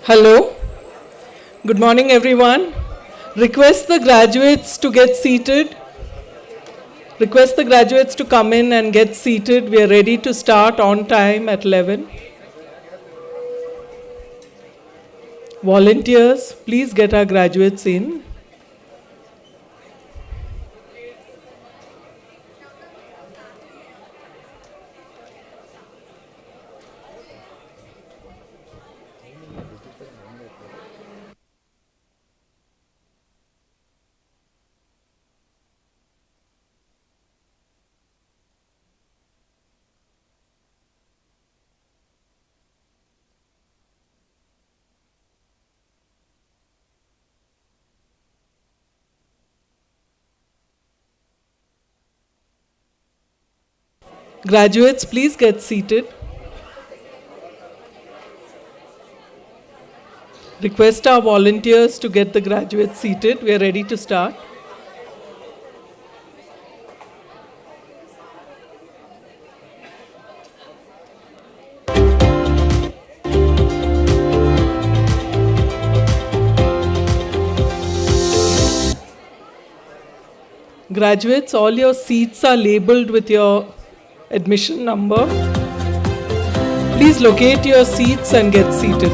Hello. Good morning, everyone. Request the graduates to get seated. Request the graduates to come in and get seated. We are ready to start on time at 11. Volunteers, please get our graduates in. Graduates, please get seated. Request our volunteers to get the graduates seated. We are ready to start. Graduates, all your seats are labeled with your admission number. Please locate your seats and get seated.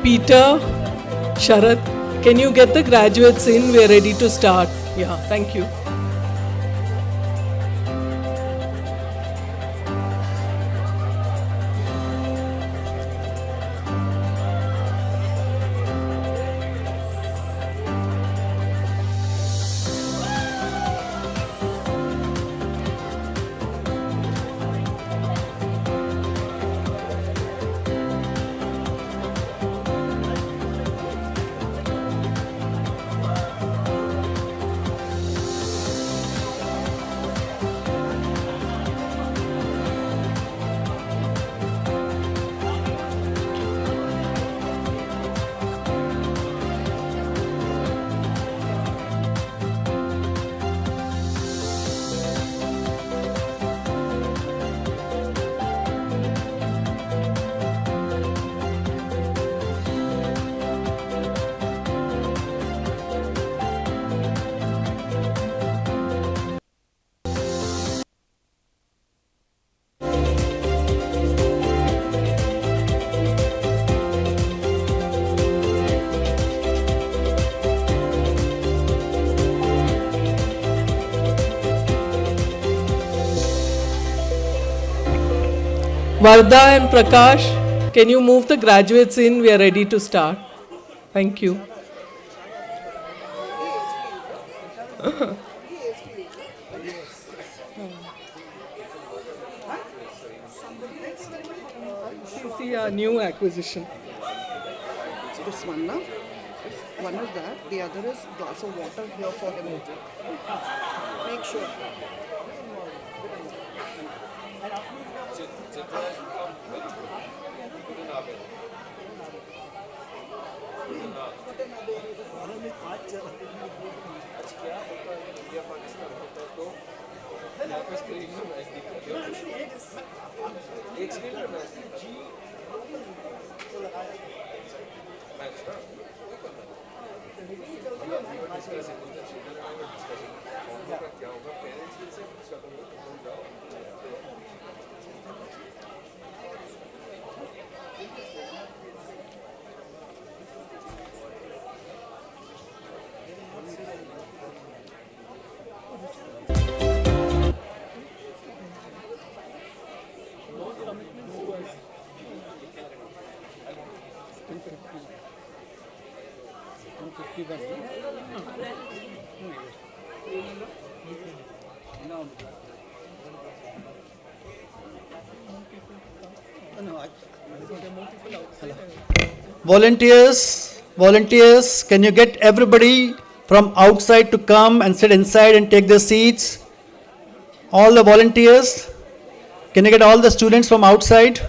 Peter, Sharath, can you get the graduates in? We are ready to start. Yeah, thank you. Vardha and Prakash, can you move the graduates in? We are ready to start. Thank you. See our new acquisition. This one, no? One is that, the other is glass of water here for him. Make sure. Volunteers, can you get everybody from outside to come and sit inside and take their seats? All the volunteers, can you get all the students from outside?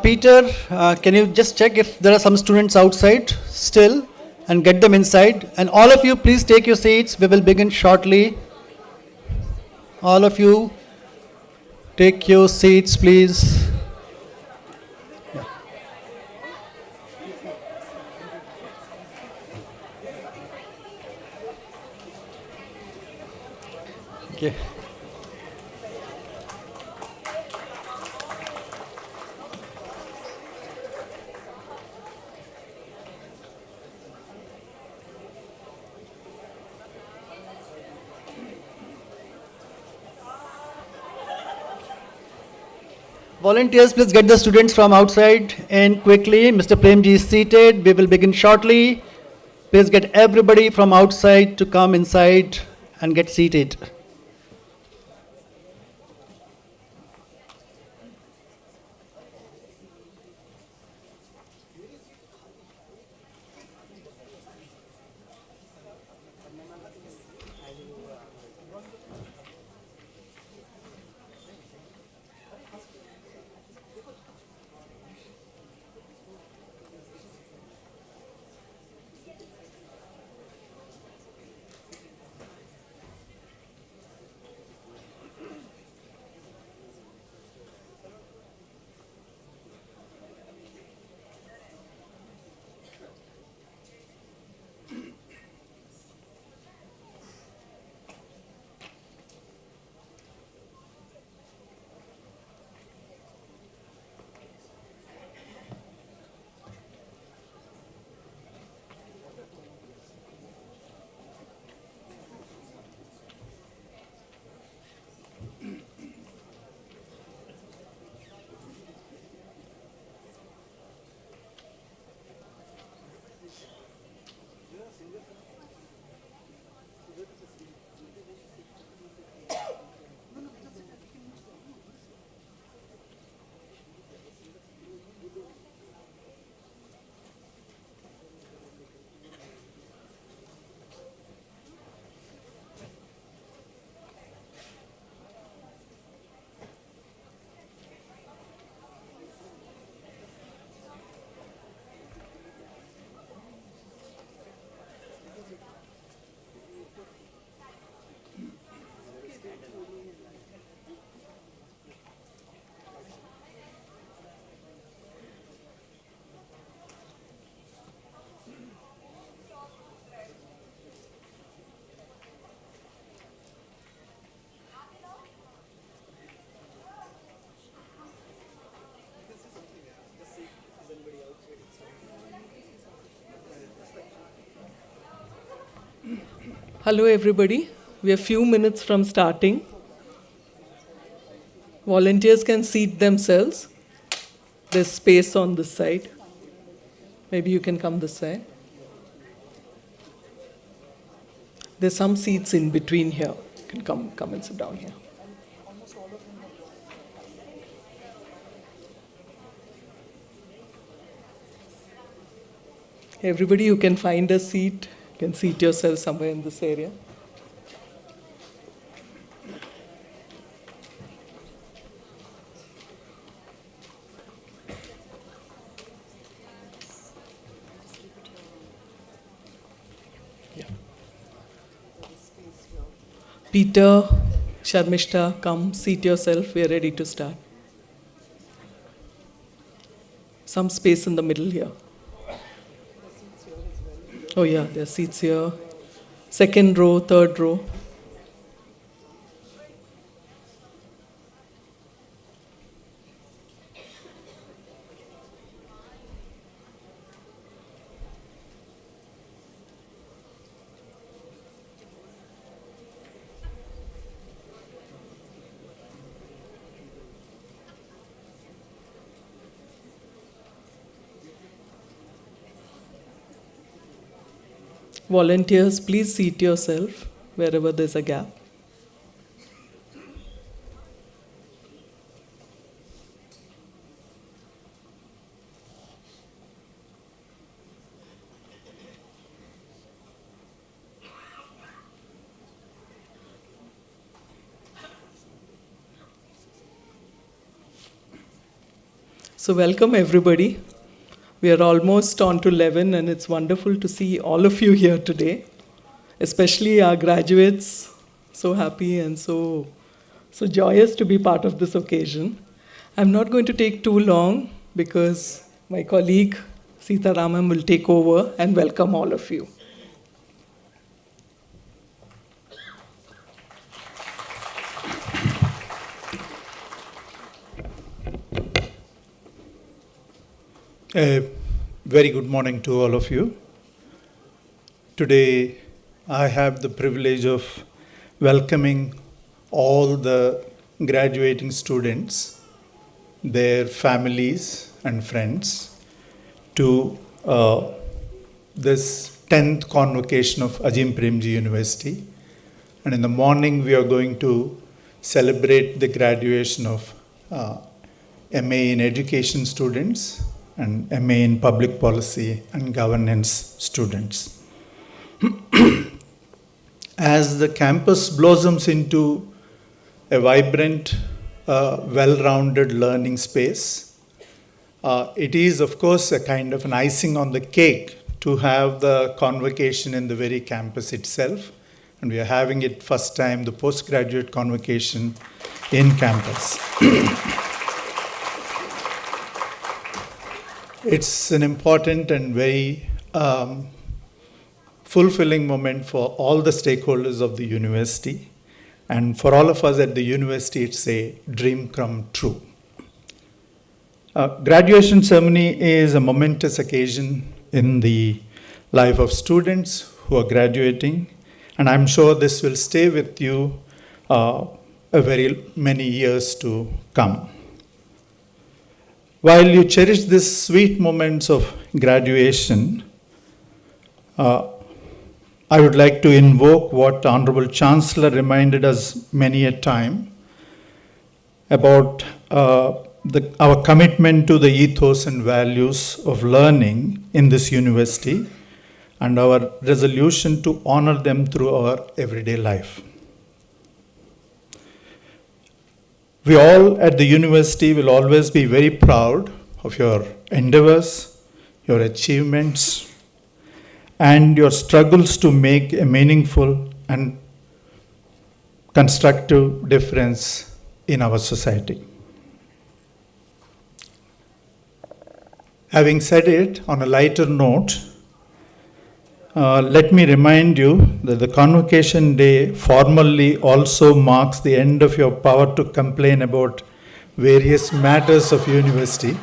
Peter, can you just check if there are some students outside still and get them inside? And all of you, please take your seats. We will begin shortly. All of you, take your seats, please. Okay. Volunteers, please get the students from outside in quickly. Mr. Premji is seated. We will begin shortly. Please get everybody from outside to come inside and get seated. Hello, everybody. We are few minutes from starting. Volunteers can seat themselves. There's space on this side. Maybe you can come this side. There's some seats in between here. You can come and sit down here. Everybody, you can find a seat. You can seat yourself somewhere in this area. Yeah. Peter, Sharmishta, come, seat yourself. We are ready to start. Some space in the middle here. Oh yeah, there are seats here. Second row, third row. Volunteers, please seat yourself wherever there's a gap. So welcome everybody. We are almost on to 11 and it's wonderful to see all of you here today, especially our graduates. So happy and so joyous to be part of this occasion. I'm not going to take too long because my colleague Sita Ramam will take over and welcome all of you. A very good morning to all of you. Today, I have the privilege of welcoming all the graduating students, their families and friends to this 10th convocation of Azimpremjiuniversity University. And in the morning, we are going to celebrate the graduation of MA in Education students and MA in Public Policy and Governance students. As the campus blossoms into a vibrant, well-rounded learning space, it is, of course, a kind of an icing on the cake to have the convocation in the very campus itself. And we are having it first time, the postgraduate convocation in campus. It's an important and very fulfilling moment for all the stakeholders of the university. And for all of us at the university, it's a dream come true. Graduation ceremony is a momentous occasion in the life of students who are graduating. And I'm sure this will stay with you a very many years to come. While you cherish these sweet moments of graduation, I would like to invoke what Honorable Chancellor reminded us many a time about our commitment to the ethos and values of learning in this university and our resolution to honor them through our everyday life. We all at the university will always be very proud of your endeavors, your achievements, and your struggles to make a meaningful and constructive difference in our society. Having said it, on a lighter note, let me remind you that the Convocation Day formally also marks the end of your power to complain about various matters of university.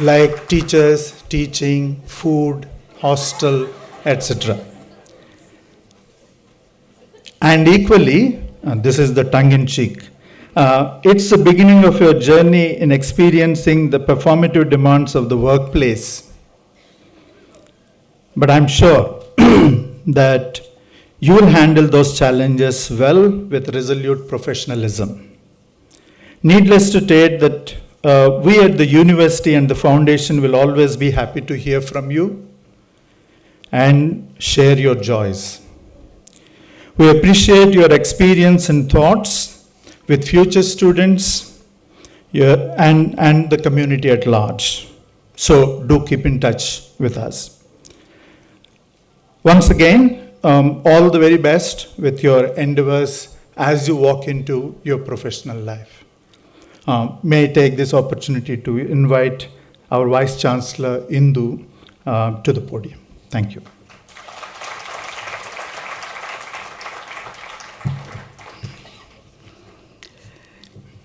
like teachers, teaching, food, hostel, etc. And equally, and this is the tongue-in-cheek, it's the beginning of your journey in experiencing the performative demands of the workplace. But I'm sure that you will handle those challenges well with resolute professionalism. Needless to state that we at the university and the foundation will always be happy to hear from you and share your joys. We appreciate your experience and thoughts with future students and the community at large. So do keep in touch with us. Once again, all the very best with your endeavors as you walk into your professional life. May I take this opportunity to invite our Vice Chancellor, Indu, to the podium. Thank you.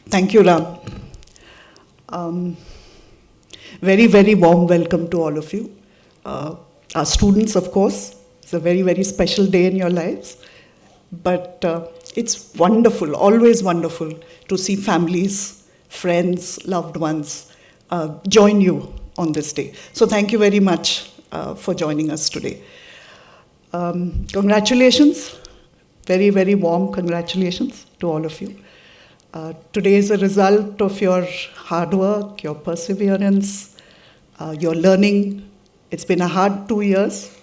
Thank you, Ram. Very, very warm welcome to all of you. Our students, of course, it's a very, very special day in your lives. But it's wonderful, always wonderful to see families, friends, loved ones join you on this day. So thank you very much for joining us today. Congratulations, very, very warm congratulations to all of you. Today is a result of your hard work, your perseverance, your learning. It's been a hard 2 years.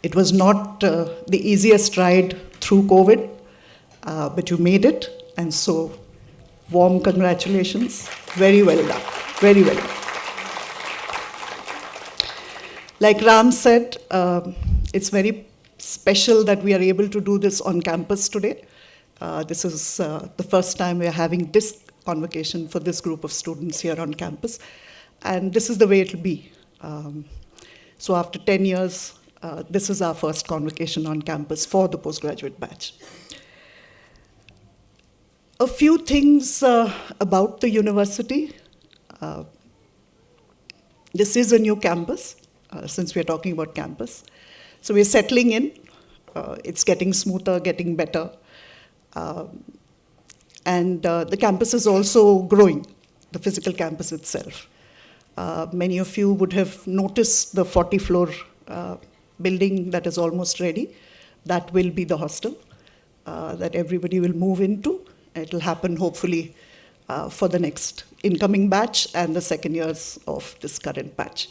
It was not the easiest ride through COVID, but you made it, and so warm congratulations. Very well done, very well done. Like Ram said, it's very special that we are able to do this on campus today. This is the first time we are having this convocation for this group of students here on campus, and this is the way it will be. So after 10 years, this is our first convocation on campus for the postgraduate batch. A few things about the university. This is a new campus, since we're talking about campus. So we're settling in. It's getting smoother, getting better. And the campus is also growing, the physical campus itself. Many of you would have noticed the 40-floor building that is almost ready. That will be the hostel that everybody will move into. It will happen hopefully for the next incoming batch and the second years of this current batch.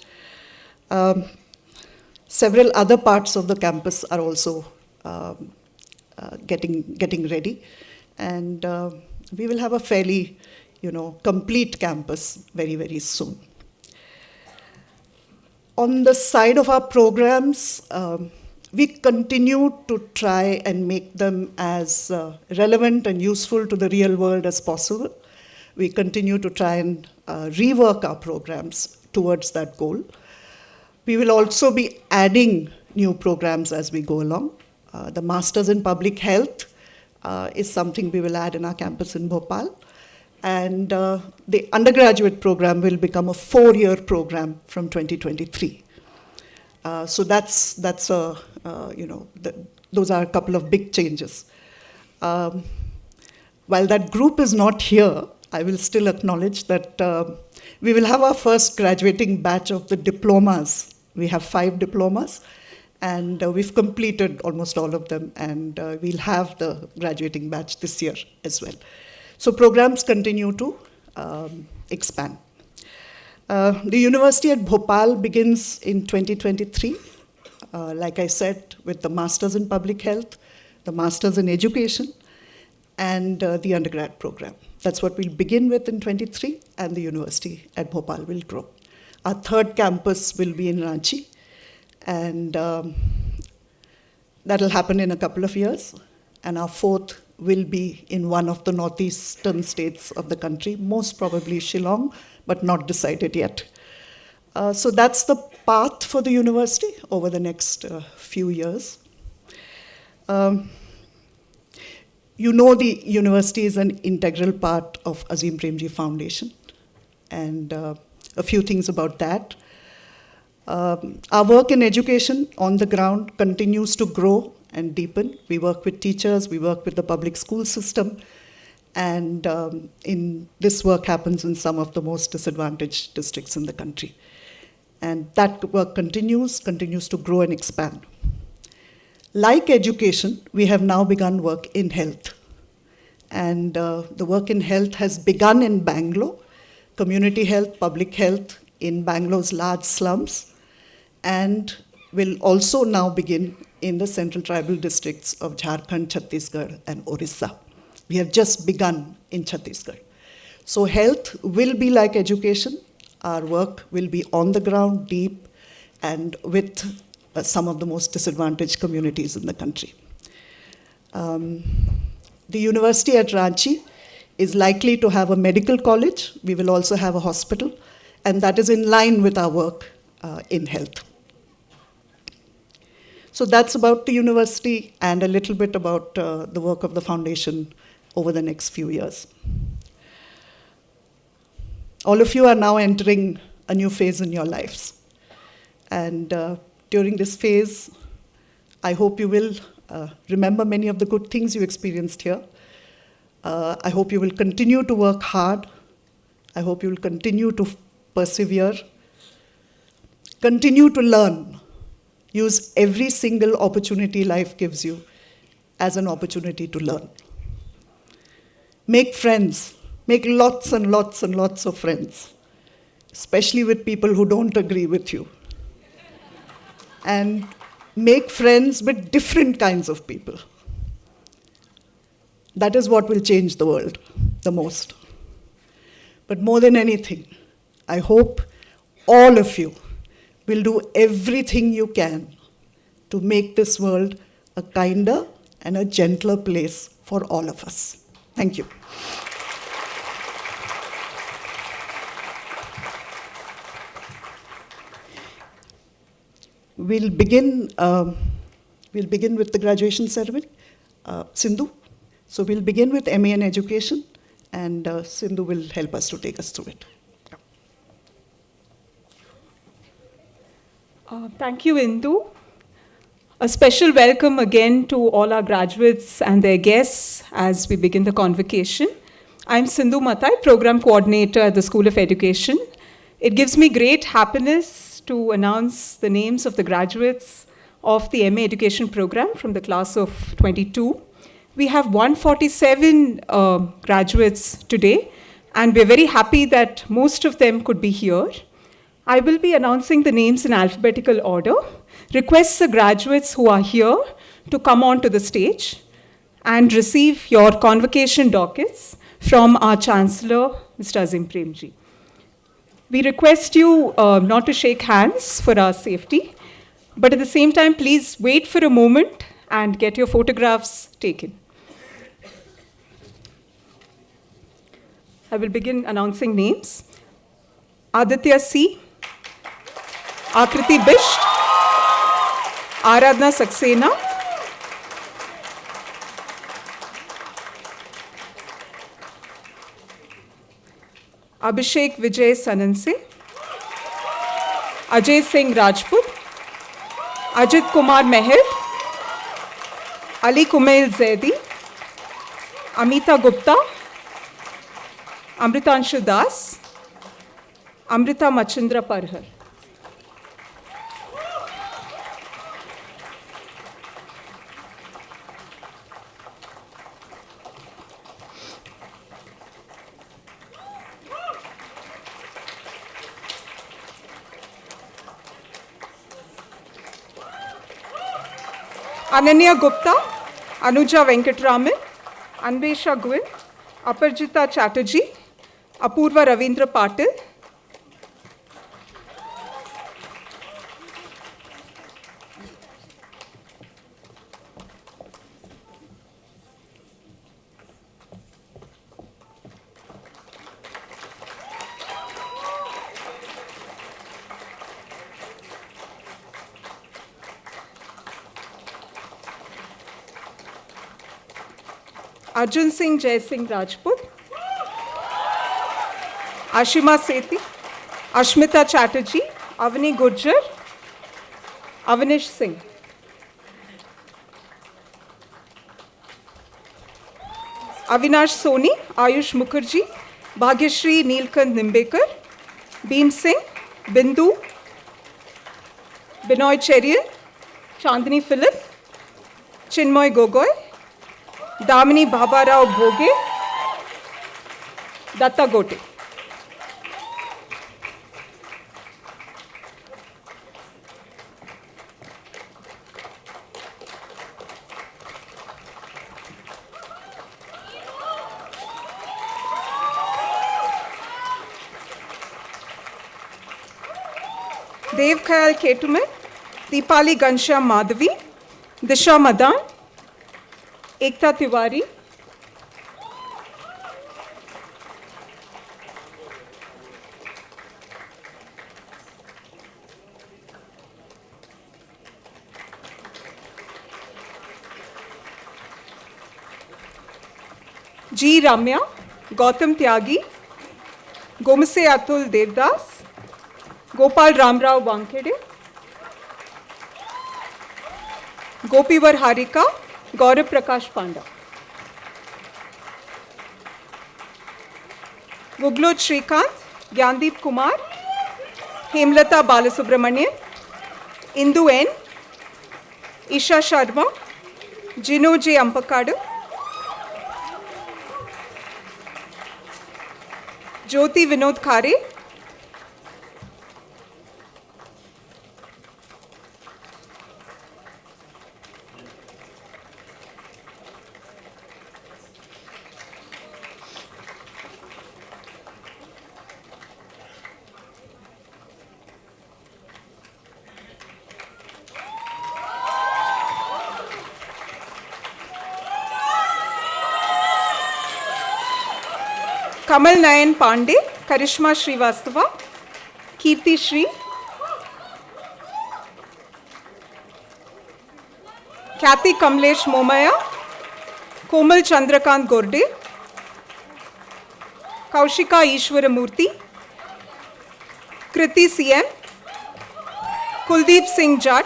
Several other parts of the campus are also getting ready, and we will have a fairly, complete campus very, very soon. On the side of our programs, we continue to try and make them as relevant and useful to the real world as possible. We continue to try and rework our programs towards that goal. We will also be adding new programs as we go along. The Masters in Public Health is something we will add in our campus in Bhopal. And the undergraduate program will become a 4-year program from 2023. So that's those are a couple of big changes. While that group is not here, I will still acknowledge that we will have our first graduating batch of the diplomas. We have 5 diplomas, and we've completed almost all of them, and we'll have the graduating batch this year as well. So programs continue to expand. The university at Bhopal begins in 2023, like I said, with the Masters in Public Health, the Masters in Education, and the undergrad program. That's what we'll begin with in 23, and the university at Bhopal will grow. Our third campus will be in Ranchi, and that'll happen in a couple of years. And our fourth will be in one of the northeastern states of the country, most probably Shillong, but not decided yet. So that's the path for the university over the next few years. You know the university is an integral part of Azim Premji Foundation, and a few things about that. Our work in education on the ground continues to grow and deepen. We work with teachers, we work with the public school system, and this work happens in some of the most disadvantaged districts in the country. And that work continues to grow and expand. Like education, we have now begun work in health. And the work in health has begun in Bangalore, community health, public health in Bangalore's large slums, and will also now begin in the central tribal districts of Jharkhand, Chhattisgarh, and Orissa. We have just begun in Chhattisgarh. So health will be like education. Our work will be on the ground, deep, and with some of the most disadvantaged communities in the country. The university at Ranchi is likely to have a medical college. We will also have a hospital, and that is in line with our work in health. So that's about the university and a little bit about the work of the foundation over the next few years. All of you are now entering a new phase in your lives. And during this phase, I hope you will remember many of the good things you experienced here. I hope you will continue to work hard. I hope you will continue to persevere. Continue to learn. Use every single opportunity life gives you as an opportunity to learn. Make friends. Make lots and lots and lots of friends, especially with people who don't agree with you. And make friends with different kinds of people. That is what will change the world the most. But more than anything, I hope all of you will do everything you can to make this world a kinder and a gentler place for all of us. Thank you. We'll begin with the graduation ceremony. Sindhu. So we'll begin with MA in Education, and Sindhu will help us to take us through it. Thank you, Indu. A special welcome again to all our graduates and their guests as we begin the convocation. I'm Sindhu Matai, Program Coordinator at the School of Education. It gives me great happiness to announce the names of the graduates of the MA Education program from the class of 22. We have 147 graduates today, and we're very happy that most of them could be here. I will be announcing the names in alphabetical order. Request the graduates who are here to come onto the stage and receive your convocation dockets from our Chancellor, Mr. Azim Premji. We request you not to shake hands for our safety, but at the same time, please wait for a moment and get your photographs taken. I will begin announcing names. Aditya C, Akriti Bisht, Aradhna Saxena, Abhishek Vijay Sananse, Ajay Singh Rajput, Ajit Kumar Meher, Ali Kumail Zaidi, Amita Gupta, Amritanshu Das, Amrita Machindra Parhar. Ananya Gupta, Anuja Venkatraman, Anvesha Gwin, Aparjita Chatterjee, Apurva Ravindra Patil, Arjun Singh Jai Singh Rajput, Ashima Sethi, Ashmita Chatterjee, Avani Gurjar, Avanish Singh. Avinash Soni, Ayush Mukherjee, Bhagyashri Neelkant Nimbekar, Beam Singh, Bindu, Binoy Cherian, Chandni Philip, Chinmoy Gogoi, Damini Babarao Bhoge, Datta Gote. Dev Khayal Ketume, Deepali Ghanshyam Madhavi, Disha Madan, Ekta Tiwari, G. Ramya, Gautam Tyagi, Gomase Atul Devdas, Gopal Ramrao Wankede, Gopivar Harika, Gaurav Prakash Panda. Guglot Shrikant, Gyandeep Kumar, Hemlata Balasubramanian, Indu N, Isha Sharma, Jino J. Ampakadu, Jyoti Vinod Khare, Kamal Nayan Pandey, Karishma Srivastava, Kirti Shri, Kathy Kamlesh Momaya, Komal Chandrakant Gorde, Kaushika Ishwaramurthy, Kriti CM, Kuldeep Singh Jatt,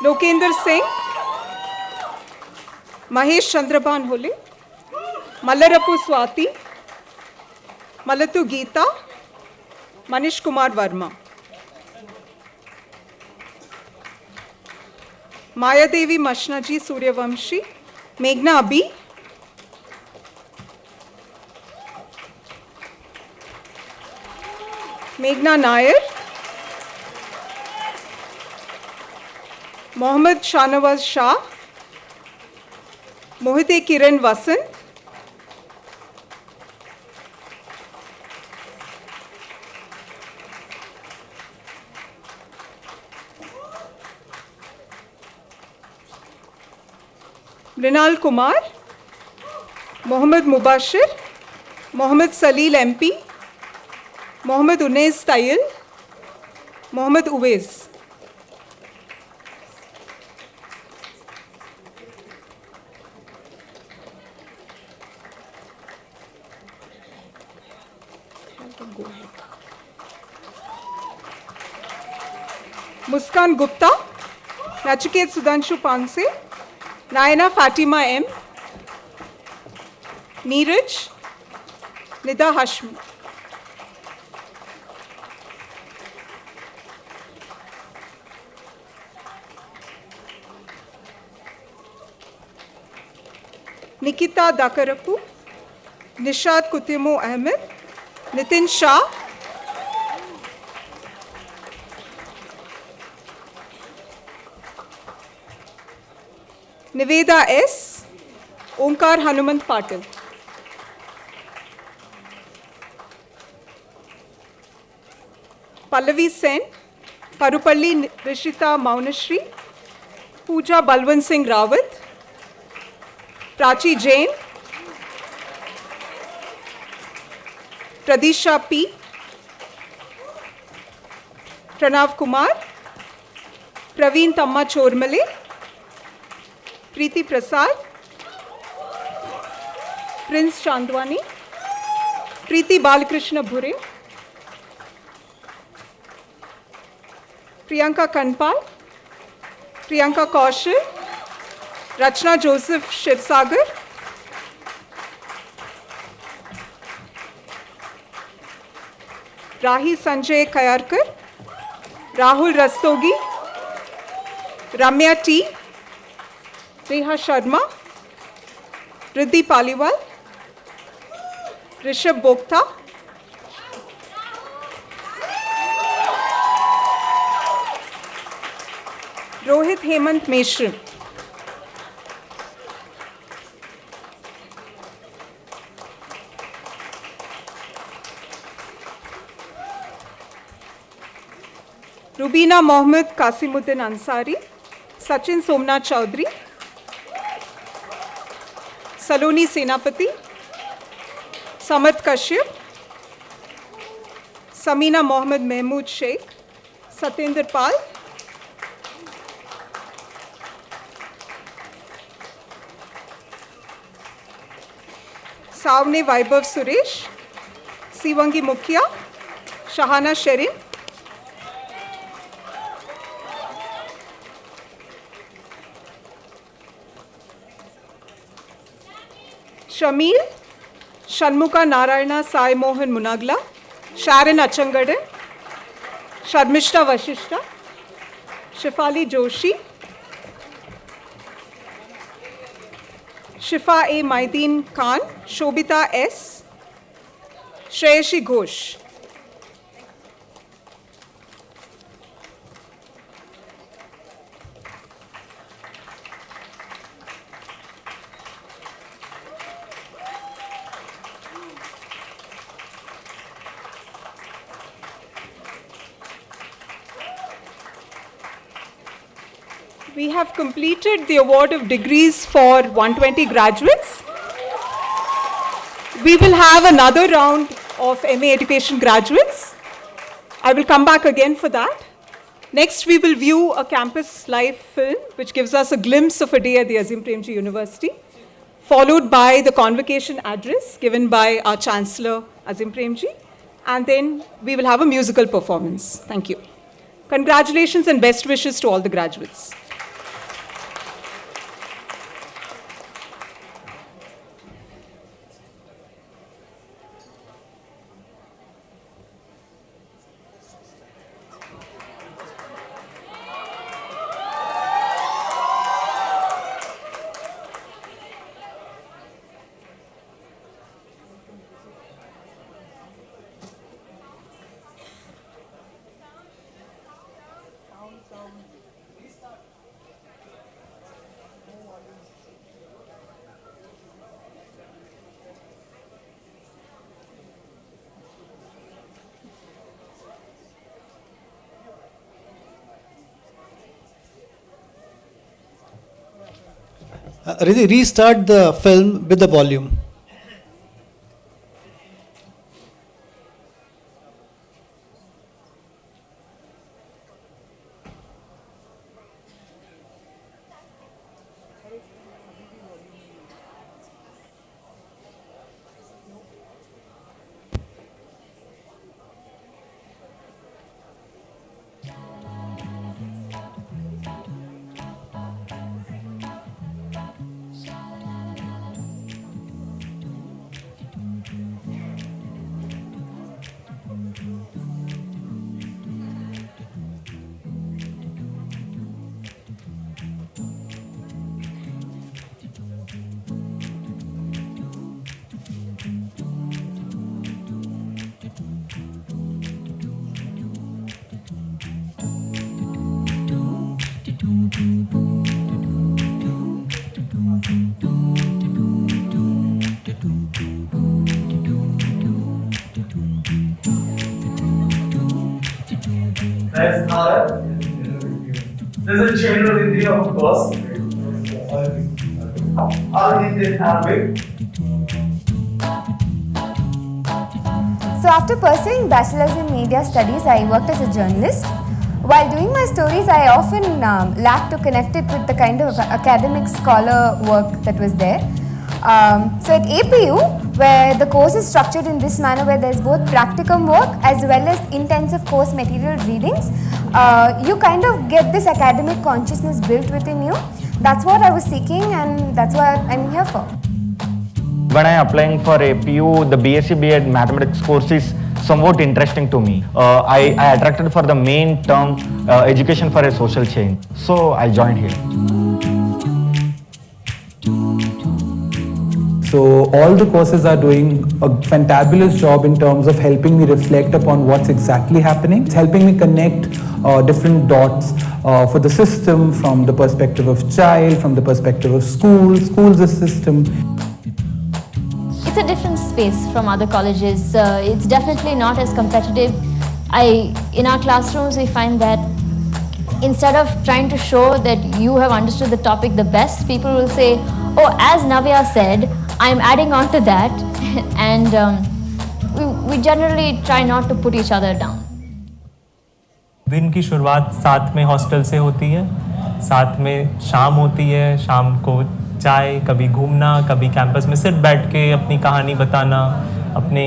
Lokender Singh, Mahesh Chandraban Hole, Malarapu Swati, Malatu Geeta, Manish Kumar Verma. Mayadevi Mashnaji Suryavamshi, Meghna Abhi, Meghna Nair, Mohammad Shanawaz Shah, Mohite Kiran Vasant, Mrinal Kumar, Mohammad Mubashir, Mohammad Salil MP, Mohammad Unais Tayil, Mohammad Uwais. Muskan Gupta, Nachiket Sudhanshu Panse, Nayana Fatima M, Neeraj, Nida Hashmi. Nikita Dakarapu, Nishad Kutimu Ahmed, Nitin Shah, Niveda S, Omkar Hanumant Patil. Pallavi Sen, Parupalli Rishita Maunashri, Pooja Balwant Singh Rawat, Prachi Jain, Pradisha P. Pranav Kumar, Praveen Tamma Chormale, Preeti Prasad, Prince Chandwani, Preeti Balakrishna Bhure, Priyanka Kanpal, Priyanka Kaushal, Rachna Joseph Shivsagar, Rahi Sanjay Kayarkar, Rahul Rastogi, Ramya T, Reha Sharma, Riddhi Paliwal, Rishabh Bokta, Rohit Hemant Meshram. Rubina Mohammed Kasimuddin Ansari, Sachin Somnath Chaudhary, Saloni Senapati, Samarth Kashyap, Samina Mohammed Mahmood Sheikh, Satyendra Pal, Savne Vaibhav Suresh, Sivangi Mukhya, Shahana Sherin, Shamil, Shanmuka Narayana Sai Mohan Munagla, Sharon Achangade, Sharmishta Vashishta, Shifali Joshi, Shifa A. Maideen Khan, Shobita S., Shreyashi Ghosh. We have completed the award of degrees for 120 graduates. We will have another round of MA Education graduates. I will come back again for that. Next, we will view a campus life film, which gives us a glimpse of a day at the Azim Premji University, followed by the convocation address given by our Chancellor, Azim Premji, and then we will have a musical performance. Thank you. Congratulations and best wishes to all the graduates. Restart the film with the volume. That's Bharat. This is general India, of course. All Indian Arabic. So after pursuing Bachelor's in Media Studies, I worked as a journalist. While doing my stories, I often lacked to connect it with the kind of academic scholar work that was there. So at APU, where the course is structured in this manner, where there's both practicum work as well as intensive course material readings, you kind of get this academic consciousness built within you. That's what I was seeking, and that's what I'm here for. When I am applying for APU, the BSc B.Ed Mathematics course is somewhat interesting to me. I attracted for the main term, education for a social change. So I joined here. So all the courses are doing a fantabulous job in terms of helping me reflect upon what's exactly happening. It's helping me connect different dots for the system from the perspective of child, from the perspective of school's a system. It's a different space from other colleges. It's definitely not as competitive. In our classrooms, we find that instead of trying to show that you have understood the topic the best, people will say, oh, as Navya said, I'm adding on to that. And we generally try not to put each other down. दिन की शुरुआत साथ में hostel से होती है, साथ में शाम होती है, शाम को चाय, कभी घूमना, कभी कैंपस में सिर्फ बैठ के अपनी कहानी बताना, अपने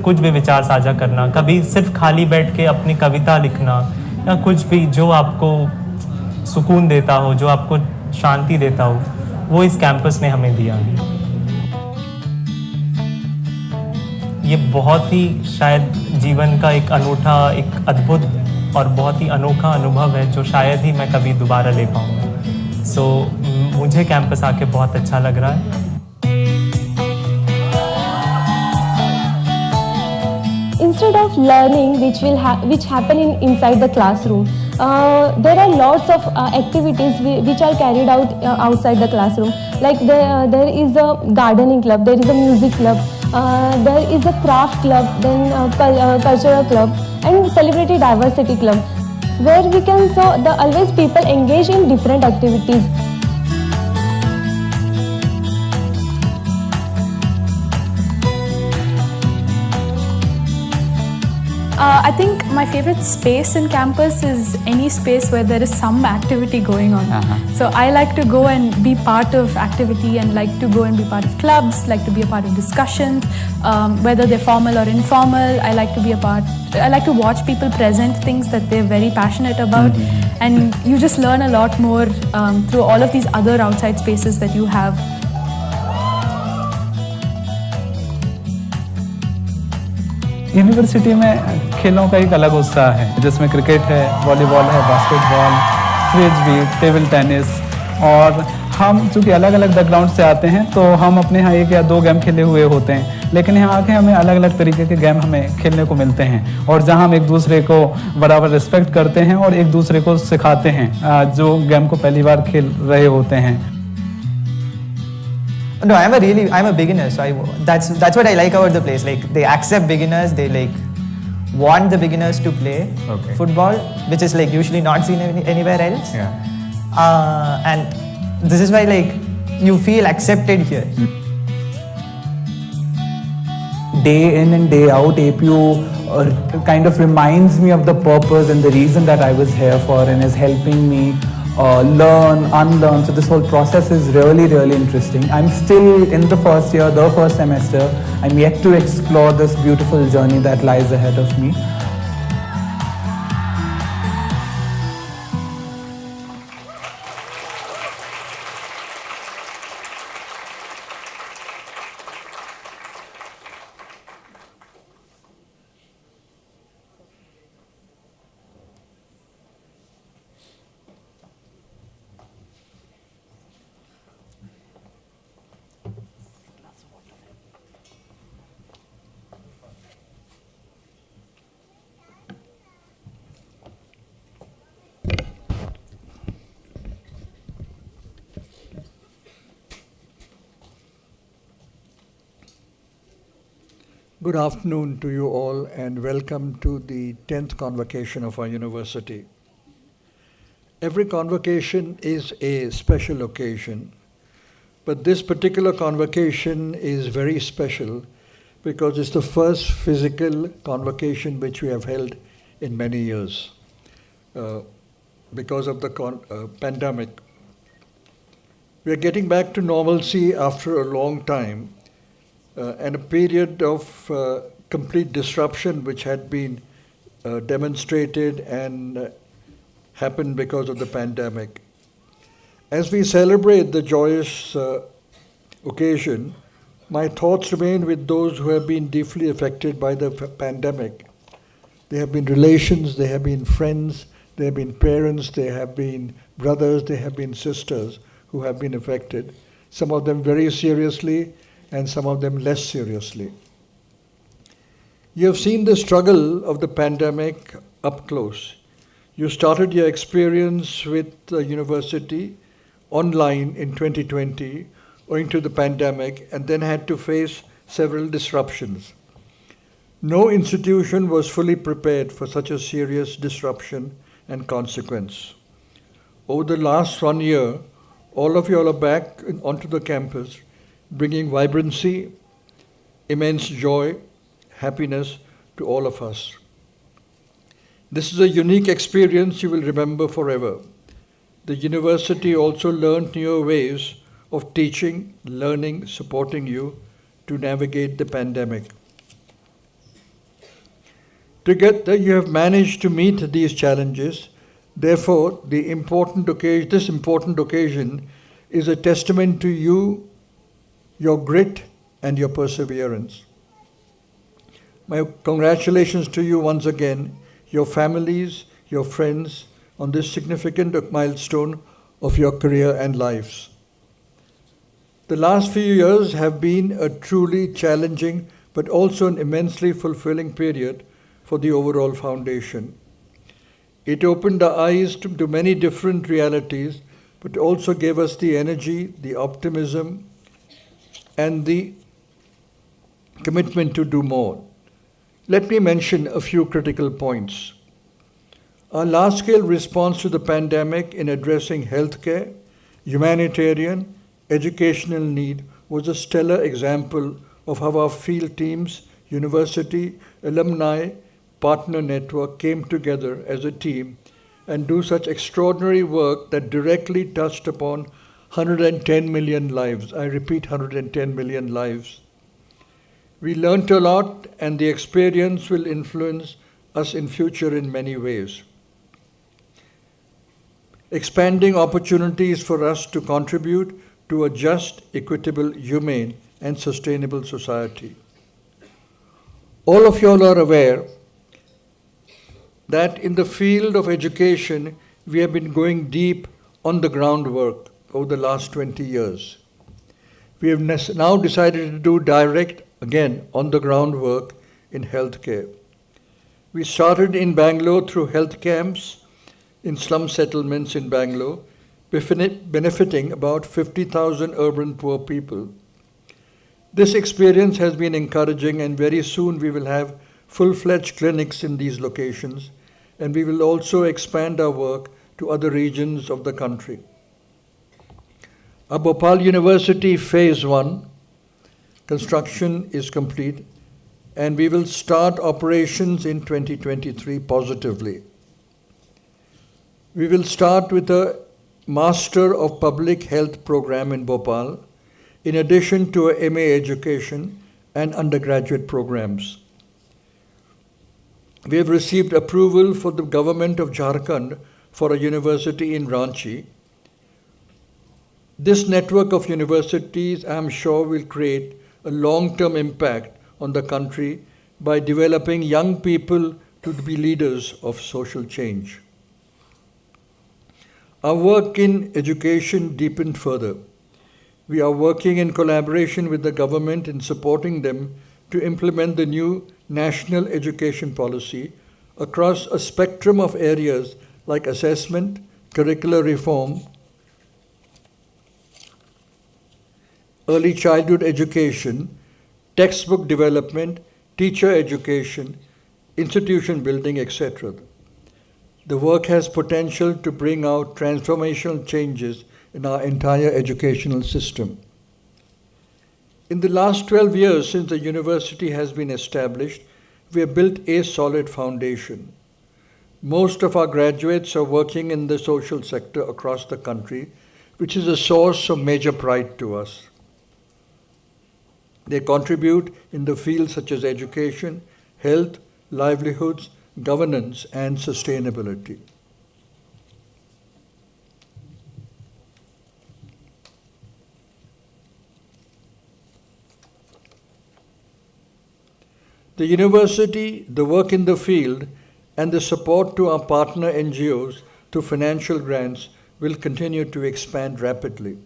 कुछ भी विचार साझा करना, कभी सिर्फ खाली बैठ के अपनी कविता लिखना या कुछ भी जो आपको सुकून देता हो, जो आपको शांति देता हो, वो इस कैंपस ने हमें दिया है। ये बहुत ही शायद जीवन का एक अनूठा, एक अद्भुत और बहुत ही अनोखा अनुभव है जो शायद ही मैं कभी दोबारा ले पाऊँगा। सो मुझे कैंपस आके बहुत अच्छा लग रहा है। Instead of learning which happen inside the classroom, there are lots of activities which are carried out outside the classroom. Like there is a gardening club, there is a music club, there is a craft club, then cultural club and celebrity diversity club, where we can always people engage in different activities. I think my favorite space in campus is any space where there is some activity going on. So I like to go and be part of activity and like to go and be part of clubs, like to be a part of discussions, whether they're formal or informal. I like to watch people present things that they're very passionate about. And you just learn a lot more through all of these other outside spaces that you have. University में खेलों का एक अलग उत्साह है, जिसमें cricket है, volleyball है, बास्केटबॉल, फ्रिस्बी, टेबल टेनिस। और हम चूँकि अलग अलग बैकग्राउंड से आते हैं तो हम अपने यहाँ 1 या 2 गेम खेले हुए होते हैं, लेकिन यहाँ आके हमें अलग अलग तरीके के गेम हमें खेलने को मिलते हैं और जहाँ हम एक दूसरे को बराबर रिस्पेक्ट करते हैं और एक दूसरे को सिखाते हैं जो गेम को पहली बार खेल रहे होते हैं। No, I'm a beginner, so that's what I like about the place. Like they accept beginners, they like want the beginners to play football, which is like usually not seen anywhere else. And this is why like you feel accepted here. Day in and day out, APU kind of reminds me of the purpose and the reason that I was here for, and is helping me learn, unlearn. So this whole process is really, really interesting. I'm still in the first year, the first semester. I'm yet to explore this beautiful journey that lies ahead of me. Good afternoon to you all and welcome to the 10th convocation of our university. Every convocation is a special occasion, but this particular convocation is very special because it's the first physical convocation which we have held in many years because of the pandemic. We are getting back to normalcy after a long time and a period of complete disruption which had been demonstrated and happened because of the pandemic. As we celebrate the joyous occasion, my thoughts remain with those who have been deeply affected by the pandemic. They have been relations, they have been friends, they have been parents, they have been brothers, they have been sisters who have been affected, some of them very seriously and some of them less seriously. You have seen the struggle of the pandemic up close. You started your experience with the university online in 2020 owing to the pandemic and then had to face several disruptions. No institution was fully prepared for such a serious disruption and consequence. Over the last 1 year, all of you all are back onto the campus, bringing vibrancy, immense joy, happiness to all of us. This is a unique experience you will remember forever. The university also learned new ways of teaching, learning, supporting you to navigate the pandemic. Together, you have managed to meet these challenges. Therefore, this important occasion is a testament to you, your grit, and your perseverance. My congratulations to you once again, your families, your friends, on this significant milestone of your career and lives. The last few years have been a truly challenging but also an immensely fulfilling period for the overall foundation. It opened our eyes to many different realities, but also gave us the energy, the optimism, and the commitment to do more. Let me mention a few critical points. Our large-scale response to the pandemic in addressing healthcare, humanitarian, educational need was a stellar example of how our field teams, university, alumni, partner network came together as a team and do such extraordinary work that directly touched upon 110 million lives. I repeat, 110 million lives. We learned a lot, and the experience will influence us in future in many ways. Expanding opportunities for us to contribute to a just, equitable, humane, and sustainable society. All of you all are aware that in the field of education, we have been going deep on the groundwork over the last 20 years. We have now decided to do direct, again, on the groundwork in healthcare. We started in Bangalore through health camps in slum settlements in Bangalore, benefiting about 50,000 urban poor people. This experience has been encouraging, and very soon we will have full-fledged clinics in these locations, and we will also expand our work to other regions of the country. Our Bhopal University Phase 1 construction is complete, and we will start operations in 2023 positively. We will start with a Master of Public Health program in Bhopal, in addition to a MA education and undergraduate programs. We have received approval for the government of Jharkhand for a university in Ranchi. This network of universities, I am sure, will create a long-term impact on the country by developing young people to be leaders of social change. Our work in education deepened further. We are working in collaboration with the government in supporting them to implement the new national education policy across a spectrum of areas like assessment, curricular reform, early childhood education, textbook development, teacher education, institution building, etc. The work has potential to bring out transformational changes in our entire educational system. In the last 12 years since the university has been established, we have built a solid foundation. Most of our graduates are working in the social sector across the country, which is a source of major pride to us. They contribute in the fields such as education, health, livelihoods, governance, and sustainability. The university, the work in the field, and the support to our partner NGOs through financial grants will continue to expand rapidly.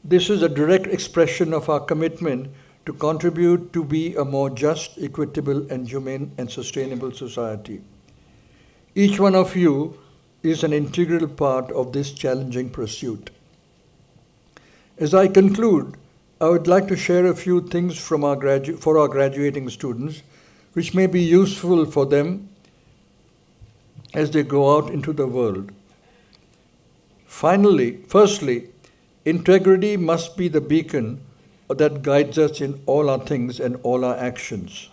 This is a direct expression of our commitment to contribute to be a more just, equitable, and humane and sustainable society. Each one of you is an integral part of this challenging pursuit. As I conclude, I would like to share a few things for our graduating students, which may be useful for them as they go out into the world. Firstly, integrity must be the beacon that guides us in all our things and all our actions.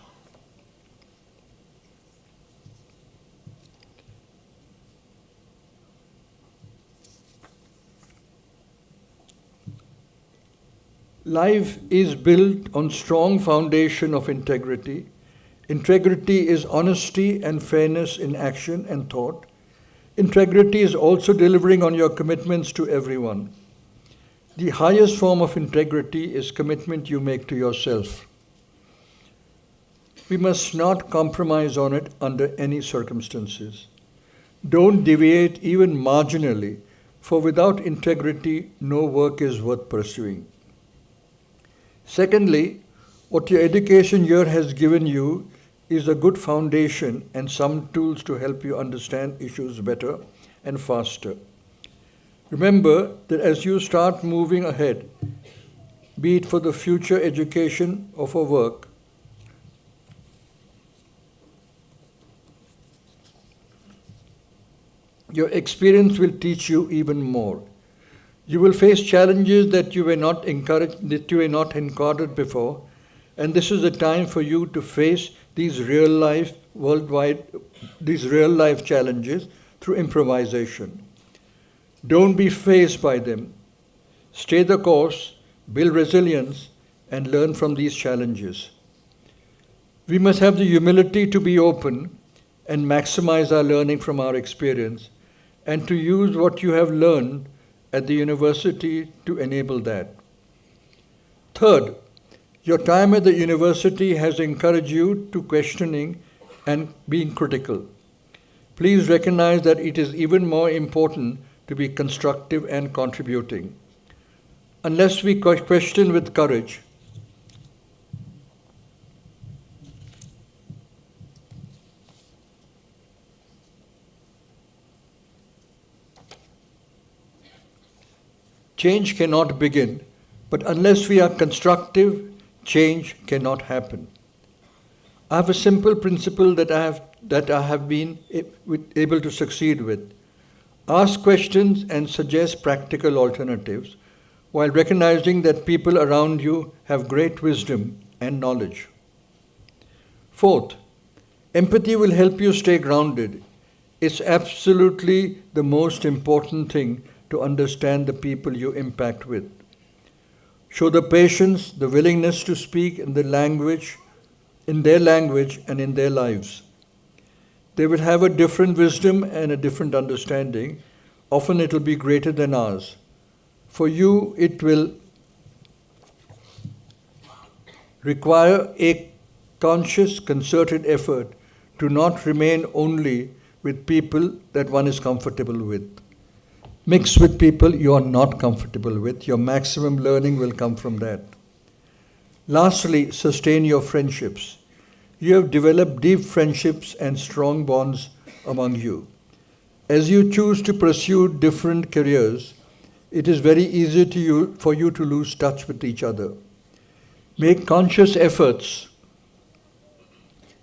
Life is built on strong foundation of integrity. Integrity is honesty and fairness in action and thought. Integrity is also delivering on your commitments to everyone. The highest form of integrity is commitment you make to yourself. We must not compromise on it under any circumstances. Don't deviate even marginally, for without integrity, no work is worth pursuing. Secondly, what your education year has given you is a good foundation and some tools to help you understand issues better and faster. Remember that as you start moving ahead, be it for the future education or for work, your experience will teach you even more. You will face challenges that you were not encountered before, and this is a time for you to face these real life challenges through improvisation. Don't be fazed by them. Stay the course, build resilience, and learn from these challenges. We must have the humility to be open and maximize our learning from our experience, and to use what you have learned at the university to enable that. Third, your time at the university has encouraged you to questioning and being critical. Please recognize that it is even more important to be constructive and contributing. Unless we question with courage, change cannot begin, but unless we are constructive, change cannot happen. I have a simple principle that I have been able to succeed with. Ask questions and suggest practical alternatives, while recognizing that people around you have great wisdom and knowledge. Fourth, empathy will help you stay grounded. It's absolutely the most important thing to understand the people you impact with. Show the patience, the willingness to speak in their language and in their lives. They will have a different wisdom and a different understanding. Often it will be greater than ours. For you, it will require a conscious, concerted effort to not remain only with people that one is comfortable with. Mix with people you are not comfortable with. Your maximum learning will come from that. Lastly, sustain your friendships. You have developed deep friendships and strong bonds among you. As you choose to pursue different careers, it is very easy for you to lose touch with each other. Make conscious efforts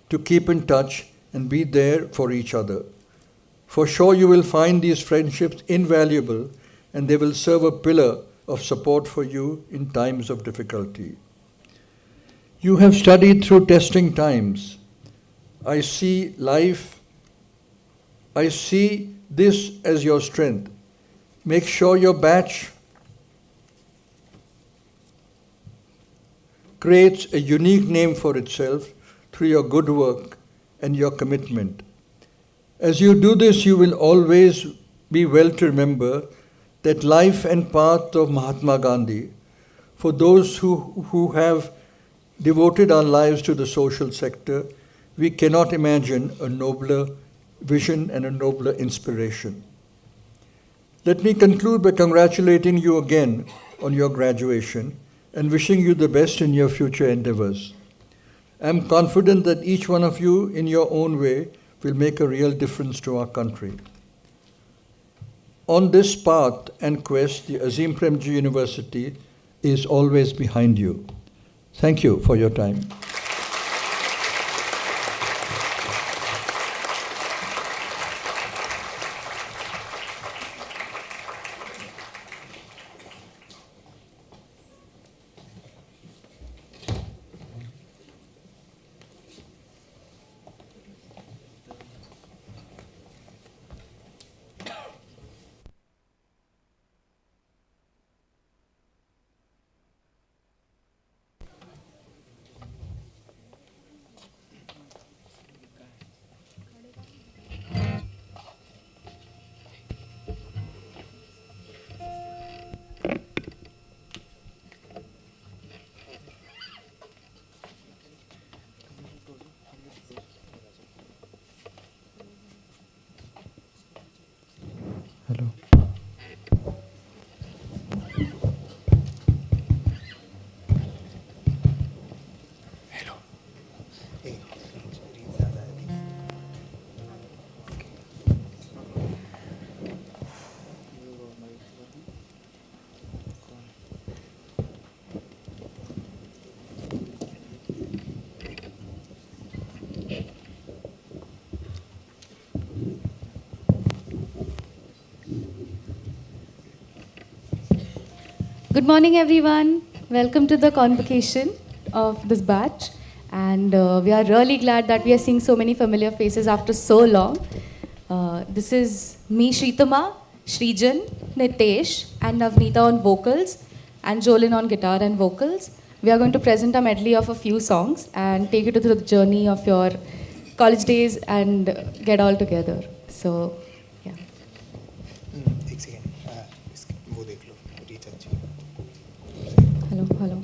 to keep in touch and be there for each other. For sure you will find these friendships invaluable, and they will serve a pillar of support for you in times of difficulty. You have studied through testing times. I see this as your strength. Make sure your batch creates a unique name for itself through your good work and your commitment. As you do this, you will always be well to remember that life and path of Mahatma Gandhi, for those who have devoted our lives to the social sector, we cannot imagine a nobler vision and a nobler inspiration. Let me conclude by congratulating you again on your graduation and wishing you the best in your future endeavors. I am confident that each one of you, in your own way, will make a real difference to our country. On this path and quest, the Azim Premji University is always behind you. Thank you for your time. Hello. Good morning, everyone. Welcome to the convocation of this batch. And we are really glad that we are seeing so many familiar faces after so long. This is me, Shritama, Shrijan, Nitesh, and Navneeta on vocals, and Jolin on guitar and vocals. We are going to present a medley of a few songs and take you to the journey of your college days and get all together. So, yeah. Hello, hello.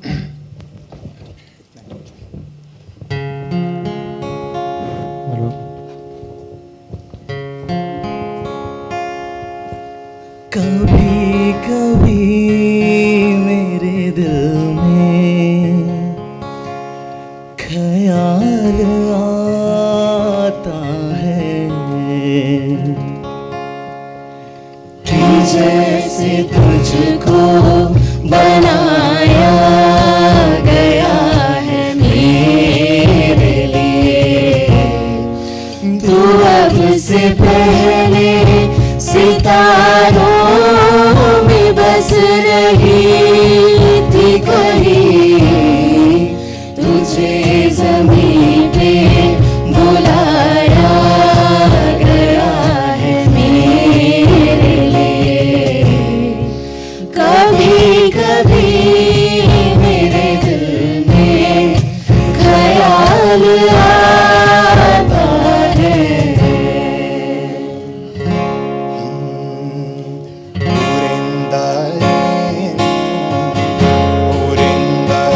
Hello. कभी कभी मेरे दिल में ख्याल आता है कि जैसे तुझको बनाया गया है मेरे लिए, तू अब से पहले सितारों में बस रही थी कहीं, तुझे ज़मीं पे बुलाया गया है मेरे लिए। कभी कभी मेरे दिल में ख्याल आता है, उरिंदा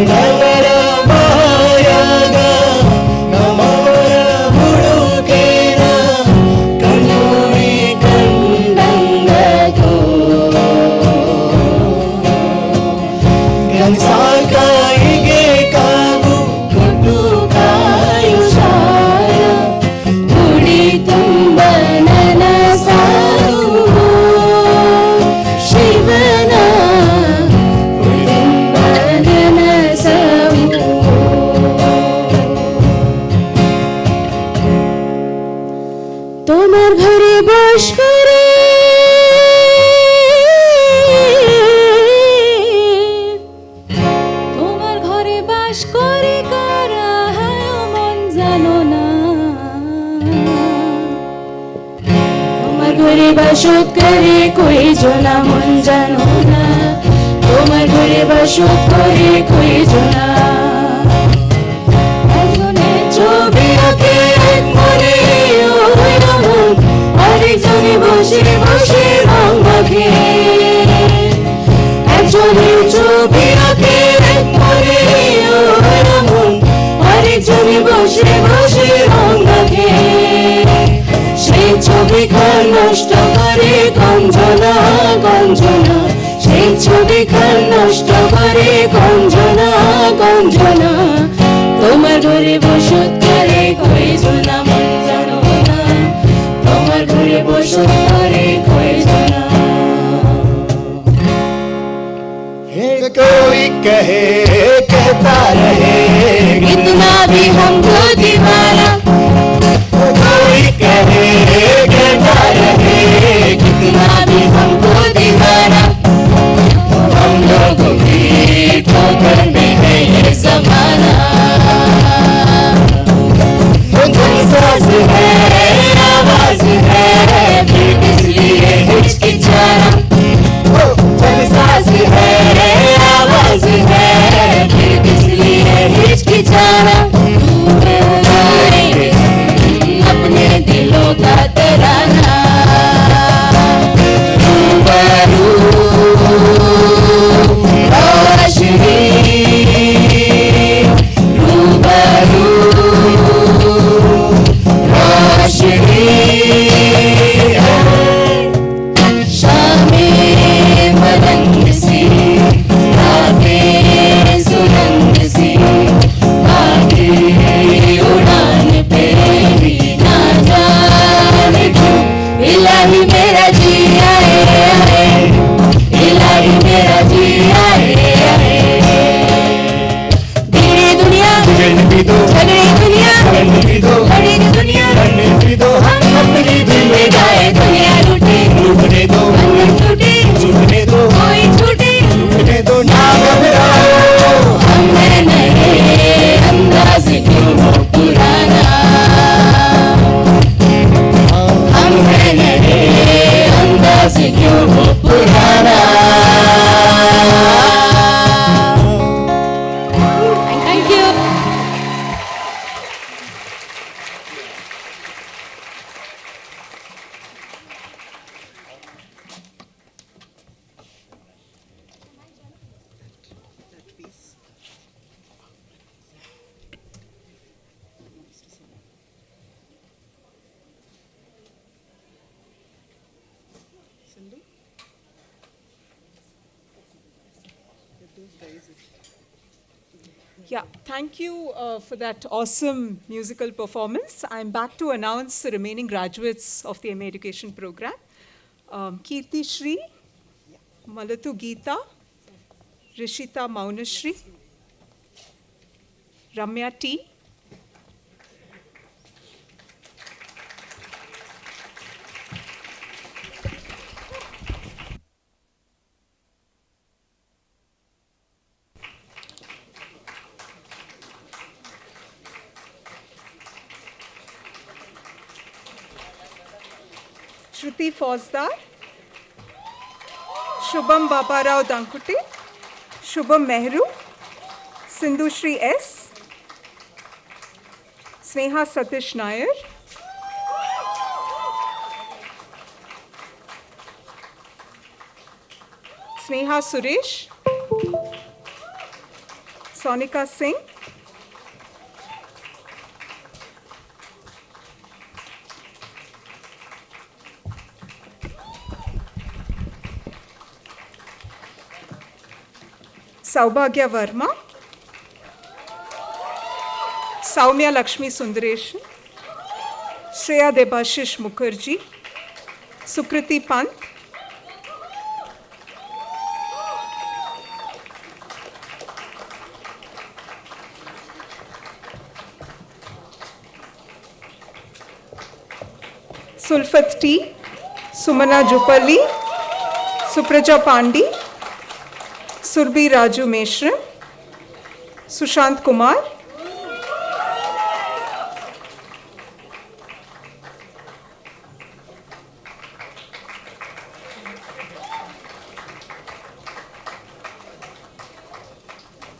ನವರ ಮಾಯಾಗ ನಮವರ ಹುಡುಕೇನ ಕಣ್ಣೂರಿ ಕಂಡಂಗದು ಗಂಸಾಕಾಯಿಗೆ ಕಾವು ಕೊಟ್ಟು ಕಾಯುಷಾಯ ಗುಡಿ ತುಂಬ ನನಸಾರು ಶಿವನ তোমার ঘরে বাস করে তোমার ঘরে বাস করে কারা হায় মন জানো না তোমার ঘরে বাস করে কই জনা মন জানো না তোমার ঘরে বাস করে কই জনা একজনের ছবি আঁকে এক মনে ওই রমন আরেকজনে বসে বসে রং মাখে একজনের ছবি আঁকে এক মনে ওই রমন আরেকজনে বসে বসে রং মাখে সেই ছবি খান নষ্ট করে গঞ্জনা গঞ্জনা সেই ছবি খান নষ্ট করে গঞ্জনা গঞ্জনা তোমার ঘরে বসত করে কই জনা মন জানো না তোমার ঘরে বসত করে কই জনা कोई कहे कहता रहे इतना भी हमको दीवाना कोई कहे कहता रहे कितना भी हमको दीवाना हम लोगों की ठोकर में है ये जमाना सांस है आवाज है फिर इसलिए हिचकिचाना सांस है आवाज है फिर इसलिए हिचकिचाना अपने दिलों का तराना रूबरू रोशनी रूबरू रोशनी शामें मलंग सी रातें सुरंग सी आगे उड़ान पे भी ना जाने क्यों इलाही मेरा जी आए आए इलाही मेरा जी आए आए धीरे दुनिया झगड़ने भी दो लड़ने दुनिया हम अपनी धुन में गाए दुनिया लूटे लूटने दो टूटे छूटने दो कोई छूटे छूटने दो ना घबराओ हम है नए अंदाज क्यों हो पुराना हम है नए अंदाज क्यों हो पुराना thank you Yeah, thank you for that awesome musical performance. I'm back to announce the remaining graduates of the MA Education program. Kirti Shri, Malatu Geeta, Rishita Maunashri, Ramya T, Shruti Fauzdar, Shubham Babarao Dankute, Shubham Mehru, Sindhu Shri S, Sneha Satish Nair, Sneha Suresh, Sonika Singh, Saubhagya Verma, Saumya Lakshmi Sundareshan, Shreya Debashish Mukherjee, Sukriti Pant, Sulfat T, Sumana Jupali, Supraja Pandi, Surbhi Raju Meshram, Sushant Kumar,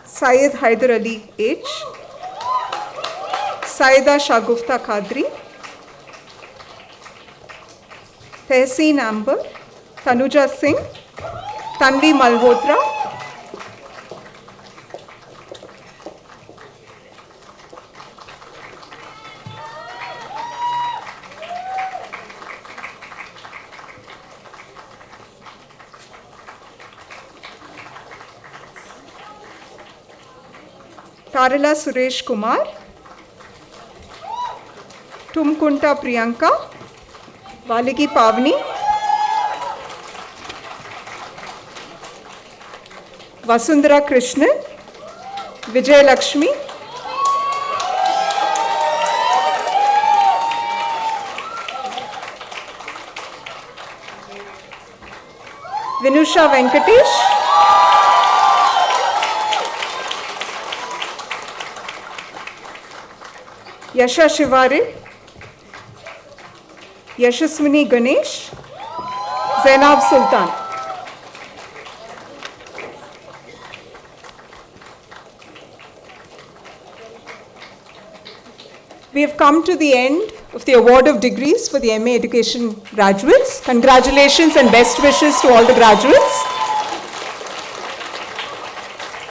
Syed Haider Ali H, Saida Shagufta Khadri, Tehseen Amber, Tanuja Singh, Tanvi Malhotra, Tarala Suresh Kumar, Tumkunta Priyanka, Valigi Pavni, Vasundhara Krishnan, Vijay Lakshmi, Vinusha Venkatesh, Yasha Shivare, Yashaswini Ganesh, Zainab Sultan. We have come to the end of the award of degrees for the MA Education graduates. Congratulations and best wishes to all the graduates.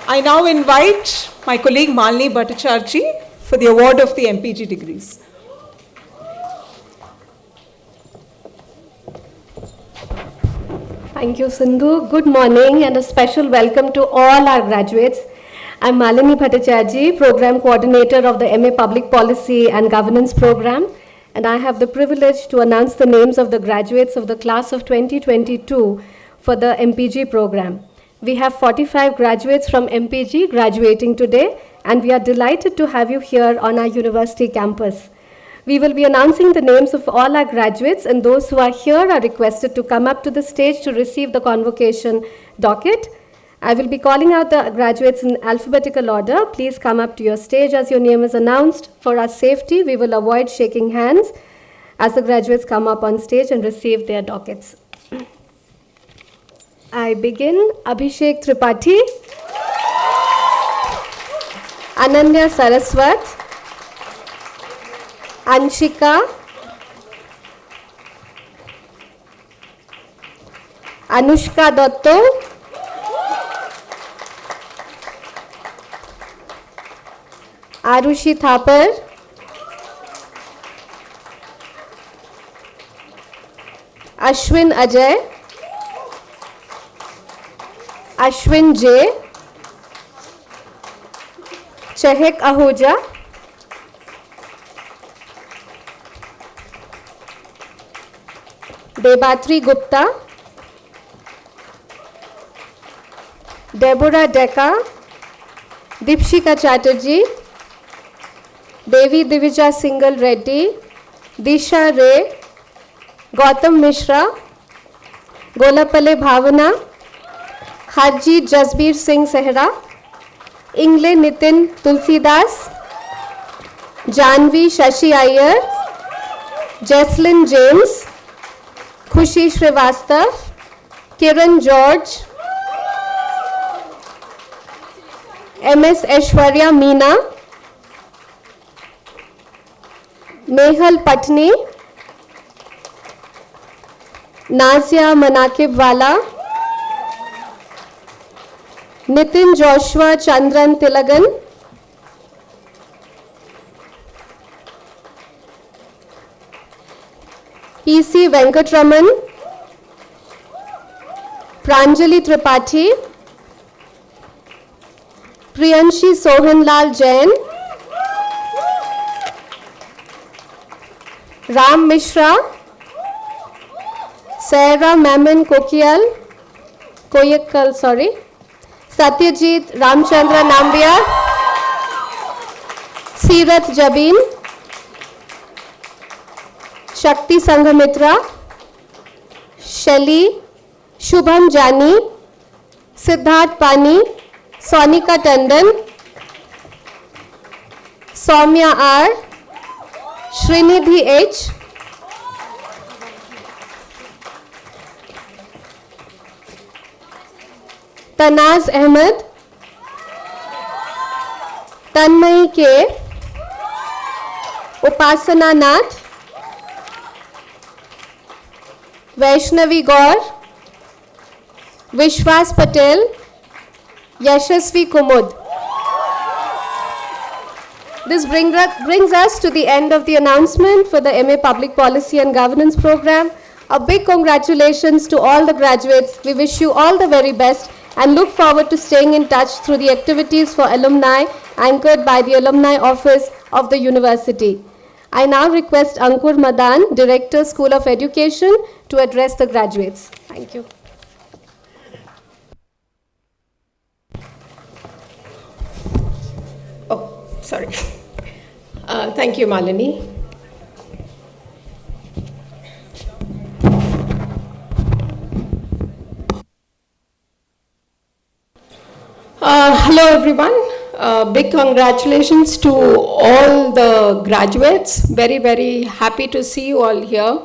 I now invite my colleague Malini Bhattacharjee for the award of the MPG degrees. Thank you, Sindhu. Good morning and a special welcome to all our graduates. I'm Malini Bhattacharjee, Program Coordinator of the MA Public Policy and Governance Program, and I have the privilege to announce the names of the graduates of the class of 2022 for the MPG program. We have 45 graduates from MPG graduating today, and we are delighted to have you here on our university campus. We will be announcing the names of all our graduates, and those who are here are requested to come up to the stage to receive the convocation docket. I will be calling out the graduates in alphabetical order. Please come up to your stage as your name is announced. For our safety, we will avoid shaking hands as the graduates come up on stage and receive their dockets. I begin. Abhishek Tripathi, Ananya Saraswat, Anshika, Anushka Dotto, Arushi Thapar, Ashwin Ajay, Ashwin J, Chehek Ahuja, Debatri Gupta, Deborah Deka, Dipshika Chatterjee, Devi Divija Singal Reddy, Disha Ray, Gautam Mishra, Golapale Bhavana, Haji Jasbir Singh Sehra, Ingle Nitin Tulsidas, Janvi Shashi Iyer, Jesslyn James, Khushi Srivastav, Kiran George, MS Aishwarya Meena, Mehal Patni, Nazia Manakib Wala, Nitin Joshua Chandran Tilagan, PC Venkatraman, Pranjali Tripathi, Priyanshi Sohanlal Jain, Ram Mishra, Sarah Mammon Koyakal, Satyajit Ramchandra Nambiar, Sirat Jabin, Shakti Sanghamitra, Shelly, Shubham Jani, Siddharth Pani, Sonika Tandon, Soumya R, Srinidhi H, Tanaz Ahmed, Tanmay K, Upasana Nath, Vaishnavi Gaur, Vishwas Patel, Yashasvi Kumud. This brings us to the end of the announcement for the MA Public Policy and Governance program. A big congratulations to all the graduates. We wish you all the very best and look forward to staying in touch through the activities for alumni anchored by the Alumni Office of the University. I now request Ankur Madan, Director, School of Education, to address the graduates. Thank you. Sorry. Thank you, Malini. Hello, everyone. Big congratulations to all the graduates. Very, very happy to see you all here.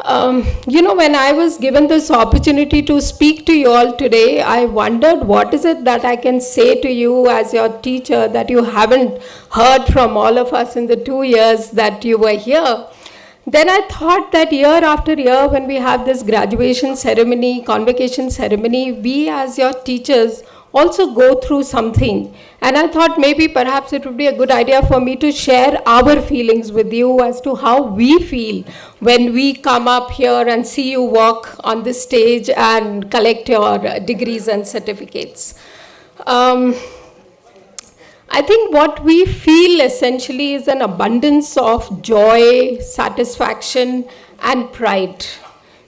When I was given this opportunity to speak to you all today, I wondered what is it that I can say to you as your teacher that you haven't heard from all of us in the 2 years that you were here. Then I thought that year after year, when we have this graduation ceremony, convocation ceremony, we as your teachers also go through something. And I thought maybe perhaps it would be a good idea for me to share our feelings with you as to how we feel when we come up here and see you walk on the stage and collect your degrees and certificates. I think what we feel essentially is an abundance of joy, satisfaction, and pride.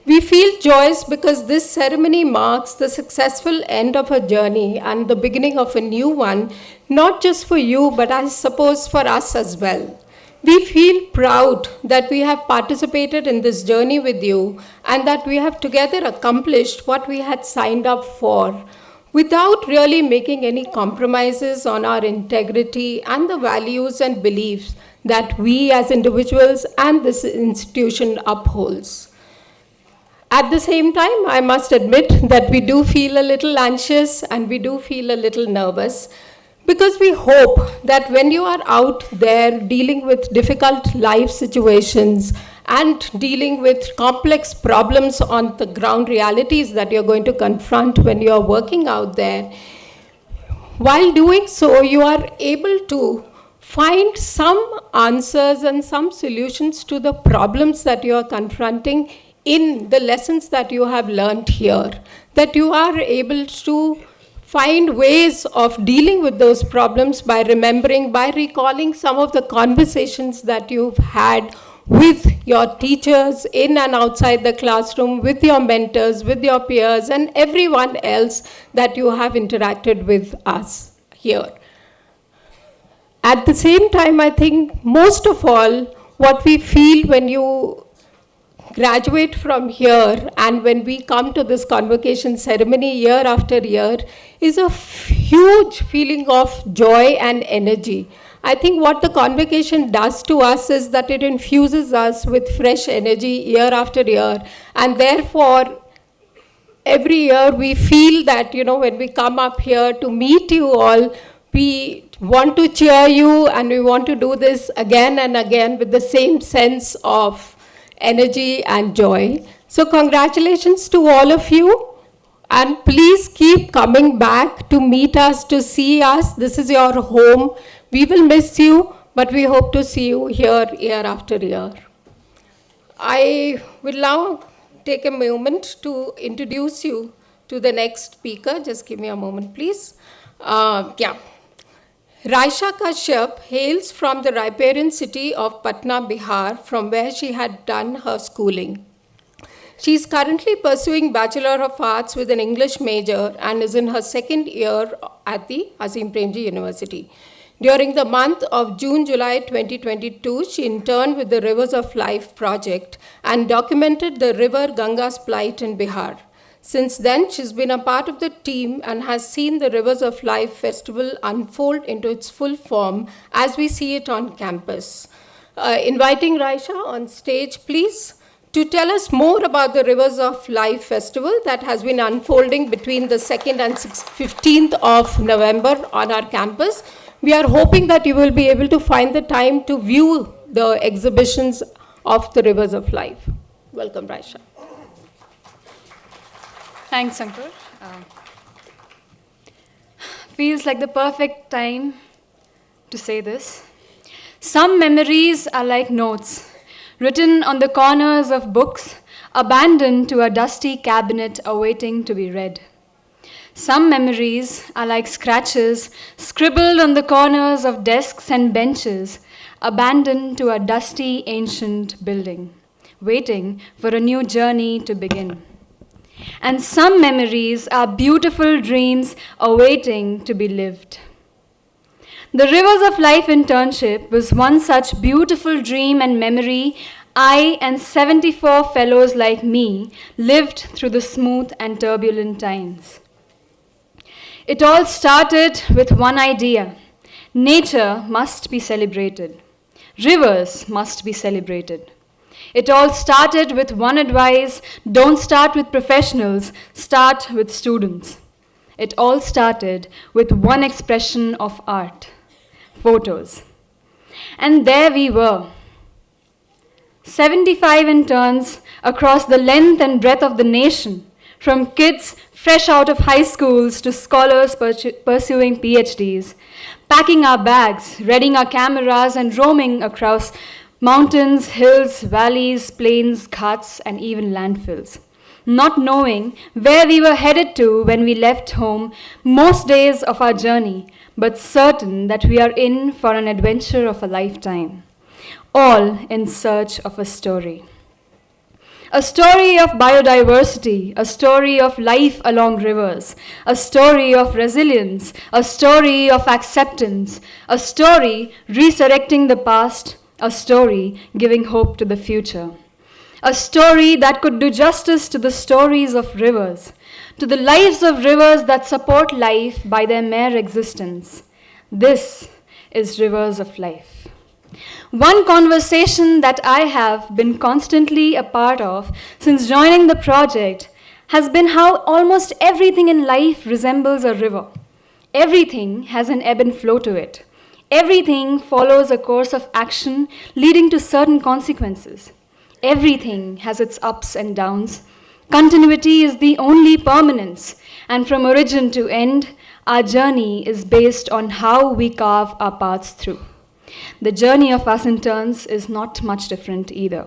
We feel joyous because this ceremony marks the successful end of a journey and the beginning of a new one, not just for you, but I suppose for us as well. We feel proud that we have participated in this journey with you and that we have together accomplished what we had signed up for without really making any compromises on our integrity and the values and beliefs that we as individuals and this institution upholds. At the same time, I must admit that we do feel a little anxious and we do feel a little nervous because we hope that when you are out there dealing with difficult life situations and dealing with complex problems on the ground realities that you're going to confront when you're working out there, while doing so, you are able to find some answers and some solutions to the problems that you are confronting in the lessons that you have learned here, that you are able to find ways of dealing with those problems by remembering, by recalling some of the conversations that you've had with your teachers in and outside the classroom, with your mentors, with your peers, and everyone else that you have interacted with us here. At the same time, I think most of all, what we feel when you graduate from here and when we come to this convocation ceremony year after year is a huge feeling of joy and energy. I think what the convocation does to us is that it infuses us with fresh energy year after year, and therefore every year we feel that, when we come up here to meet you all, we want to cheer you and we want to do this again and again with the same sense of energy and joy. So congratulations to all of you. And please keep coming back to meet us, to see us. This is your home. We will miss you, but we hope to see you here year after year. I will now take a moment to introduce you to the next speaker. Just give me a moment, please. Raisha Kashyap hails from the riparian city of Patna, Bihar, from where she had done her schooling. She is currently pursuing Bachelor of Arts with an English major and is in her second year at the Azimpremjiuniversity. During the month of June-July 2022, she interned with the Rivers of Life project and documented the river Ganga's plight in Bihar. Since then, she's been a part of the team and has seen the Rivers of Life festival unfold into its full form as we see it on campus. Inviting Raisha on stage, please, to tell us more about the Rivers of Life festival that has been unfolding between the 2nd and 15th of November on our campus. We are hoping that you will be able to find the time to view the exhibitions of the Rivers of Life. Welcome, Raisha. Thanks, Ankur. Feels like the perfect time to say this. Some memories are like notes, written on the corners of books, abandoned to a dusty cabinet awaiting to be read. Some memories are like scratches, scribbled on the corners of desks and benches, abandoned to a dusty ancient building, waiting for a new journey to begin. And some memories are beautiful dreams awaiting to be lived. The Rivers of Life internship was one such beautiful dream and memory I and 74 fellows like me lived through the smooth and turbulent times. It all started with one idea. Nature must be celebrated. Rivers must be celebrated. It all started with one advice: don't start with professionals, start with students. It all started with one expression of art: photos. And there we were, 75 interns across the length and breadth of the nation, from kids fresh out of high schools to scholars pursuing PhDs, packing our bags, readying our cameras, and roaming across mountains, hills, valleys, plains, ghats, and even landfills, not knowing where we were headed to when we left home most days of our journey, but certain that we are in for an adventure of a lifetime, all in search of a story. A story of biodiversity, a story of life along rivers, a story of resilience, a story of acceptance, a story resurrecting the past, a story giving hope to the future. A story that could do justice to the stories of rivers, to the lives of rivers that support life by their mere existence. This is Rivers of Life. One conversation that I have been constantly a part of since joining the project has been how almost everything in life resembles a river. Everything has an ebb and flow to it. Everything follows a course of action leading to certain consequences. Everything has its ups and downs. Continuity is the only permanence, and from origin to end, our journey is based on how we carve our paths through. The journey of us interns is not much different either.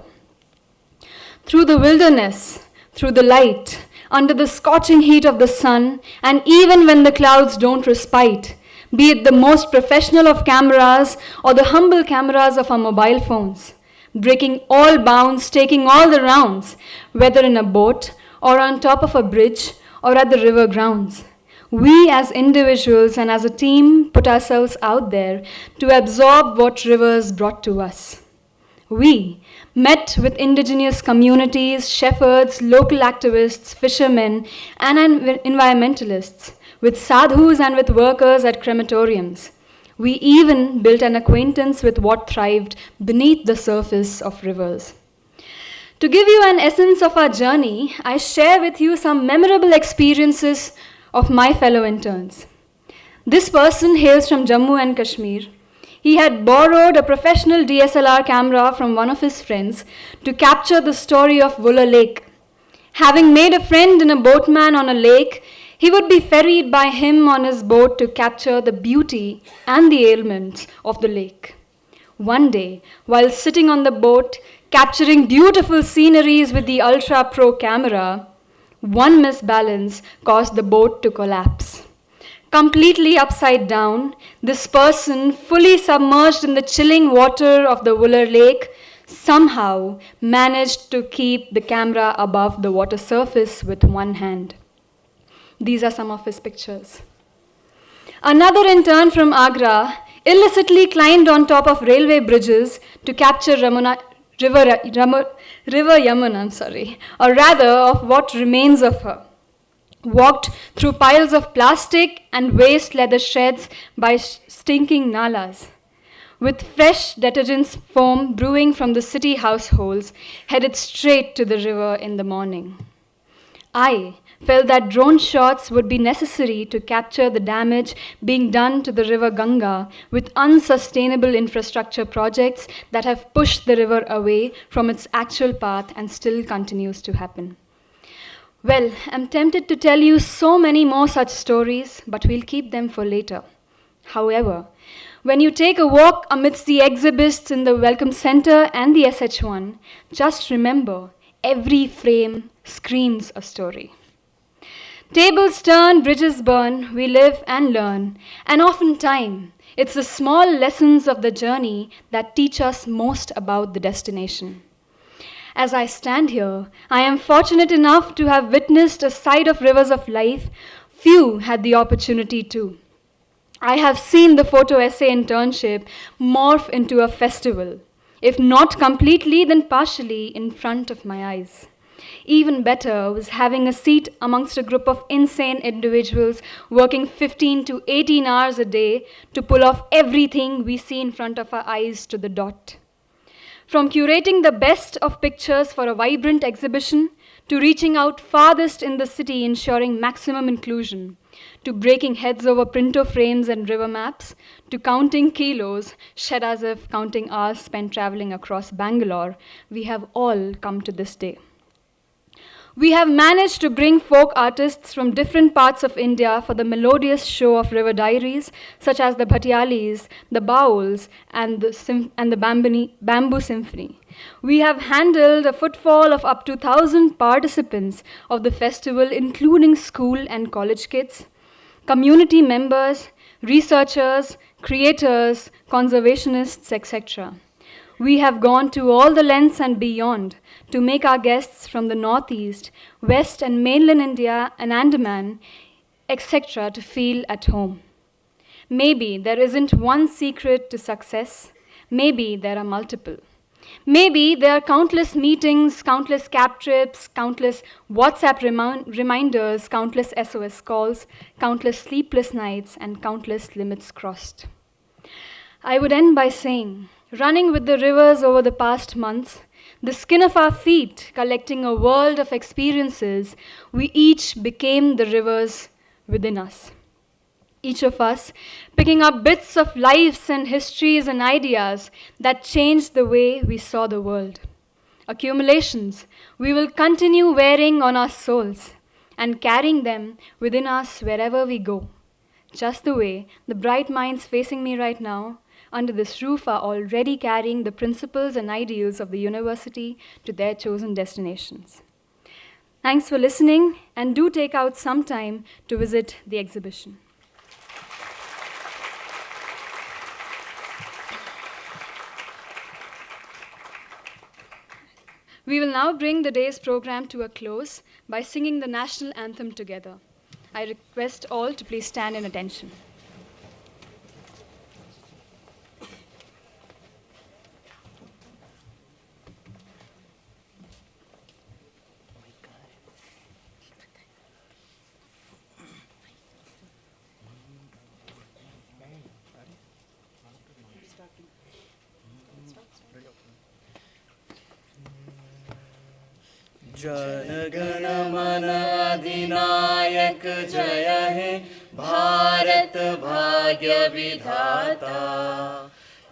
Through the wilderness, through the light, under the scorching heat of the sun, and even when the clouds don't respite, be it the most professional of cameras or the humble cameras of our mobile phones, breaking all bounds, taking all the rounds, whether in a boat or on top of a bridge or at the river grounds. We as individuals and as a team put ourselves out there to absorb what rivers brought to us. We met with indigenous communities, shepherds, local activists, fishermen, and environmentalists, with sadhus and with workers at crematoriums. We even built an acquaintance with what thrived beneath the surface of rivers. To give you an essence of our journey, I share with you some memorable experiences of my fellow interns. This person hails from Jammu and Kashmir. He had borrowed a professional DSLR camera from one of his friends to capture the story of Wulla Lake. Having made a friend in a boatman on a lake, he would be ferried by him on his boat to capture the beauty and the ailments of the lake. One day, while sitting on the boat, capturing beautiful sceneries with the Ultra Pro camera, one misbalance caused the boat to collapse. Completely upside down, this person, fully submerged in the chilling water of the Wooler Lake, somehow managed to keep the camera above the water surface with one hand. These are some of his pictures. Another intern from Agra illicitly climbed on top of railway bridges to capture River Yamuna, or rather of what remains of her. Walked through piles of plastic and waste leather sheds by stinking nalas. With fresh detergents foam brewing from the city households, headed straight to the river in the morning. I felt that drone shots would be necessary to capture the damage being done to the river Ganga with unsustainable infrastructure projects that have pushed the river away from its actual path and still continues to happen. Well, I'm tempted to tell you so many more such stories, but we'll keep them for later. However, when you take a walk amidst the exhibits in the Welcome Center and the SH1, just remember, every frame screams a story. Tables turn, bridges burn, we live and learn, and oftentimes it's the small lessons of the journey that teach us most about the destination. As I stand here, I am fortunate enough to have witnessed a side of rivers of life few had the opportunity to. I have seen the photo essay internship morph into a festival, if not completely, then partially in front of my eyes. Even better was having a seat amongst a group of insane individuals working 15 to 18 hours a day to pull off everything we see in front of our eyes to the dot. From curating the best of pictures for a vibrant exhibition, to reaching out farthest in the city ensuring maximum inclusion, to breaking heads over printer frames and river maps, to counting kilos, shed as if counting hours spent traveling across Bangalore, we have all come to this day. We have managed to bring folk artists from different parts of India for the melodious show of river diaries, such as the Bhatialis, the Bauls, and the Bamboo Symphony. We have handled a footfall of up to 1,000 participants of the festival, including school and college kids, community members, researchers, creators, conservationists, etc. We have gone to all the lengths and beyond to make our guests from the Northeast, West and mainland India and Andaman, etc. to feel at home. Maybe there isn't one secret to success. Maybe there are multiple. Maybe there are countless meetings, countless cab trips, countless WhatsApp reminders, countless SOS calls, countless sleepless nights, and countless limits crossed. I would end by saying, running with the rivers over the past months, the skin of our feet collecting a world of experiences, we each became the rivers within us. Each of us picking up bits of lives and histories and ideas that changed the way we saw the world. Accumulations we will continue wearing on our souls and carrying them within us wherever we go. Just the way the bright minds facing me right now under this roof are already carrying the principles and ideals of the university to their chosen destinations. Thanks for listening, and do take out some time to visit the exhibition. We will now bring the day's program to a close by singing the national anthem together. I request all to please stand in attention. जनगण मन अधिनायक जय हे भारत भाग्य विधाता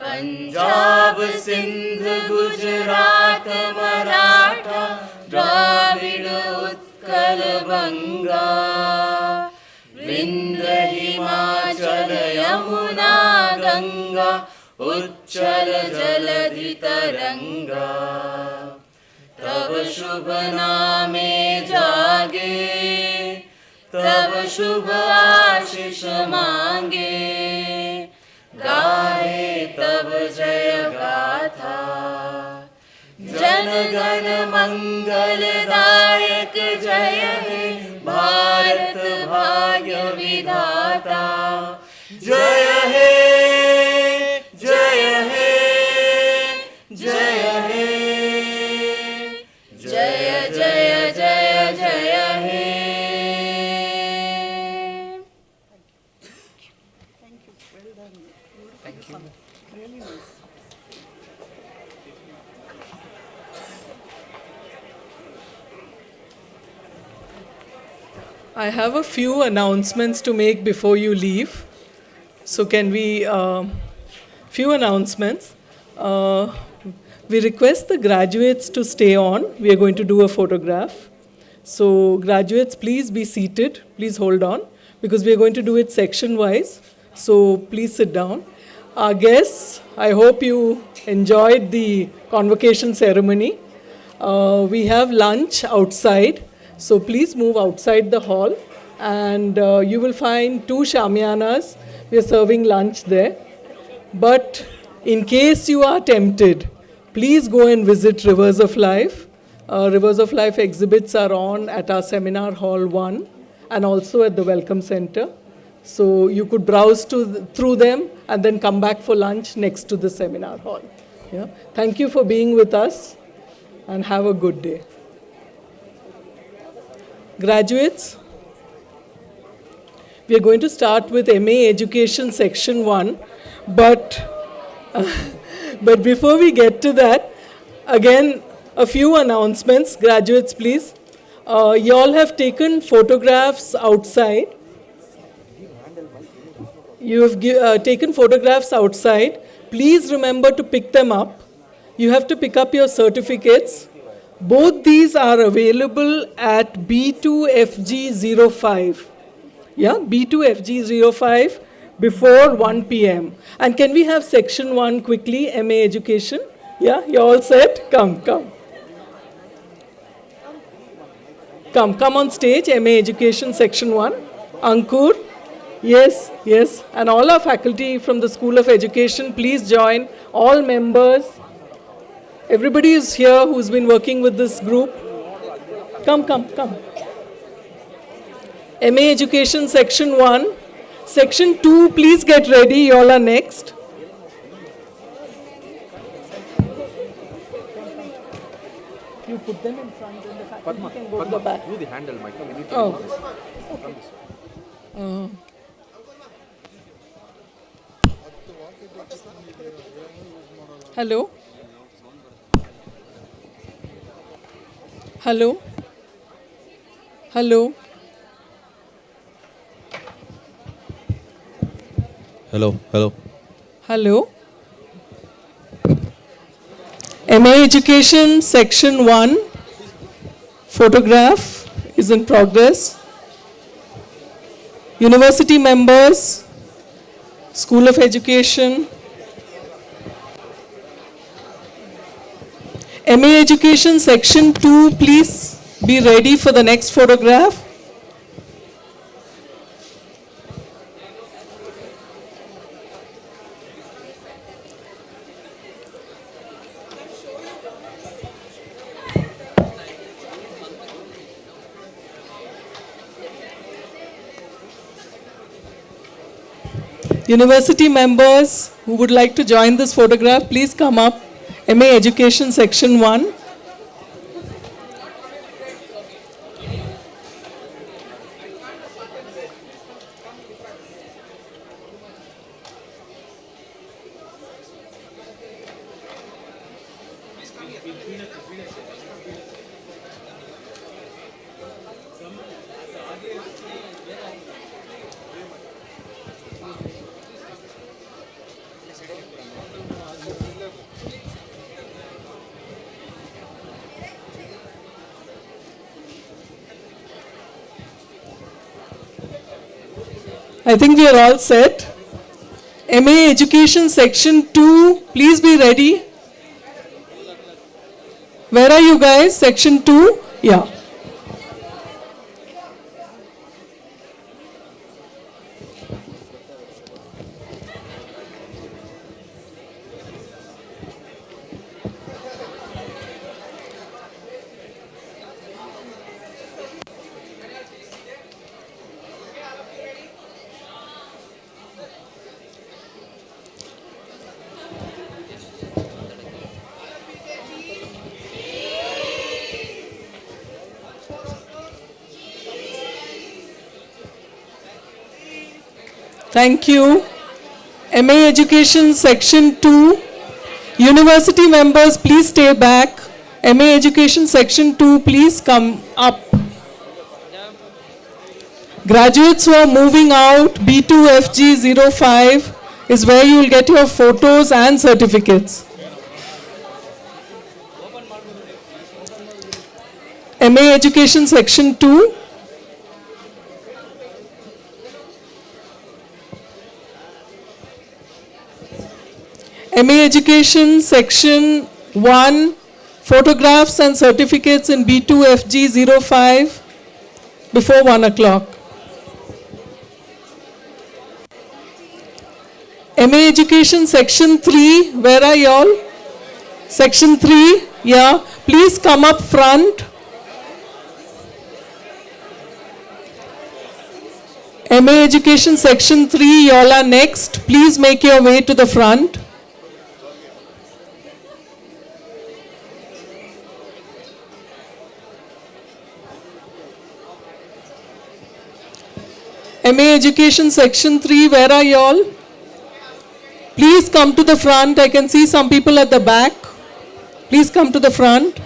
पंजाब सिंध गुजरात मराठा द्राविड़ गंगा विंध्य हिमाचल यमुना गंगा उच्चल जलधि तरंगा तब शुभ नामे जागे तब शुभ आशीष मांगे गाहे तब जय गाथा जन गण मंगलदायक जय हे भारत भाग्य विधाता जय हे जय हे जय हे जय जय जय जय हे I have a few announcements to make before you leave. So can we, few announcements. We request the graduates to stay on. We are going to do a photograph. So graduates, please be seated. Please hold on because we are going to do it section-wise. So please sit down. Our guests, I hope you enjoyed the convocation ceremony. We have lunch outside. So please move outside the hall and you will find 2 shamiyanas. We are serving lunch there. But in case you are tempted, please go and visit Rivers of Life. Rivers of Life exhibits are on at our seminar hall 1 and also at the Welcome Center. So you could browse through them and then come back for lunch next to the seminar hall. Yeah? Thank you for being with us and have a good day. Graduates, we are going to start with MA Education Section 1, but before we get to that, again, a few announcements. Graduates, please. You all have taken photographs outside. You have taken photographs outside. Please remember to pick them up. You have to pick up your certificates. Both these are available at B2FG05. Yeah, B2FG05 before 1 p.m. And can we have section 1 quickly, MA Education? Yeah, you all set? Come. Come on stage, MA Education section 1. Ankur, yes. And all our faculty from the School of Education, please join. All members. Everybody is here who's been working with this group. Come. MA Education Section 1. Section 2, please get ready. You all are next. You put them in front and the faculty can go to the back. Do the handle, Michael. We need to Oh. do this. Hello? Hello? Hello? Hello? MA Education Section 1 photograph is in progress. University members, School of Education, MA Education Section 2, please be ready for the next photograph. University members who would like to join this photograph, please come up. MA Education Section 1. I think we are all set. MA Education Section 2, please be ready. Where are you guys? Section 2? Yeah. Thank you. MA Education Section 2. University members, please stay back. MA Education Section 2, please come up. Graduates who are moving out, B2FG05 is where you will get your photos and certificates. MA Education Section 2. MA Education Section 1, photographs and certificates in B2FG05 before 1 o'clock. MA Education Section 3, where are y'all? Section 3, yeah, please come up front. MA Education Section 3, y'all are next. Please make your way to the front. MA Education Section 3, where are y'all? Please come to the front. I can see some people at the back. Please come to the front.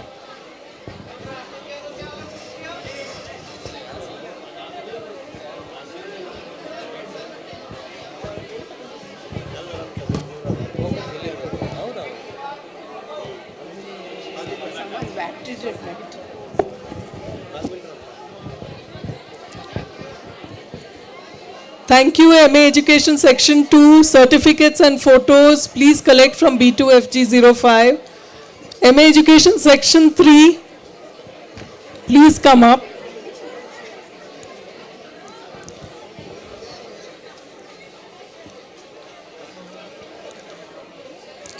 Thank you, MA Education Section 2, certificates and photos, please collect from B2FG05. MA Education Section 3, please come up.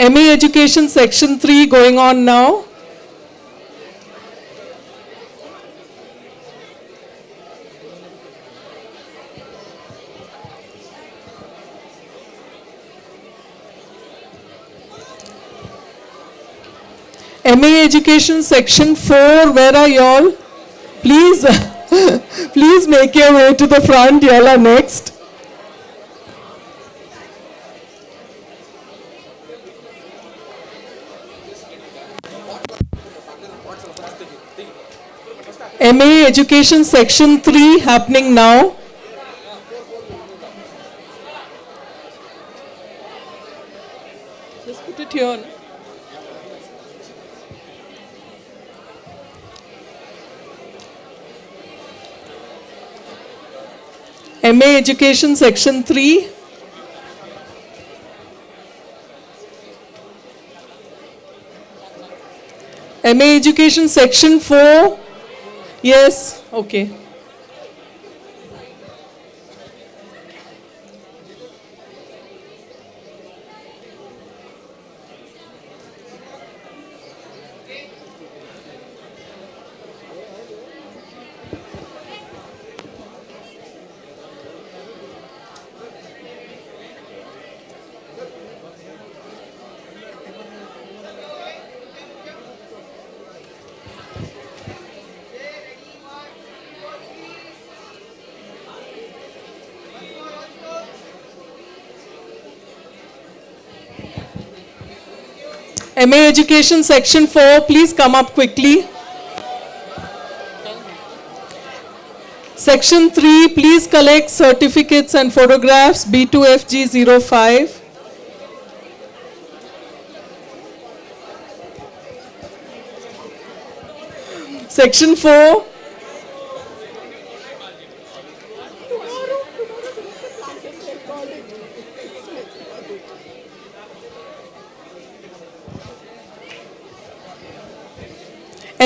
MA Education Section 3 going on now. MA Education Section 4, where are y'all? Please, please make your way to the front, y'all are next. MA Education Section 3 happening now. Just put it here. MA Education Section 3. MA Education Section 4. Yes, okay. MA Education Section 4, please come up quickly. Section 3, please collect certificates and photographs, B2FG05. Section 4.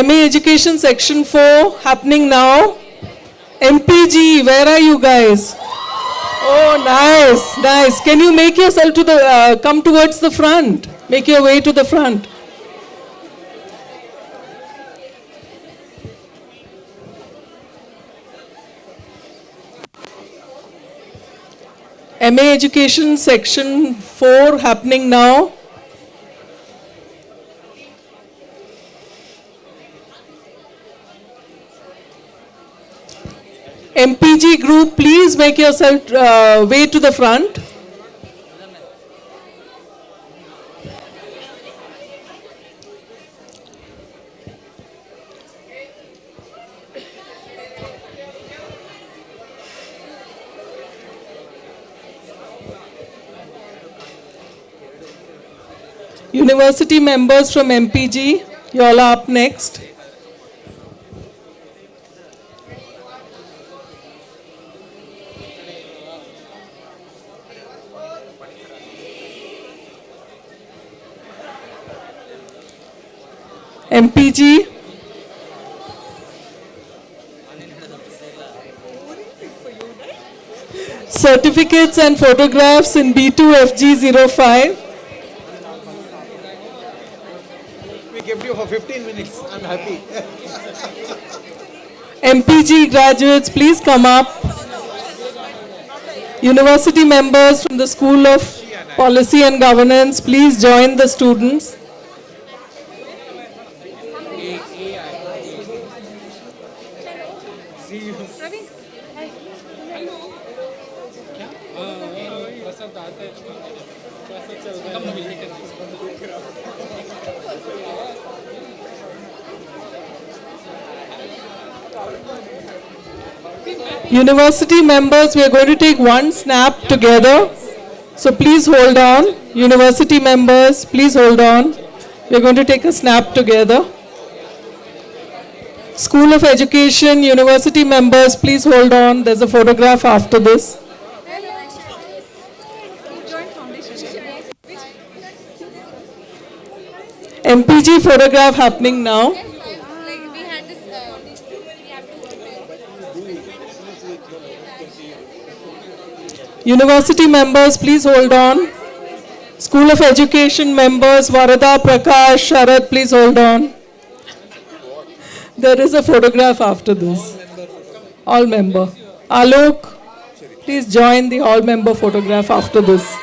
MA Education Section 4 happening now. MPG, where are you guys? Oh, nice, nice. Can you make yourself to the, come towards the front? Make your way to the front. MA Education Section 4 happening now. MPG group, please make yourself way to the front. University members from MPG, you all are up next. MPG. Certificates and photographs in B2FG05. We kept you for 15 minutes. I'm happy. MPG graduates, please come up. University members from the School of Policy and Governance, please join the students. University members, we are going to take one snap together. So please hold on. University members, please hold on. We are going to take a snap together. School of Education, university members, please hold on. There's a photograph after this. MPG photograph happening now. University members, please hold on. School of Education members, Varada, Prakash, Sharad, please hold on. There is a photograph after this. All member. Alok, please join the all member photograph after this.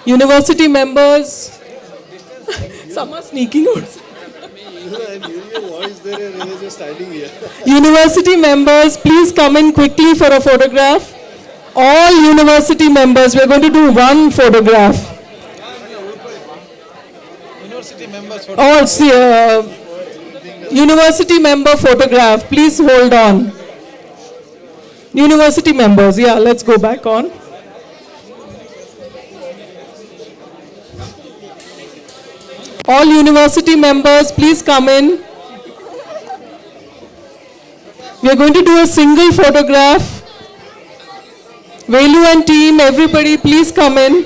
University members, some are sneaking out. University members, please come in quickly for a photograph. All university members, we are going to do one photograph. University members. Oh, see, university member photograph. Please hold on. University members, yeah, let's go back on. All university members, please come in. We are going to do a single photograph. Velu and team, everybody, please come in.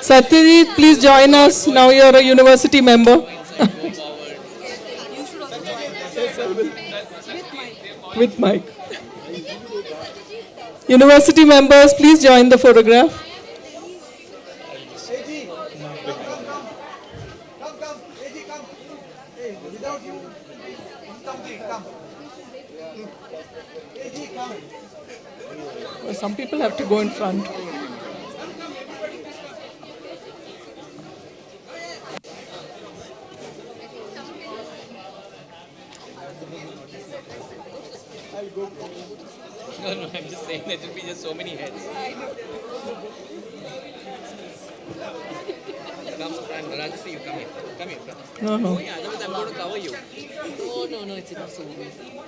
Satyajit, please join us. Now you are a university member. With mic. University members, please join the photograph. Some people have to go in front. No, I'm just saying that there will be just so many heads. Come front, Rajashree, you come here. Come here. No, no. Oh, yeah, otherwise I'm going to cover you. Oh, no, it's enough so easy.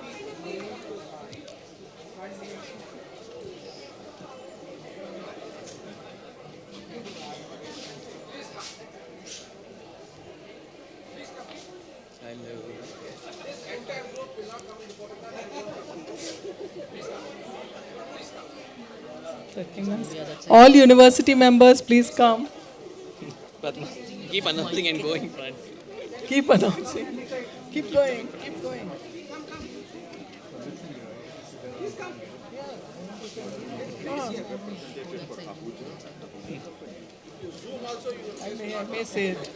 All university members, please come. Keep announcing and go in front. Keep announcing. Keep going. Keep going. I may say it.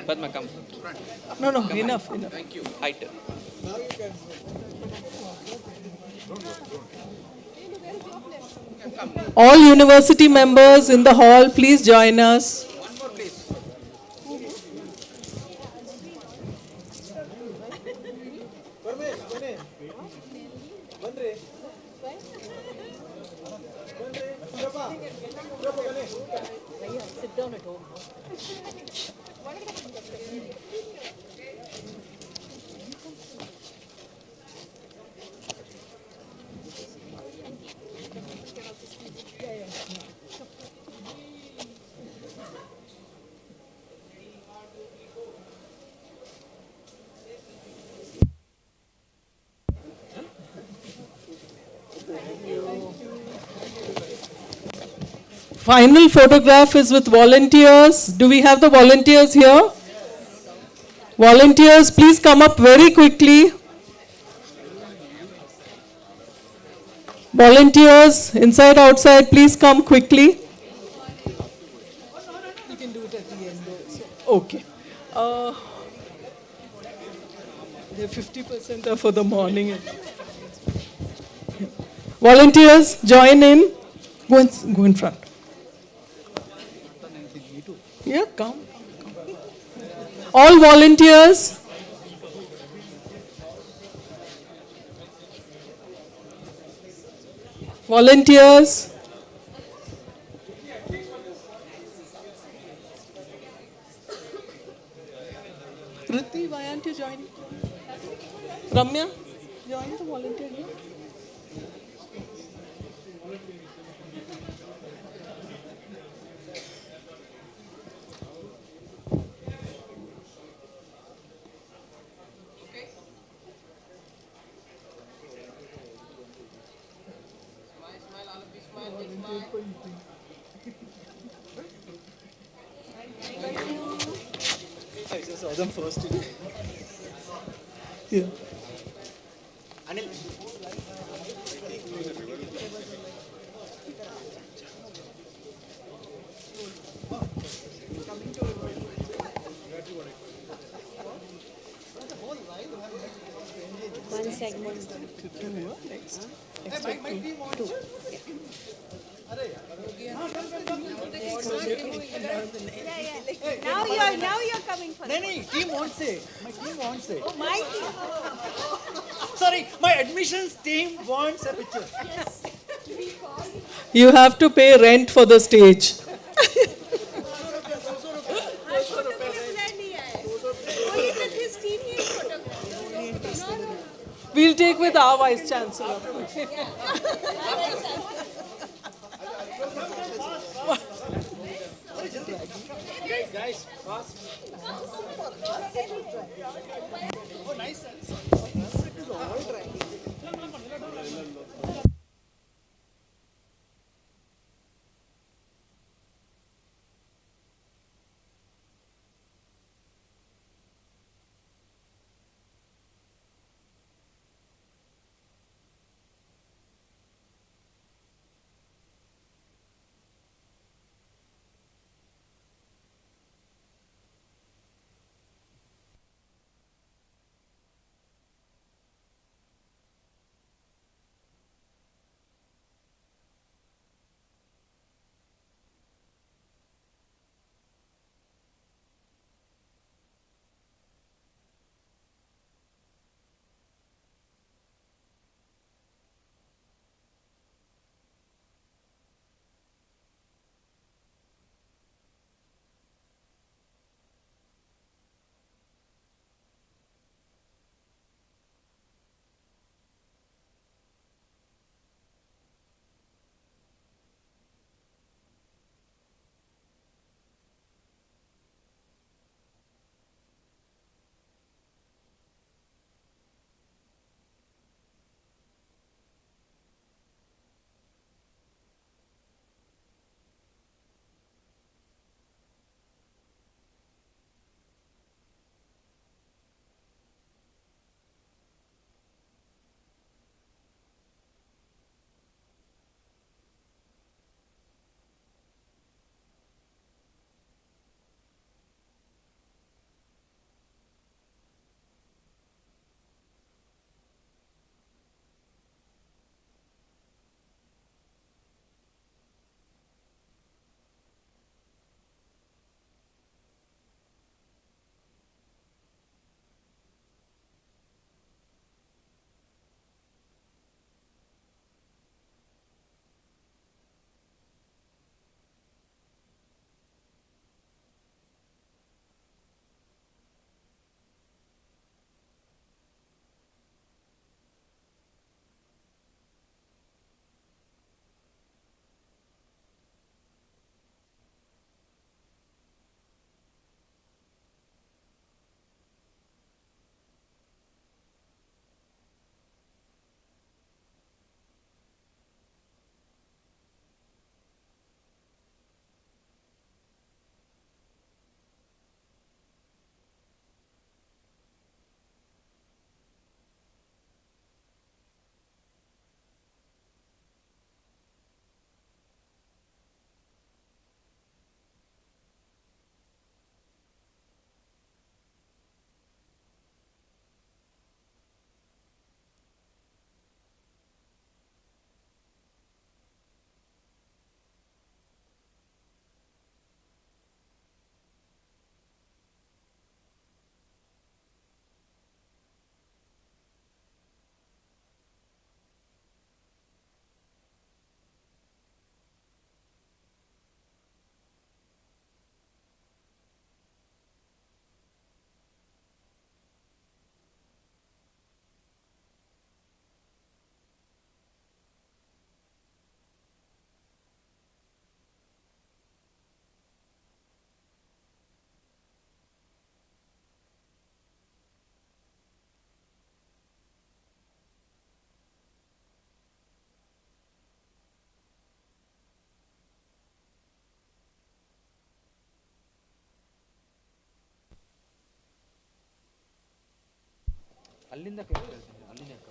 Padma, come. No, Come enough. Thank you. Height. All university members in the hall, please join us. Sit down at home. Final photograph is with volunteers. Do we have the volunteers here? Volunteers, please come up very quickly. Volunteers, inside, outside, please come quickly. You can do it at the end also. Okay. The 50% are for the morning. Volunteers, join in. Go in front. Yeah, come. All volunteers. Volunteers. Riti, why aren't you joining? Ramya, join the volunteer here. I just saw them first. Yeah. Anil. One segment. Next. Two. Now you're coming for No, team won't say. My team won't say. Oh, my team. Sorry, my admissions team wants a picture. Yes. You have to pay rent for the stage. We'll take with our vice chancellor. Guys, fast. Oh, nice.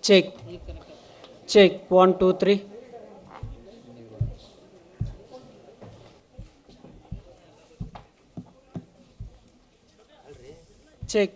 Check check 1 2 3 check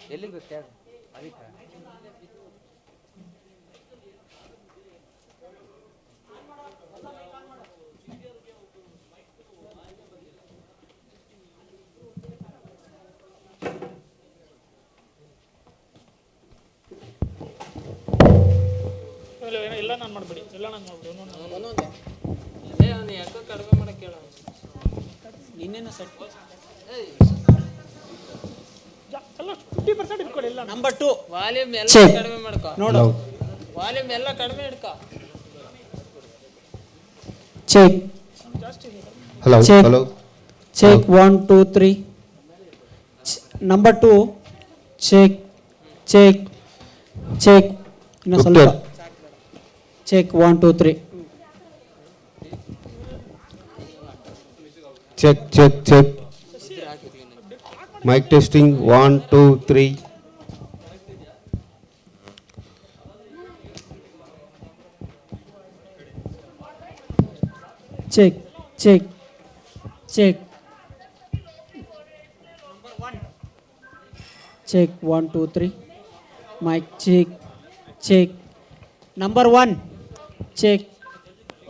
ಎಲ್ಲಿಗೆ ಗೊತ್ತೇ ಅದಕ್ಕೆ ಎಲ್ಲ ನಾನು ಮಾಡ್ಬಿಡಿ ಎಲ್ಲ ನಾನು ಮಾಡ್ಬಿಡಿ ಒಂದೊಂದೇ ಅದೇ ಅವನು ಯಾಕೋ ಕಡಿಮೆ ಮಾಡಕ್ಕೆ ಹೇಳ ನಿನ್ನೇನು ಸೆಟ್ ಎಲ್ಲ 50% ಇಟ್ಕೊಳ್ಳಿ ಎಲ್ಲ ನಂಬರ್ 2 ವಾಲ್ಯೂಮ್ ಎಲ್ಲ Check. ಕಡಿಮೆ ಮಾಡ್ಕೋ ನೋಡು ವಾಲ್ಯೂಮ್ ಎಲ್ಲ ಕಡಿಮೆ ಇಟ್ಕೋ check hello check hello check 1 2 3 number 2 check check check ಇನ್ನು ಸ್ವಲ್ಪ check 1 2 3 check check check mic testing 1 2 3 check check check check 1 2 3 mic check check number 1 check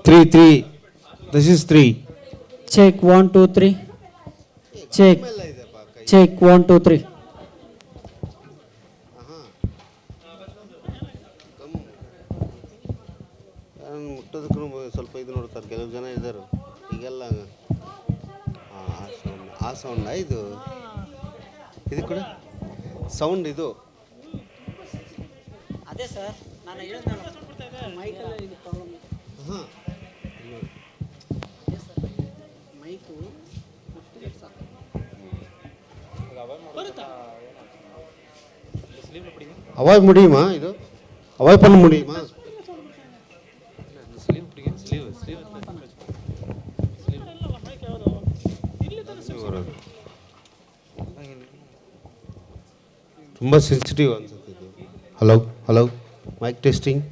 3 3 this is 3 check 1 2 3 check check 1 2 3 ಮುಟ್ಟೋದಕ್ಕೂ ಸ್ವಲ್ಪ ಇದು ನೋಡ್ತಾರೆ ಕೆಲವು ಜನ ಇದ್ದಾರೆ ಈಗೆಲ್ಲ ಆ ಸೌಂಡ್ ಇದು ಇದು ಕೂಡ ಸೌಂಡ್ ಇದು ಅದೇ ಸರ್ ನಾನು ಹೇಳಿದ್ನಲ್ಲ ಮೈಕಲ್ಲಿ ಇದು ಪ್ರಾಬ್ಲಮ್ ಹಾಂ ಮೈಕು அவாய்ட் முடியுமா இது அவாய்ட் பண்ண முடியுமா ತುಂಬ ಸೆನ್ಸಿಟಿವ್ ಅನ್ಸುತ್ತೆ ಇದು ಹಲೋ ಹಲೋ ಮೈಕ್ ಟೆಸ್ಟಿಂಗ್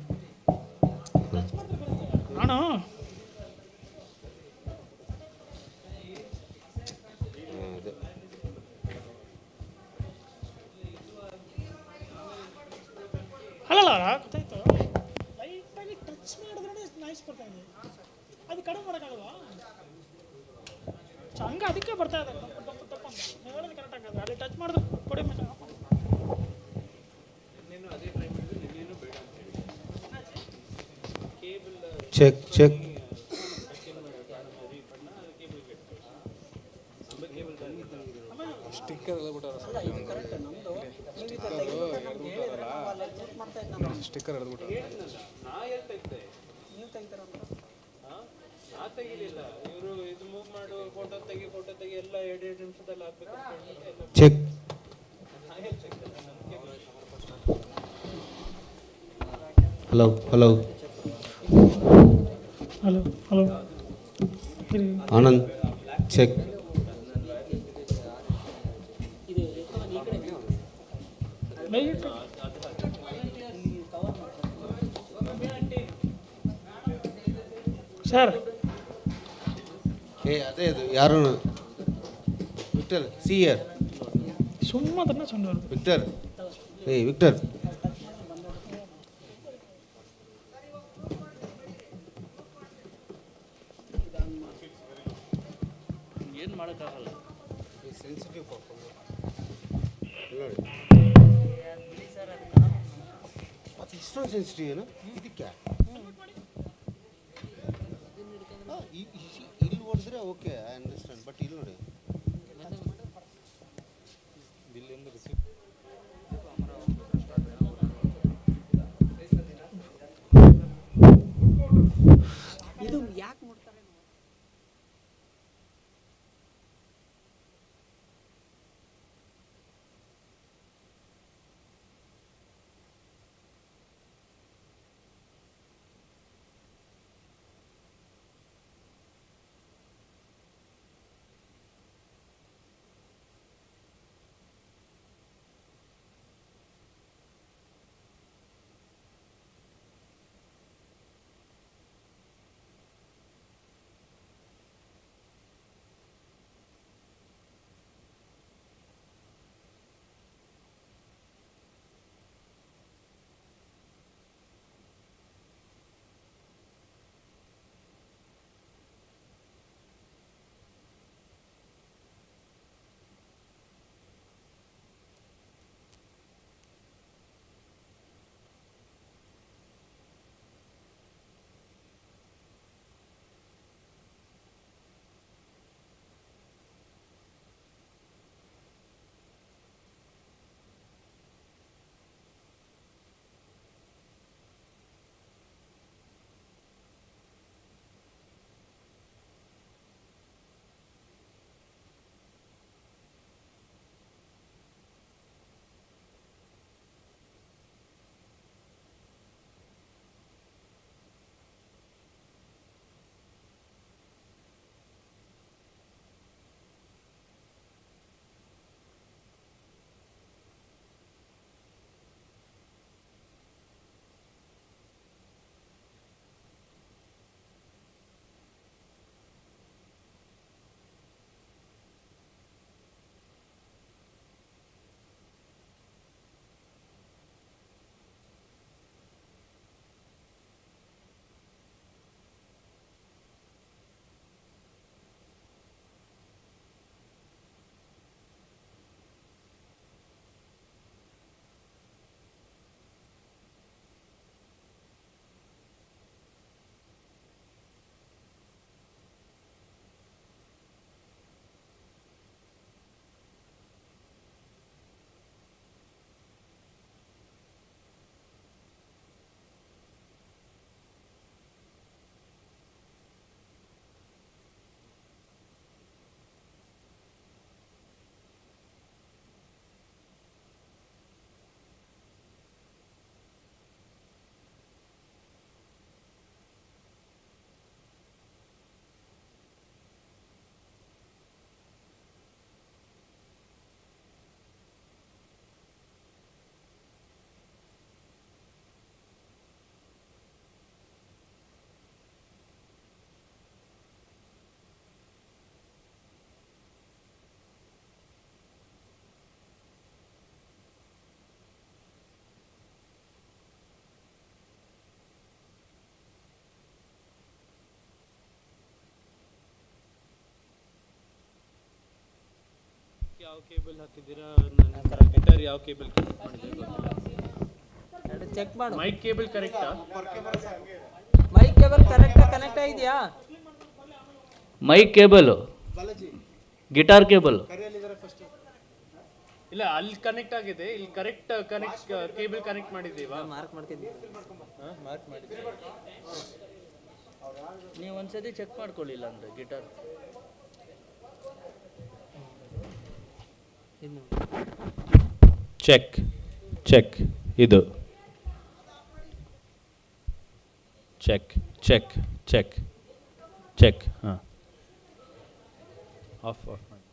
ನಾನು ಅಲ್ಲಲ್ಲ ಗೊತ್ತಾಯ್ತು ಲೈಟಾಗಿ ಟಚ್ ಮಾಡಿದ್ರೆ ನಾಯ್ಸ್ ಬರ್ತಾ ಇದೆ ಅದು ಕಡಿಮೆ ಮಾಡೋಕ್ಕಾಗಲ್ವಾ ಹಂಗೆ ಅದಕ್ಕೆ ಬರ್ತಾ ಇದೆ ತಪ್ಪ ಹೇಳೋದು ಕರೆಕ್ಟ್ ಆಗೋದು ಅಲ್ಲಿ ಟಚ್ ಮಾಡಿದ್ರೆ ಕೊಡಿ ಚೆಕ್ ಚೆಕ್ ಸ್ಟಿಕ್ಕರ್ ಎಲ್ಲ ಸ್ಟಿಕ್ಕರ್ ಎಳೆದ್ಬಿಟ್ಟಾರ check hello hello hello hello Anand check sir ಅದೇ ಅದು ಯಾರು ವಿಕ್ಟರ್ ಸಿ ಇಯರ್ சும்மா தானே சொன்னார் ವಿಕ್ಟರ್ ವಿಕ್ಟರ್ ಏನು ಮಾಡೋಕ್ಕಾಗಲ್ಲ. ಸೆನ್ಸಿಟಿವ್ ಅದು ಇಷ್ಟೊಂದು ಸೆನ್ಸಿಟಿವ್ ಏನು ಇದಕ್ಕೆ ಇಲ್ಲಿ ಹೊಡೆದ್ರೆ ಓಕೆ ಐ ಅಂಡರ್ಸ್ಟ್ಯಾಂಡ್ ಬಟ್ ಇಲ್ಲಿ ನೋಡಿ ಇಲ್ಲಿಂದ ರಿಸೀವ್ ಇದು ಯಾಕೆ ಮಾಡ್ತಾರೆ? ಯಾವ ಕೇಬಲ್ ಹಾಕಿದ್ದೀರಾ ನನ್ನ ಗಿಟಾರ್ ಯಾವ ಕೇಬಲ್ ಕನೆಕ್ಟ್ ಮಾಡಿದ್ದೀರಾ ಚೆಕ್ ಮಾಡು. ಮೈಕ್ ಕೇಬಲ್ ಕರೆಕ್ಟಾ? ಮೈಕ್ ಕೇಬಲ್ ಕನೆಕ್ಟ್ ಆಗಿದೆಯಾ? ಮೈಕ್ ಕೇಬಲ್ ಗಿಟಾರ್ ಕೇಬಲ್ ಇಲ್ಲ ಅಲ್ಲಿ ಕನೆಕ್ಟ್ ಆಗಿದೆ, ಇಲ್ಲಿ ಕರೆಕ್ಟ್ ಕೇಬಲ್ ಕನೆಕ್ಟ್ ಮಾಡಿದ್ದೀವಾ? ಮಾರ್ಕ್ ಮಾಡ್ತಿದ್ದೀವಿ. ಮಾರ್ಕ್ ಮಾಡಿದ್ದೀವಿ. ನೀವು ಒಂದ್ಸತಿ ಚೆಕ್ ಮಾಡ್ಕೊಳ್ಳಿಲ್ಲ ಅಂದ್ರೆ ಗಿಟಾರ್ ಚೆಕ್ ಚೆಕ್ ಇದು ಚೆಕ್ ಚೆಕ್ ಚೆಕ್ ಚೆಕ್ ಹಾಂ ಆಫ್ ಆಫ್ ಮಾಡಿ.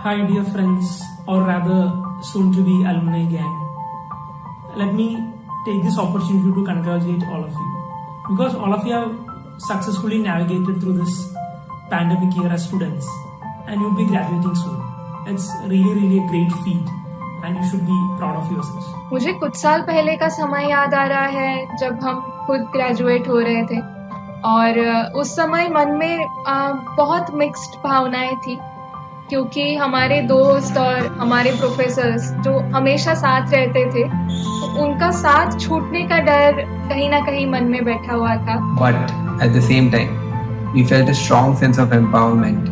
Hi, dear friends, or rather soon to be alumni gang. Let me take this opportunity to congratulate all of you, because all of you have successfully navigated through this pandemic year as students, and you'll be graduating soon. It's really a great feat, and you should be proud of yourselves. मुझे कुछ साल पहले का समय याद आ रहा है जब हम खुद ग्रेजुएट हो रहे थे, और उस समय मन में बहुत मिक्स्ड भावनाएं थी, क्योंकि हमारे दोस्त और हमारे प्रोफेसर्स जो हमेशा साथ रहते थे, तो उनका साथ छूटने का डर कहीं ना कहीं मन में बैठा हुआ था. But at the same time, we felt a strong sense of empowerment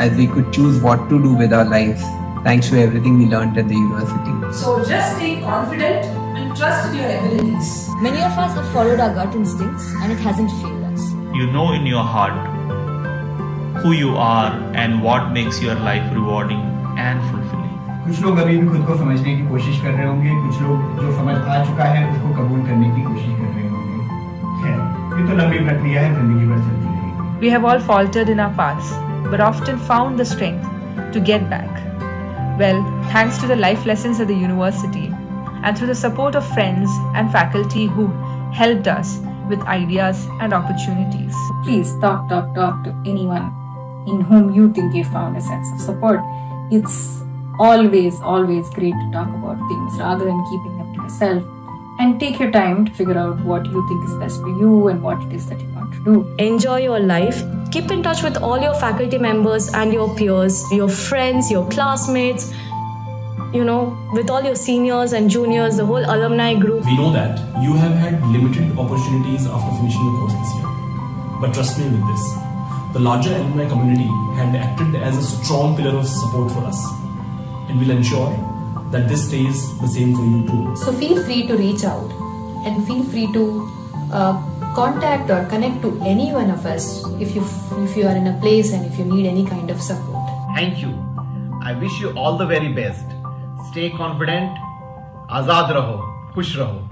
as we could choose what to do with our lives thanks to everything we learned at the university. So just stay confident and trust in your abilities. Many of us have followed our gut instincts and it hasn't failed us. You know in your heart who you are and what makes your life rewarding and fulfilling. कुछ लोग अभी भी खुद को समझने की कोशिश कर रहे होंगे, कुछ लोग जो समझ आ चुका है उसको कबूल करने की कोशिश कर रहे होंगे. खैर, ये तो लंबी प्रक्रिया है, जिंदगी भर चलती रहेगी. We have all faltered in our paths, but often found the strength to get back. Well, thanks to the life lessons at the university and through the support of friends and faculty who helped us with ideas and opportunities. Please talk to anyone in whom you think you found a sense of support. It's always great to talk about things rather than keeping them to yourself, and take your time to figure out what you think is best for you and what it is that you want to do. Enjoy your life. Keep in touch with all your faculty members and your peers, your friends, your classmates, with all your seniors and juniors, the whole alumni group. We know that you have had limited opportunities after finishing your course this year. But trust me with this, the larger alumni community had acted as a strong pillar of support for us, and will ensure that this stays the same for you too. So feel free to reach out and feel free to contact or connect to any one of us if you are in a place and if you need any kind of support. Thank you. I wish you all the very best. Stay confident. Azad raho. Khush raho.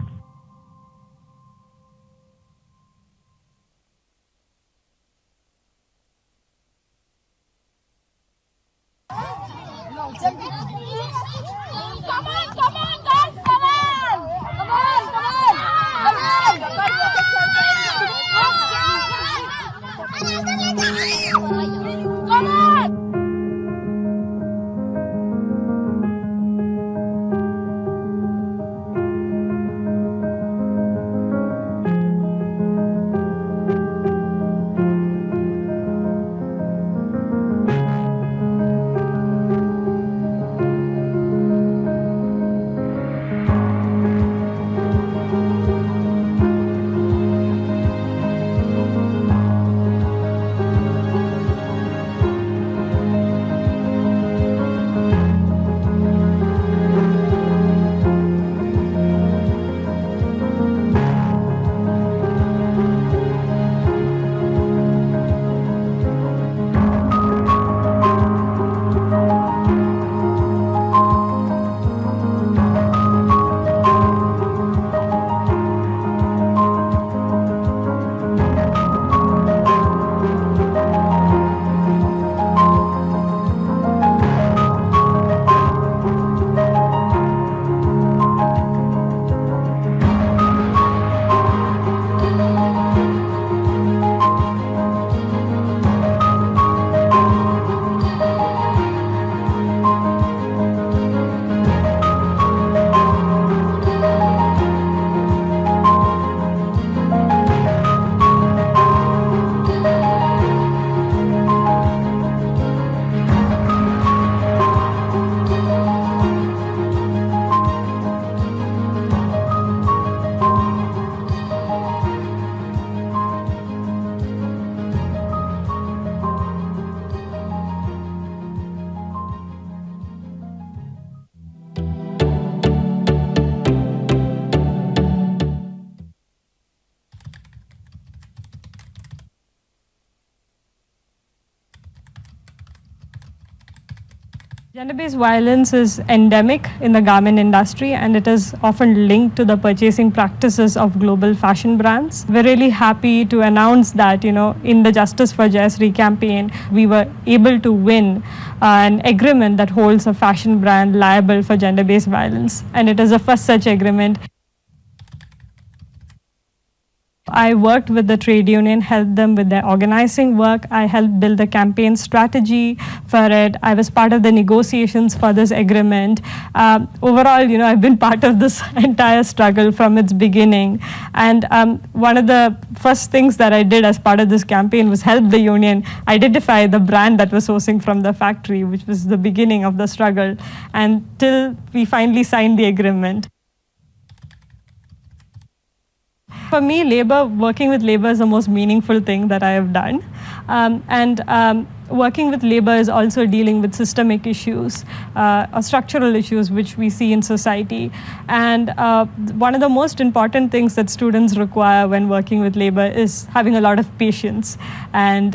Gender-based violence is endemic in the garment industry, and it is often linked to the purchasing practices of global fashion brands. We're really happy to announce that, in the Justice for Jayasree campaign, we were able to win an agreement that holds a fashion brand liable for gender-based violence, and it is the first such agreement. I worked with the trade union, helped them with their organizing work. I helped build the campaign strategy for it. I was part of the negotiations for this agreement. Overall, I've been part of this entire struggle from its beginning. And one of the first things that I did as part of this campaign was help the union identify the brand that was sourcing from the factory, which was the beginning of the struggle, until we finally signed the agreement. For me, working with labor is the most meaningful thing that I have done. Working with labor is also dealing with systemic issues or structural issues which we see in society. And one of the most important things that students require when working with labor is having a lot of patience and,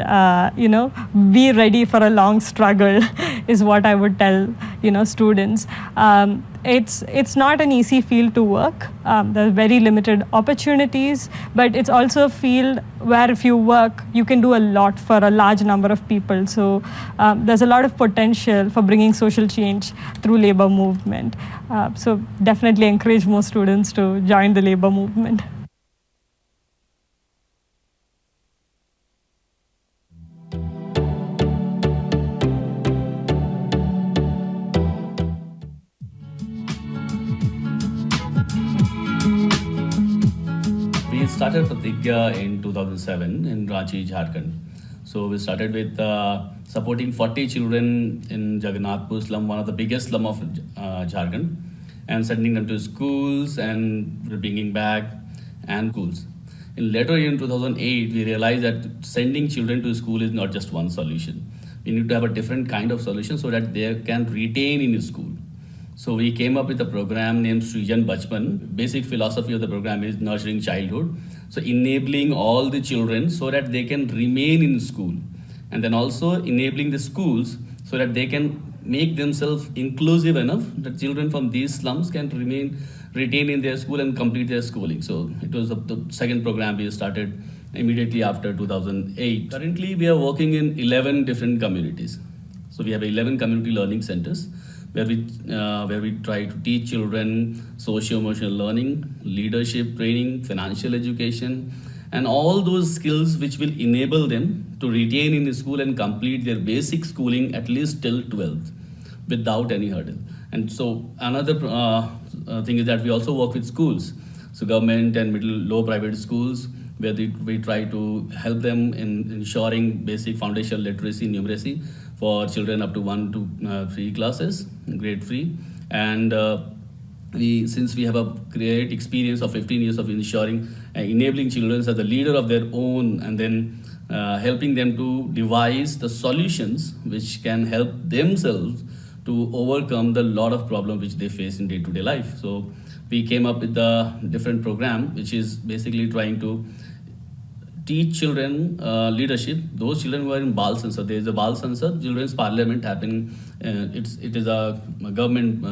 be ready for a long struggle is what I would tell, students. It's not an easy field to work. There are very limited opportunities, but it's also a field where if you work, you can do a lot for a large number of people. So there's a lot of potential for bringing social change through labor movement. So definitely encourage more students to join the labor movement. We started Pratigya in 2007 in Ranchi, Jharkhand. So we started with supporting 40 children in Jagannathpur slum, one of the biggest slum of Jharkhand, and sending them to schools and bringing back and schools. Later in 2008, we realized that sending children to school is not just one solution. We need to have a different kind of solution so that they can retain in school. So we came up with a program named Srijan Bachpan. Basic philosophy of the program is nurturing childhood. So enabling all the children so that they can remain in school. And then also enabling the schools so that they can make themselves inclusive enough that children from these slums can retain in their school and complete their schooling. So it was the second program we started immediately after 2008. Currently we are working in 11 different communities. So we have 11 community learning centers where we try to teach children socio-emotional learning, leadership training, financial education, and all those skills which will enable them to retain in the school and complete their basic schooling at least till 12th without any hurdle. And so another thing is that we also work with schools, so government and low private schools, where we try to help them in ensuring basic foundational literacy, numeracy for children up to 1 to 3 classes, grade 3. And since we have a great experience of 15 years of ensuring enabling children as the leader of their own, and then helping them to devise the solutions which can help themselves to overcome the lot of problems which they face in day-to-day life. So we came up with a different program which is basically trying to teach children leadership. Those children who are in Bal Sansad, there is a Bal Sansad, Children's Parliament happening. It is a government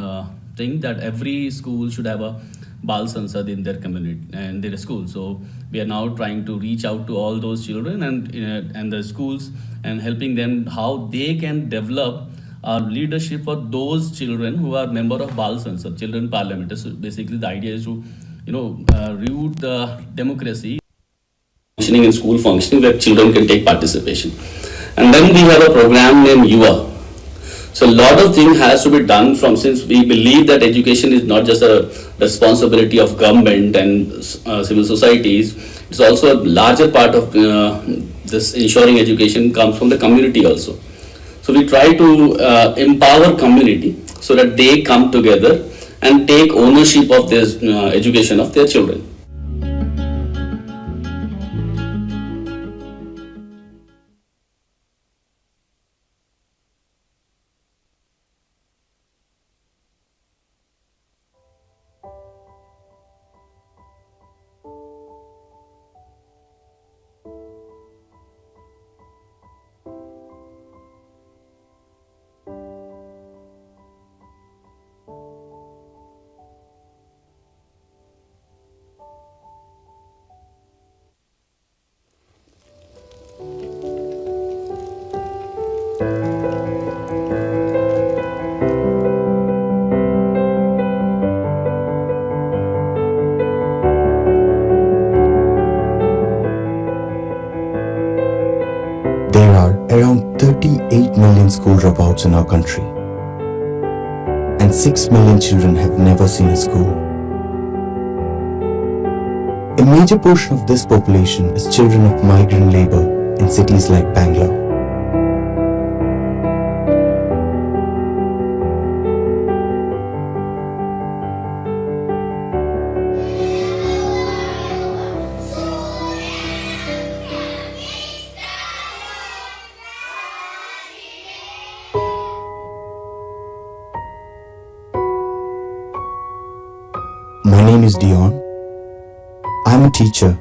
thing that every school should have a Bal Sansad in their community and their school. So we are now trying to reach out to all those children and the schools and helping them how they can develop leadership for those children who are member of Bal Sansad, Children Parliament. So basically the idea is to root the democracy functioning in school functioning where children can take participation. And then we have a program named Yuva. So a lot of things has to be done since we believe that education is not just a responsibility of government and civil societies, it's also a larger part of this ensuring education comes from the community also. So we try to empower community so that they come together and take ownership of this education of their children. There are around 38 million school dropouts in our country, and 6 million children have never seen a school. A major portion of this population is children of migrant labor in cities like Bangalore. My name is Dion. I'm a teacher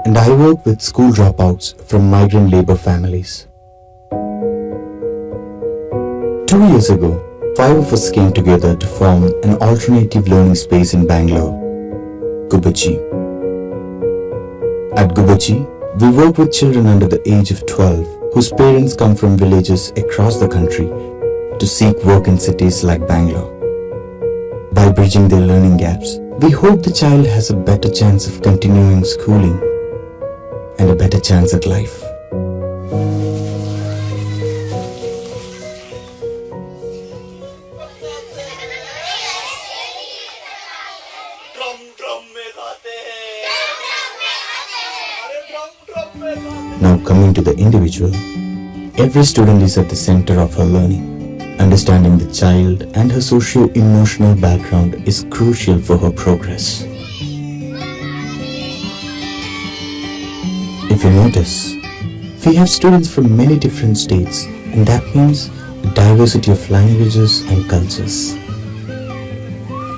and I work with school dropouts from migrant labor families. 2 years ago, 5 of us came together to form an alternative learning space in Bangalore, Gubachi. At Gubachi, we work with children under the age of 12 whose parents come from villages across the country to seek work in cities like Bangalore. By bridging their learning gaps, we hope the child has a better chance of continuing schooling and a better chance at life. Now coming to the individual, every student is at the center of her learning. Understanding the child and her socio-emotional background is crucial for her progress. If you notice, we have students from many different states, and that means a diversity of languages and cultures.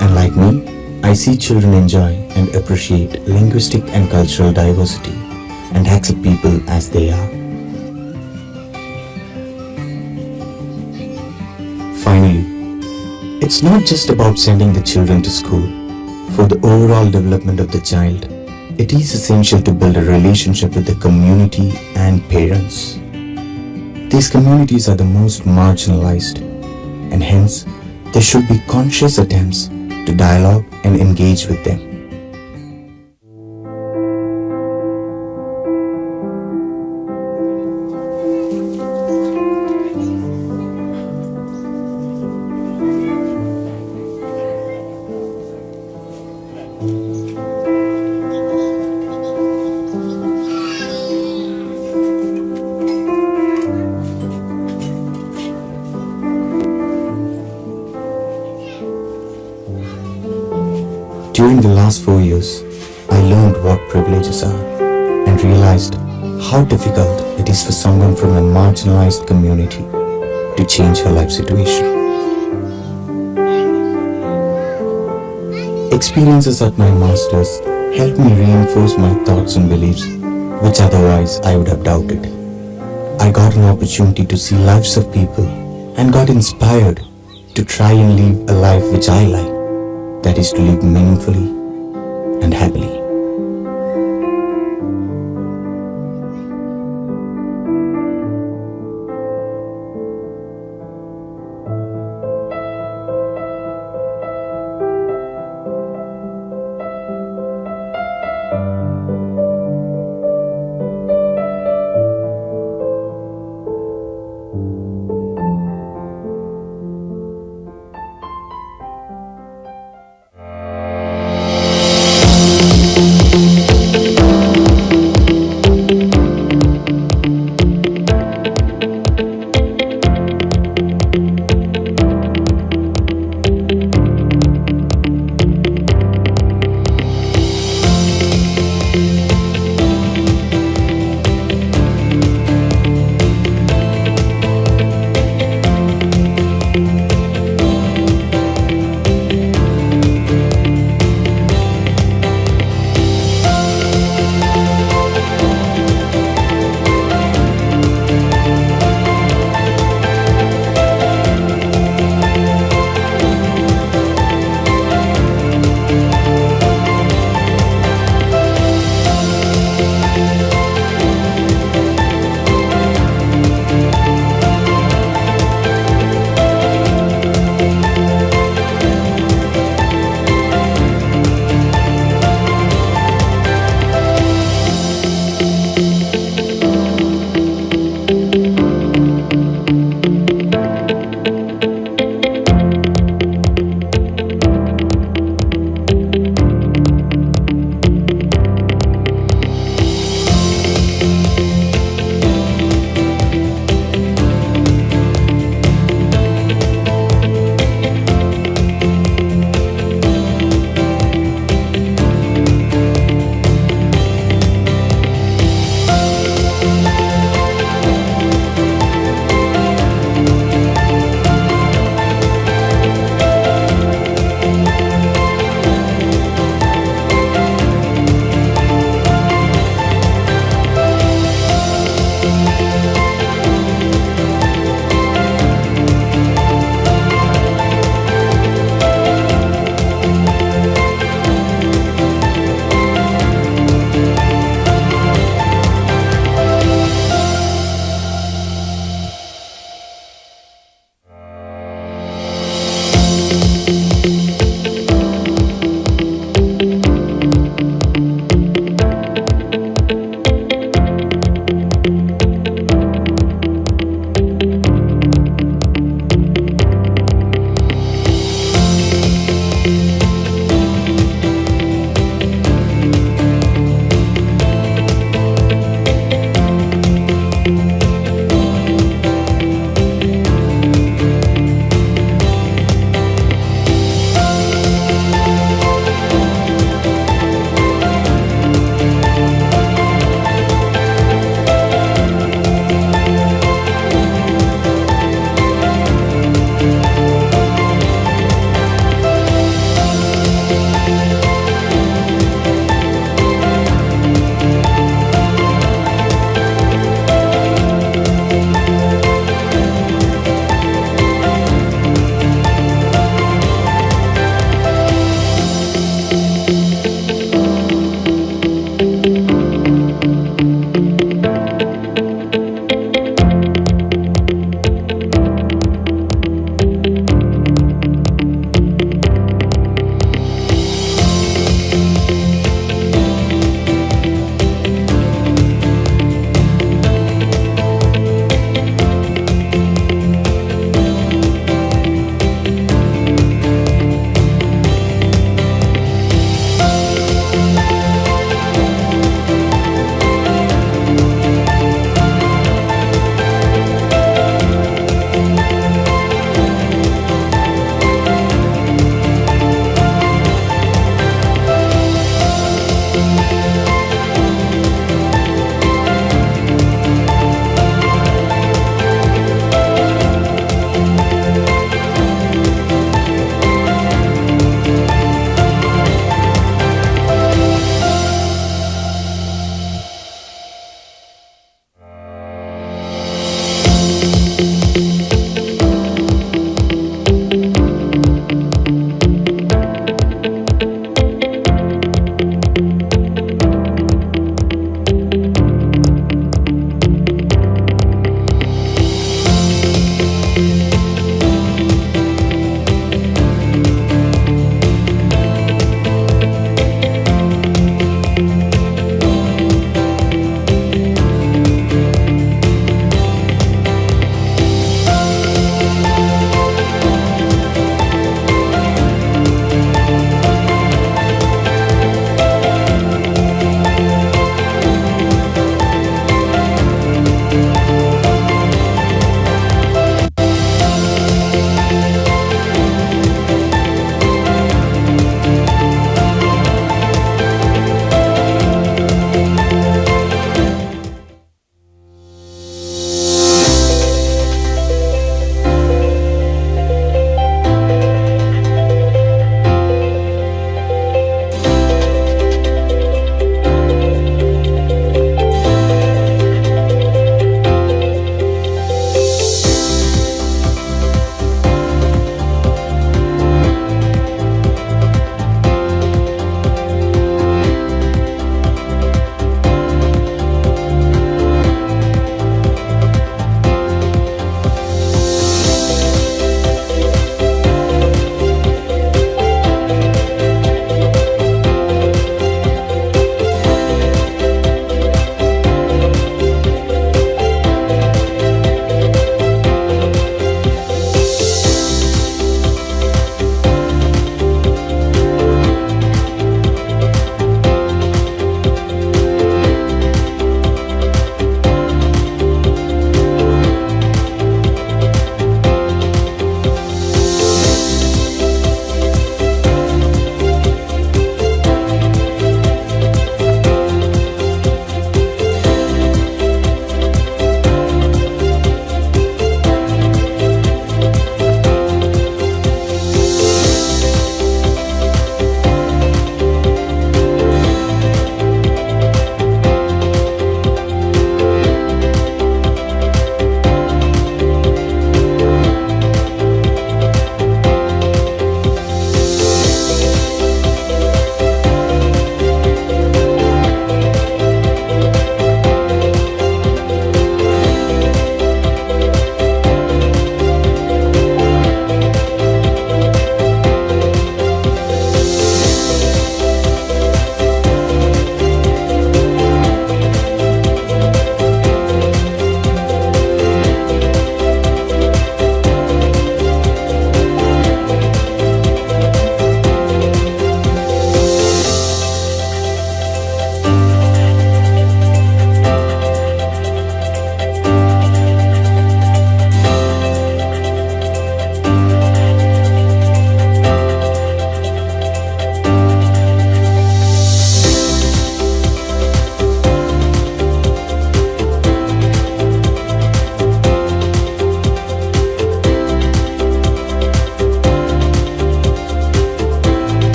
And like me, I see children enjoy and appreciate linguistic and cultural diversity and accept people as they are. Finally, it's not just about sending the children to school. For the overall development of the child, it is essential to build a relationship with the community and parents. These communities are the most marginalized, and hence there should be conscious attempts to dialogue and engage with them. During the last 4 years, I learned what privileges are and realized how difficult it is for someone from a marginalized community to change her life situation. Experiences at my master's helped me reinforce my thoughts and beliefs, which otherwise I would have doubted. I got an opportunity to see lives of people and got inspired to try and live a life which I like. That is to live meaningfully and happily.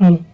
Hello.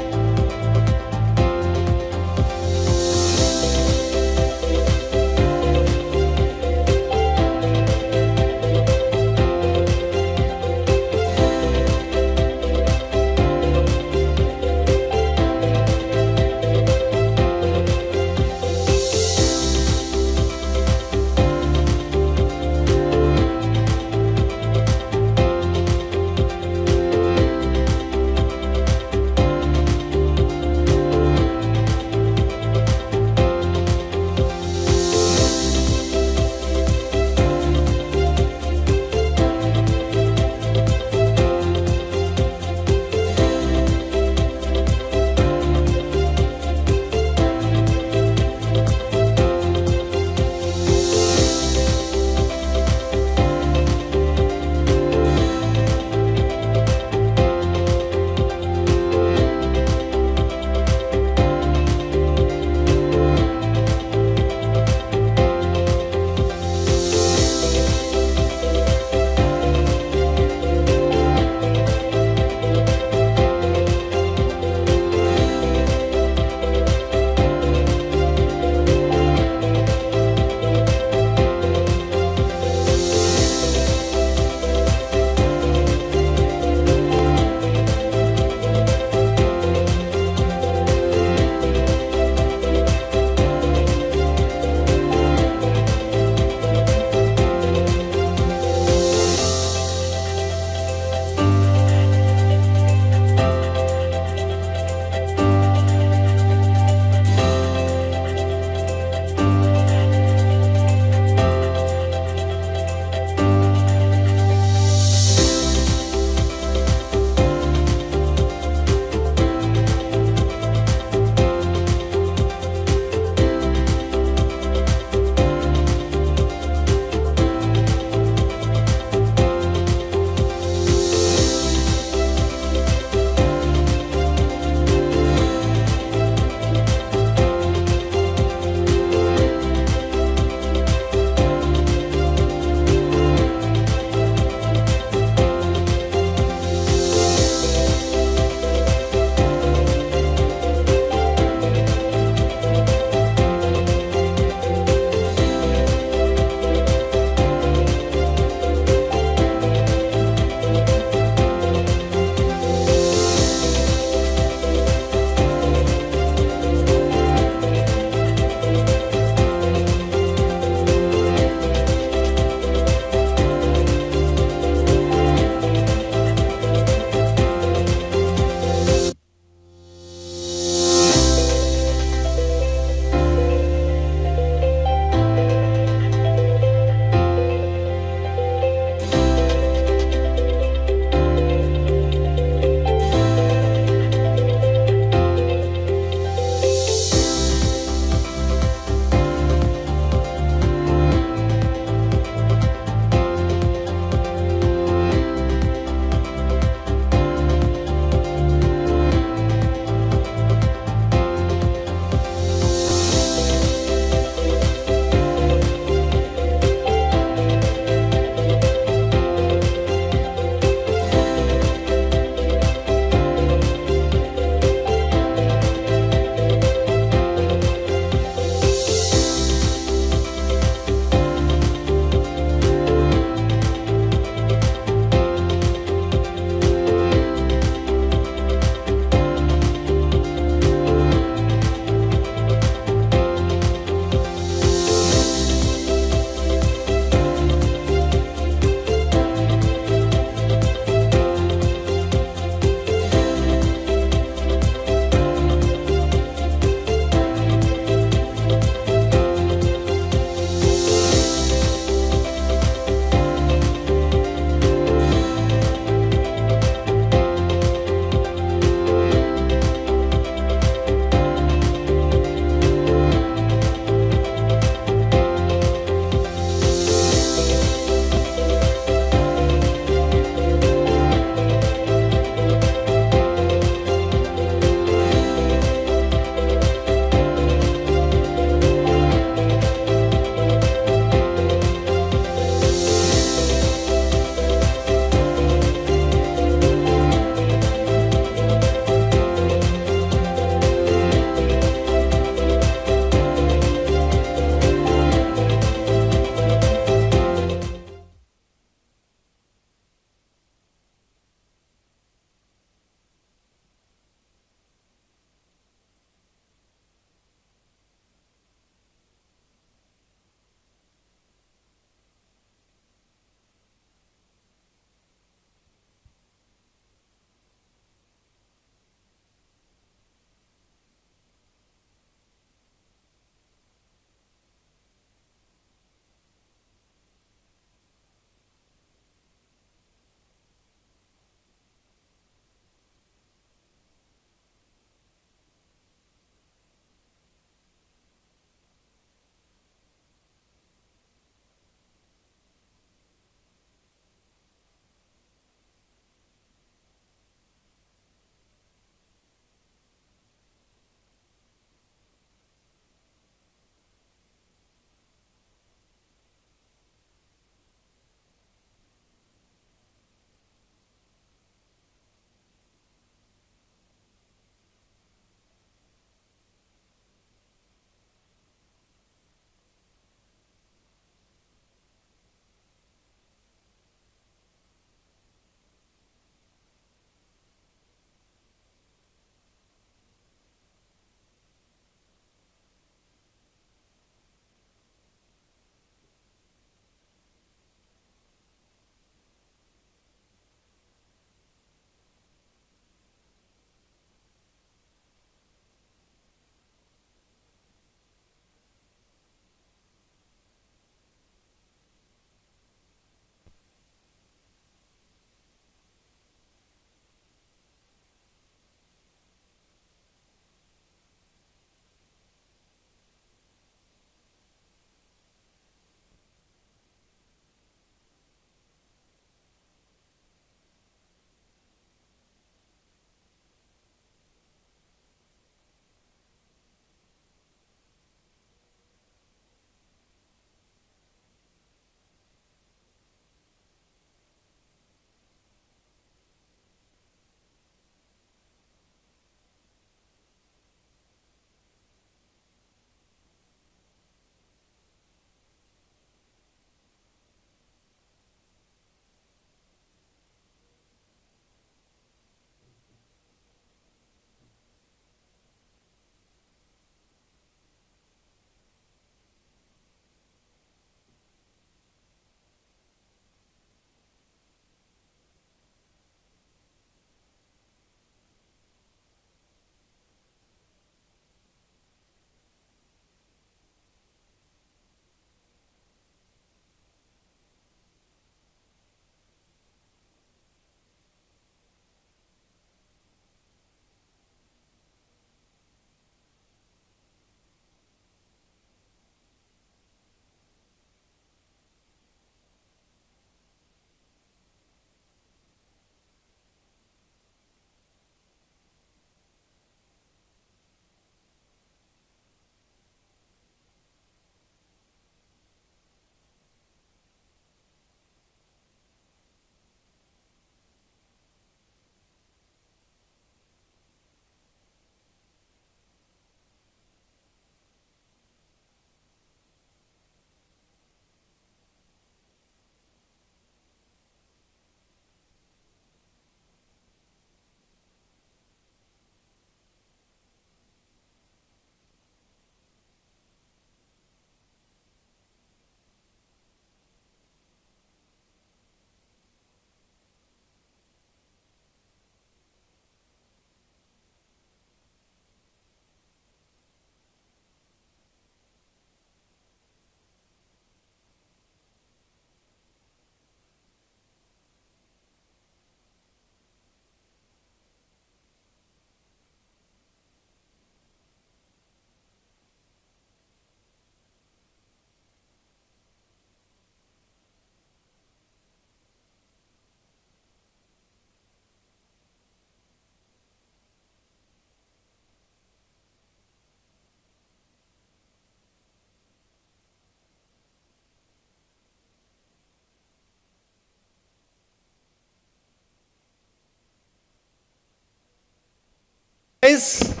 Guys,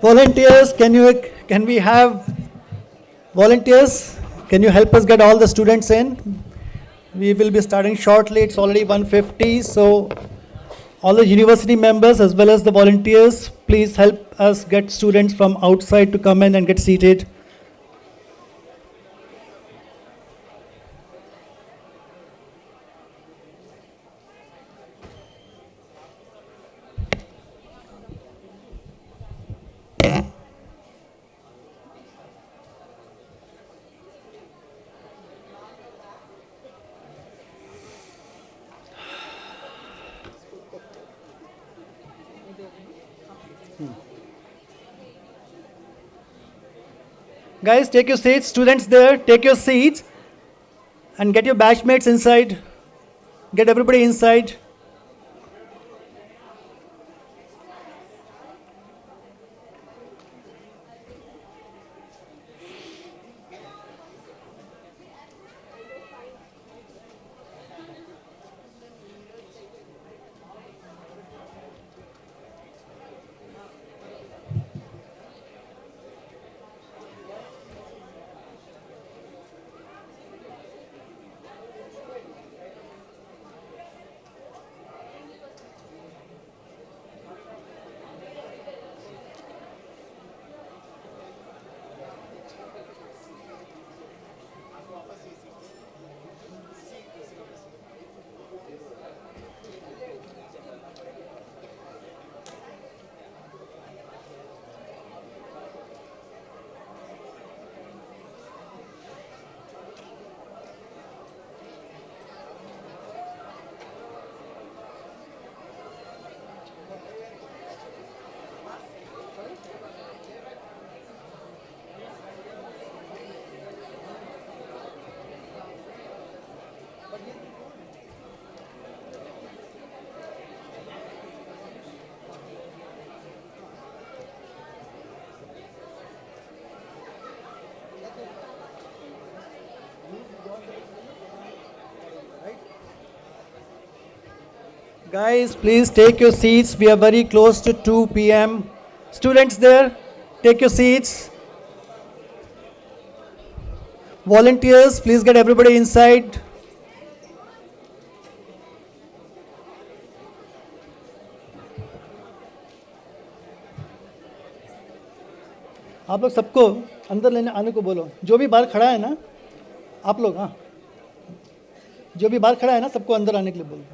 volunteers, can we have volunteers? Can you help us get all the students in? We will be starting shortly. It's already 1:50, so all the university members as well as the volunteers, please help us get students from outside to come in and get seated. Guys, take your seats. Students there, take your seats and get your batchmates inside. Get everybody inside. Guys, please take your seats. We are very close to 2 p.m. Students there, take your seats. Volunteers, please get everybody inside. आप लोग सबको अंदर लेने आने को बोलो. जो भी बाहर खड़ा है ना, आप लोग, हाँ, जो भी बाहर खड़ा है ना, सबको अंदर आने के लिए बोलो.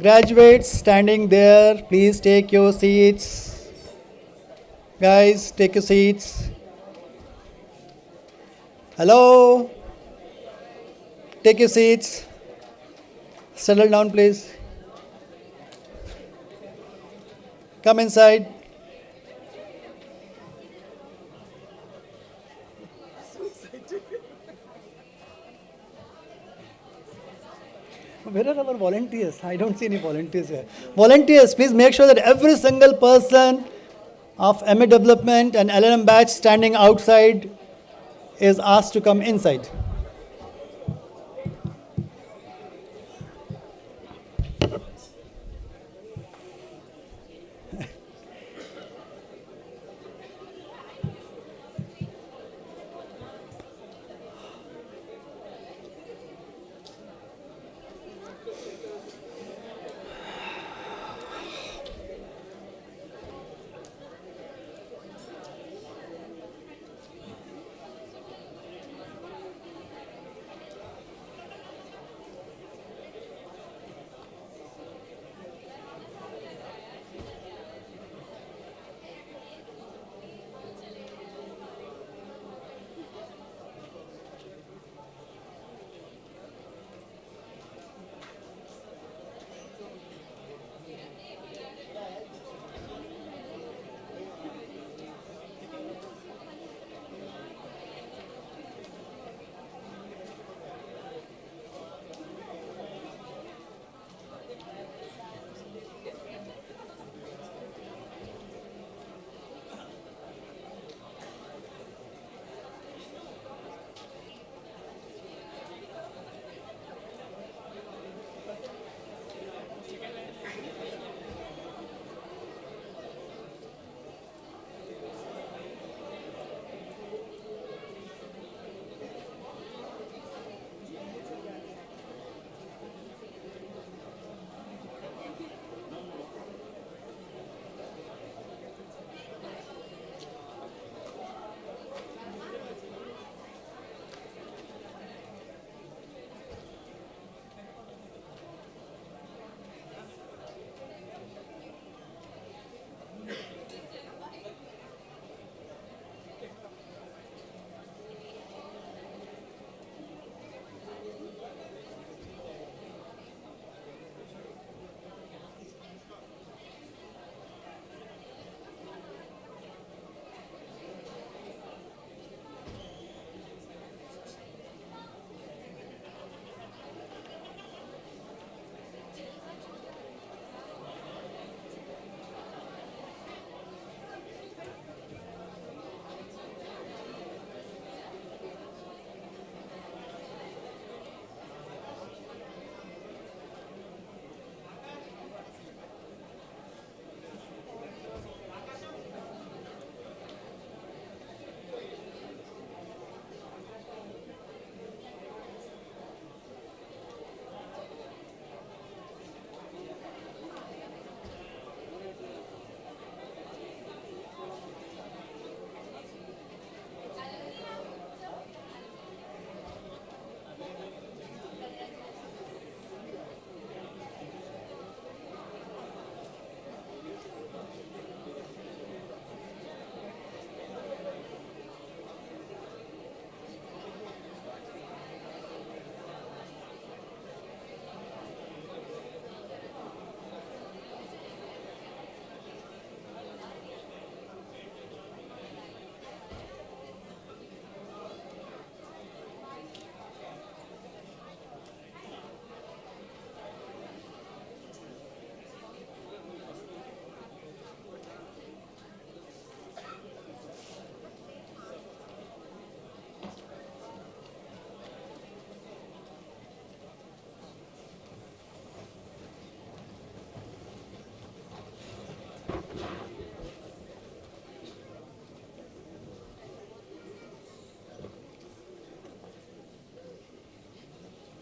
Graduates standing there, please take your seats. Guys, take your seats. Hello? Take your seats. Settle down, please. Come inside. Where are our volunteers? I don't see any volunteers here. Volunteers, please make sure that every single person of MA development and LLM batch standing outside is asked to come inside.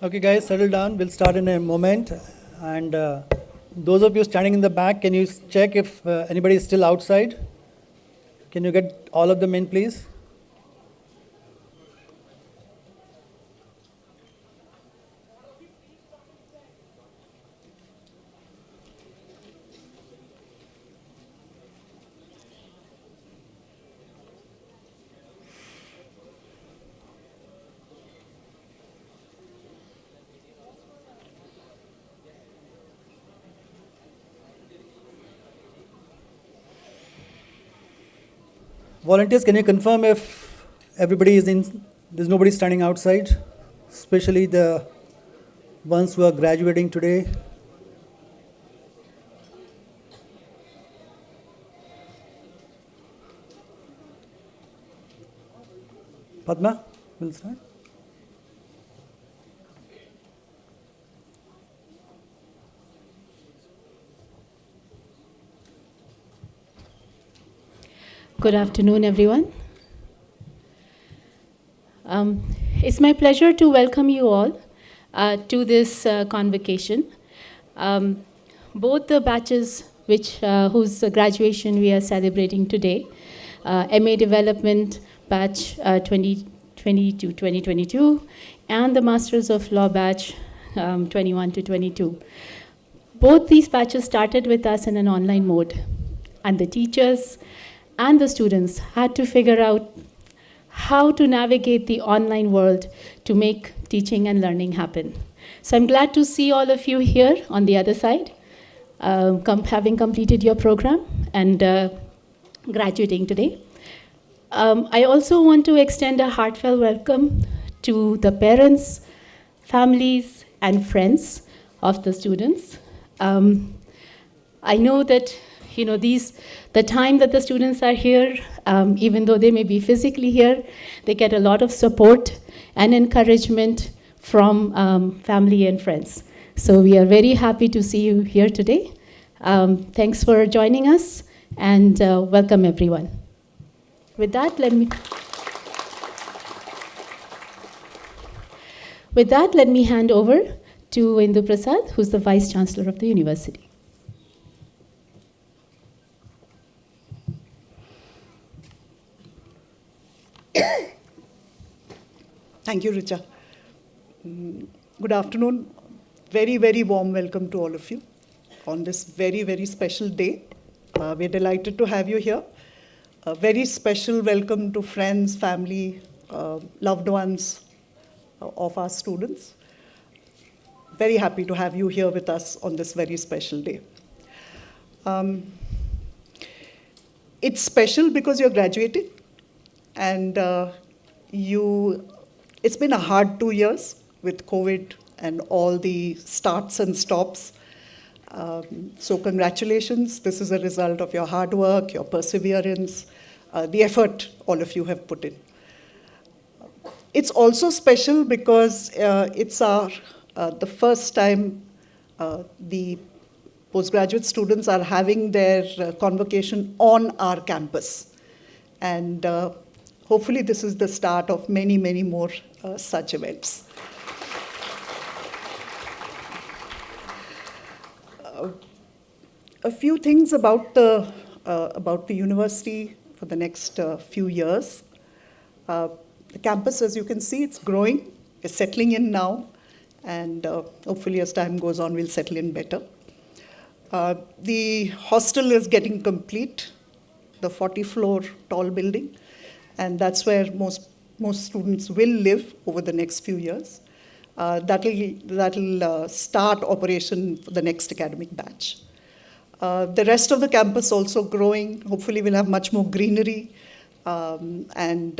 Okay, guys, settle down. We'll start in a moment. And those of you standing in the back, can you check if anybody is still outside? Can you get all of them in, please? Volunteers, can you confirm if everybody is in, there's nobody standing outside, especially the ones who are graduating today? Padma, will start. Good afternoon, everyone. It's my pleasure to welcome you all to this convocation. Both the batches whose graduation we are celebrating today, MA Development Batch 2020 to 2022, and the Masters of Law Batch 21 to 22. Both these batches started with us in an online mode, and the teachers and the students had to figure out how to navigate the online world to make teaching and learning happen. So I'm glad to see all of you here on the other side, having completed your program and graduating today. I also want to extend a heartfelt welcome to the parents, families, and friends of the students. I know that the time that the students are here, even though they may be physically here, they get a lot of support and encouragement from family and friends. So we are very happy to see you here today. Thanks for joining us, and welcome everyone. With that, let me hand over to Indu Prasad, who's the Vice Chancellor of the university. Thank you, Richa. Good afternoon. Very, very warm welcome to all of you on this very, very special day. We're delighted to have you here. A very special welcome to friends, family, loved ones of our students. Very happy to have you here with us on this very special day. It's special because you're graduating, and it's been a hard 2 years with COVID and all the starts and stops. So congratulations. This is a result of your hard work, your perseverance, the effort all of you have put in. It's also special because it's the first time the postgraduate students are having their convocation on our campus. And hopefully this is the start of many, many more such events. A few things about the university for the next few years. The campus, as you can see, it's growing. It's settling in now, and hopefully as time goes on, we'll settle in better. The hostel is getting complete, the 40-floor tall building, and that's where most students will live over the next few years. That'll start operation for the next academic batch. The rest of the campus also growing. Hopefully we'll have much more greenery, and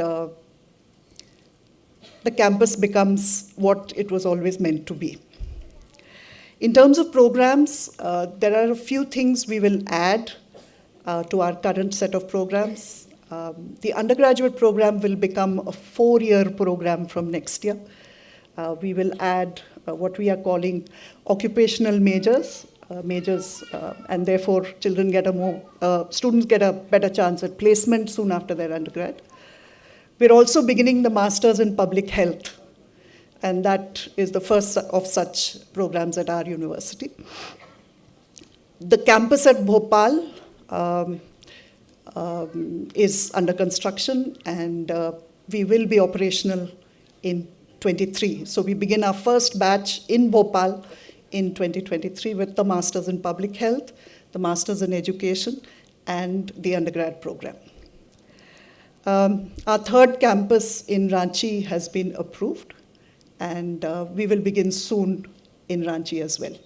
the campus becomes what it was always meant to be. In terms of programs, there are a few things we will add to our current set of programs. The undergraduate program will become a 4-year program from next year. We will add what we are calling occupational majors, and therefore students get a better chance at placement soon after their undergrad. We're also beginning the Masters in Public Health, and that is the first of such programs at our university. The campus at Bhopal is under construction, and we will be operational in 23. So we begin our first batch in Bhopal in 2023 with the Masters in Public Health, the Masters in Education, and the undergrad program. Our third campus in Ranchi has been approved, and we will begin soon in Ranchi as well.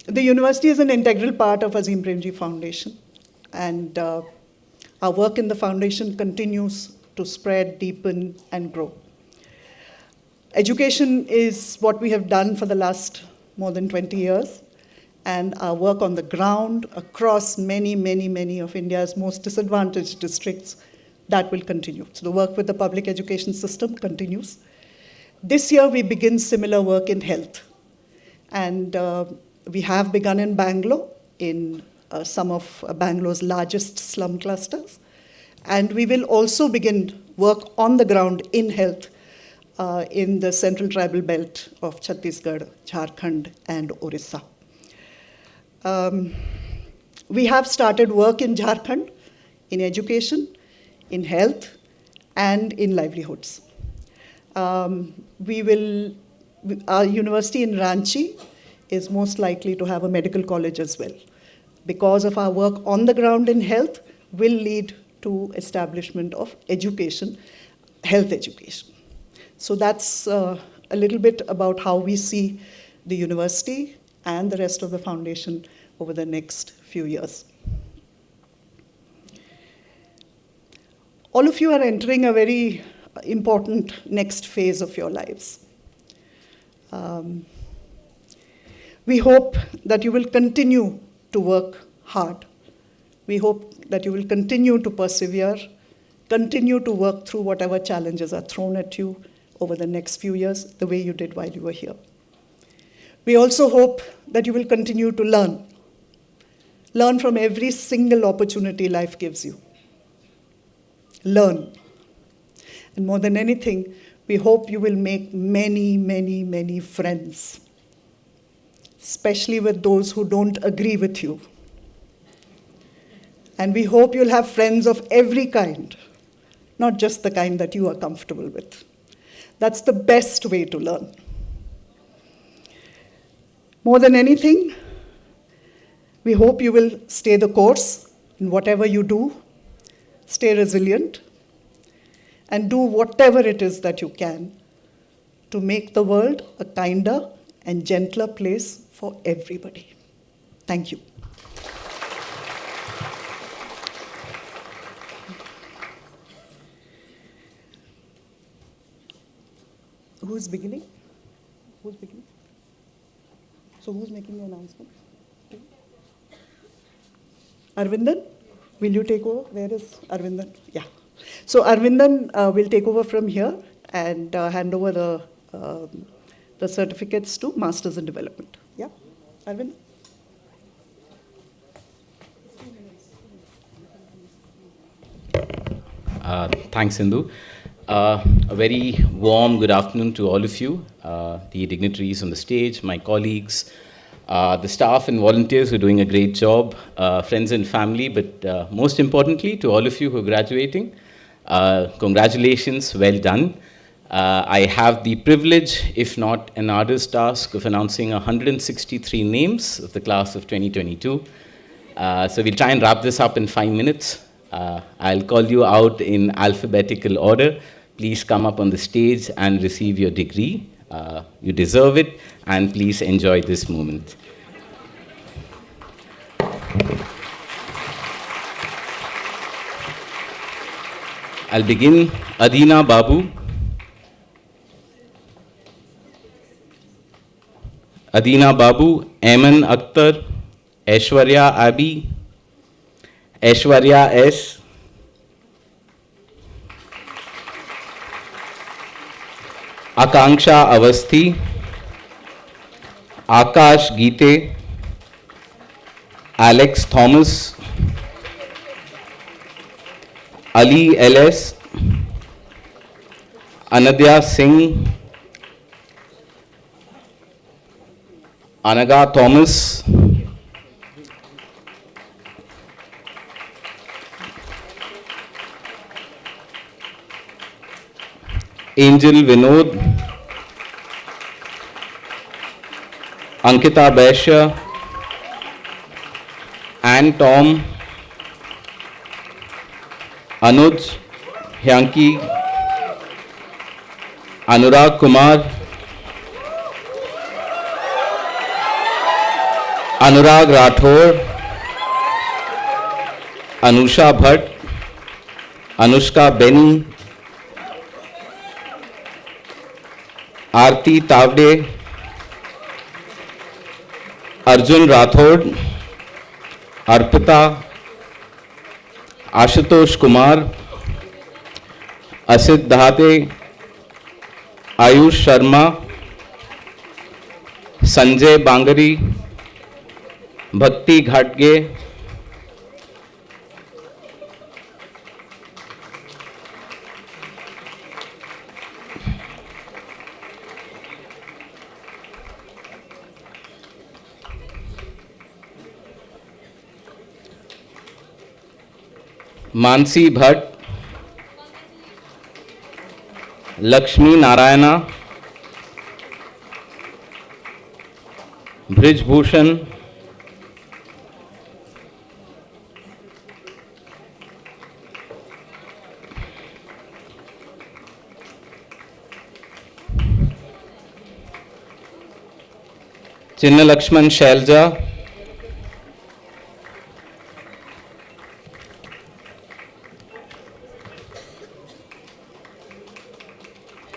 The university is an integral part of Azim Premji Foundation, and our work in the foundation continues to spread, deepen, and grow. Education is what we have done for the last more than 20 years, and our work on the ground across many, many, many of India's most disadvantaged districts, that will continue. So the work with the public education system continues. This year we begin similar work in health, and we have begun in Bangalore, in some of Bangalore's largest slum clusters, and we will also begin work on the ground in health in the central tribal belt of Chhattisgarh, Jharkhand, and Orissa. We have started work in Jharkhand in education, in health, and in livelihoods. Our university in Ranchi is most likely to have a medical college as well. Because of our work on the ground in health, will lead to establishment of education, health education. So that's a little bit about how we see the university and the rest of the foundation over the next few years. All of you are entering a very important next phase of your lives. We hope that you will continue to work hard. We hope that you will continue to persevere, continue to work through whatever challenges are thrown at you over the next few years, the way you did while you were here. We also hope that you will continue to learn. Learn from every single opportunity life gives you. Learn. And more than anything, we hope you will make many, many, many friends, especially with those who don't agree with you. And we hope you'll have friends of every kind, not just the kind that you are comfortable with. That's the best way to learn. More than anything, we hope you will stay the course in whatever you do, stay resilient, and do whatever it is that you can to make the world a kinder and gentler place for everybody. Thank you. Who's beginning? Who's beginning? So who's making the announcement? Arvindan, will you take over? Where is Arvindan? Yeah. So Arvindan will take over from here and hand over the certificates to Masters in Development. Yeah, Arvindan. Thanks, Sindhu. A very warm good afternoon to all of you, the dignitaries on the stage, my colleagues, the staff and volunteers who are doing a great job, friends and family, but most importantly to all of you who are graduating. Congratulations, well done. I have the privilege, if not an arduous task, of announcing 163 names of the class of 2022. So we'll try and wrap this up in 5 minutes. I'll call you out in alphabetical order. Please come up on the stage and receive your degree. You deserve it, and please enjoy this moment. I'll begin. Adina Babu. Adina Babu, Ayman Akhtar, Aishwarya Abi, Aishwarya S, Akanksha Avasthi, Akash Geete, Alex Thomas, Ali LS, Anadya Singh, Anaga Thomas, Angel Vinod, Ankita Baisha, Ann Tom, Anuj Hyanki, Anurag Kumar, अनुराग राठौर, अनुषा भट्ट, अनुष्का बेनी, आरती तावडे, अर्जुन राठौड़, अर्पिता, आशुतोष कुमार, असित दहाते, आयुष शर्मा, संजय बांगरी, भक्ति घाटगे, मानसी भट्ट, लक्ष्मी नारायणा, ब्रिजभूषण, चिन्ह लक्ष्मण शैलजा,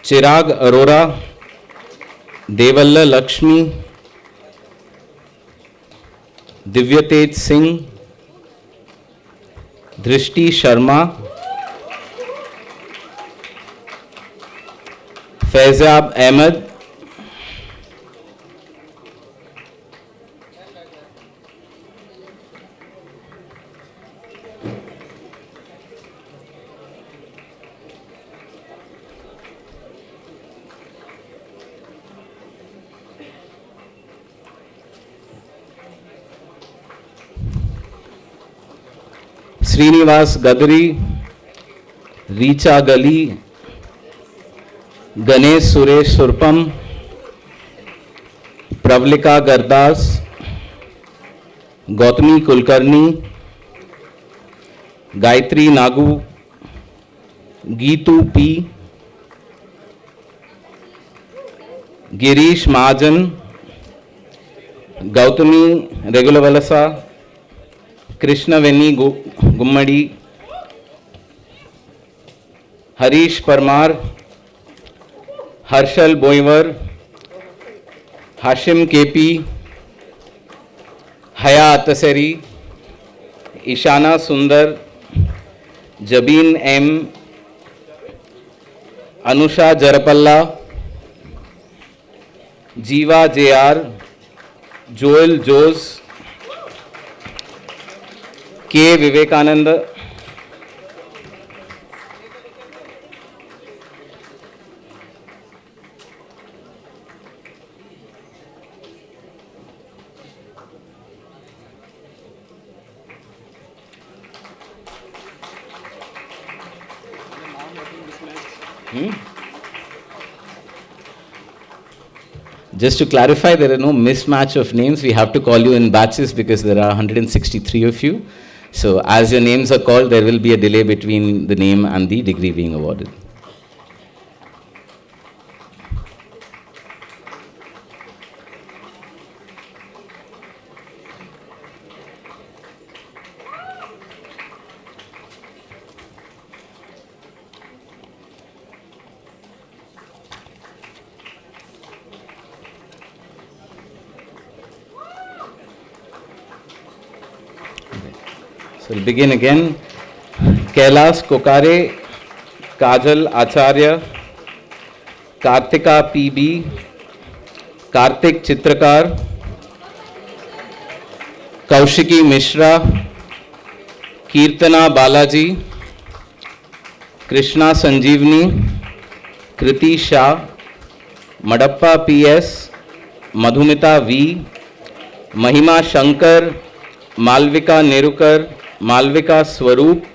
चिराग अरोरा, देवल्ल लक्ष्मी, दिव्यतेज सिंह, दृष्टि शर्मा, फैजाब अहमद, श्रीनिवास गदरी, रीचा गली, Ganesh Suresh सुरपम, Pravalika Gardas, Gautami Kulkarni, Gayatri Nagu, Geetu P, Girish Mahajan, Gautami रेगुलवलसा, Krishnaveni गुम्मड़ी, Harish Parmar, Harshal बोईवर, Hashim KP, हया अतसरी, ईशाना सुंदर, Jabeen M, Anusha जरपल्ला, जीवा JR, Joel जोस, के Vivekananda, Just to clarify, there are no mismatch of names. We have to call you in batches because there are 163 of you. So as your names are called, there will be a delay between the name and the degree being awarded. So we'll begin again. Kailas Kokare, Kajal Acharya, Kartika PB, Kartik Chitrakar, Kaushiki Mishra, Kirtana Balaji, Krishna Sanjeevani, Kriti Shah, Madappa PS, Madhumita V, Mahima Shankar, Malvika Nerukar, Malvika Swaroop,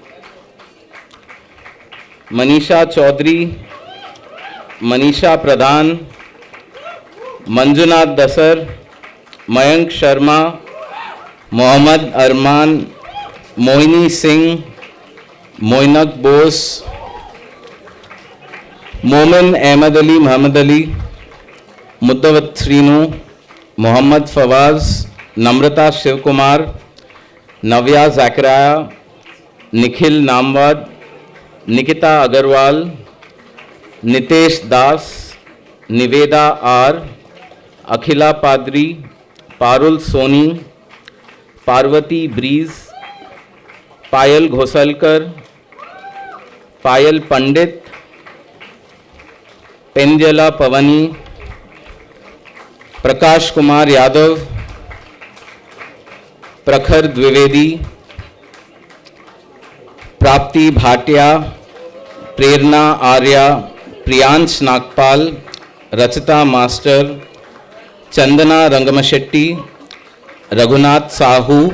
Manisha Chaudhary, Manisha Pradhan, Manjunath Dasar, Mayank Sharma, Mohammad Arman, Mohini Singh, Moinak Bose, Momin Ahmed Ali, Muhammad Ali, Muddawat Srinu, Mohammad Fawaz, Namrata Shivkumar, Navya Zachariah, Nikhil Namwad, Nikita Agarwal, Nitesh Das, Niveda R, Akhila Padri, Parul Soni, Parvati Breeze, Payal Ghosalkar, Payal Pandit, Penjala Pavani, Prakash Kumar Yadav, Prakhar Dwivedi, Prapti Bhatia, Prerna Arya, Priyansh Nagpal, Rachita Master, Chandana Rangamashetty, Raghunath Sahu,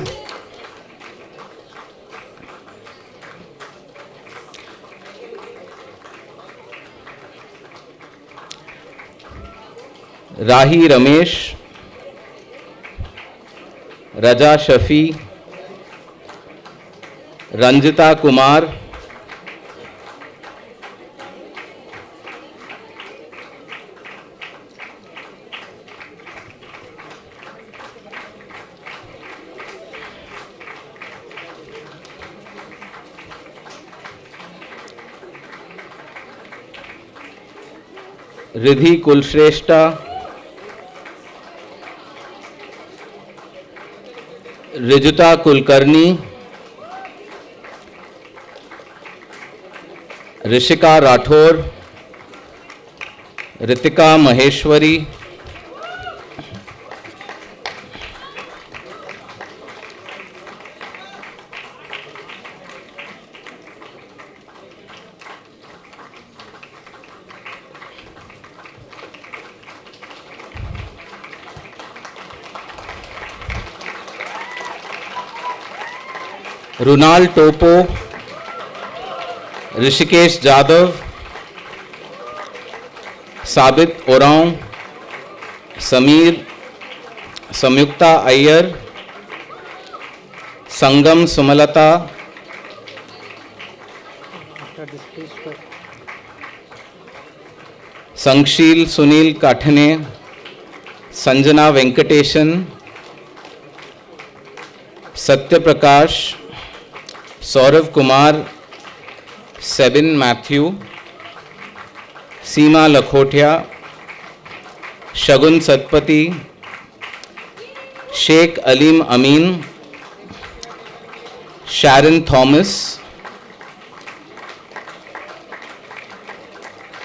Rahi Ramesh, Raja Shafi, Ranjita Kumar, Ridhi Kulshrestha, Rijuta Kulkarni, Rishika Rathore, Ritika Maheshwari, Runal Topo, Rishikesh Jadhav, Sabit Oraon, Samir, Samyukta Iyer, Sangam Sumalata, Sangshil Sunil Kathane, Sanjana Venkateshan, Satya Prakash, Saurav Kumar, Sebin Matthew, Seema Lakhotia, Shagun Satpati, Sheikh Alim Amin, Sharon Thomas.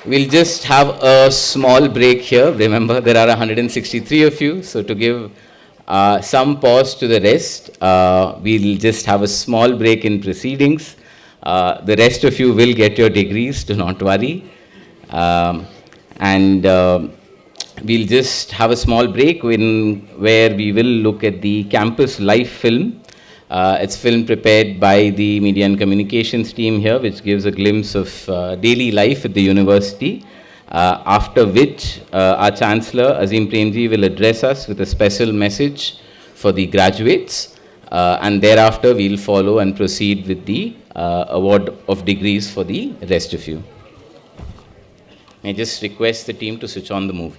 We'll just have a small break here. Remember, there are 163 of you, so to give some pause to the rest, we'll just have a small break in proceedings. The rest of you will get your degrees, do not worry. We'll just have a small break where we will look at the campus life film. It's film prepared by the Media and Communications team here, which gives a glimpse of daily life at the university. After which our Chancellor, Azim Premji, will address us with a special message for the graduates. And thereafter, we'll follow and proceed with the award of degrees for the rest of you. I just request the team to switch on the movie.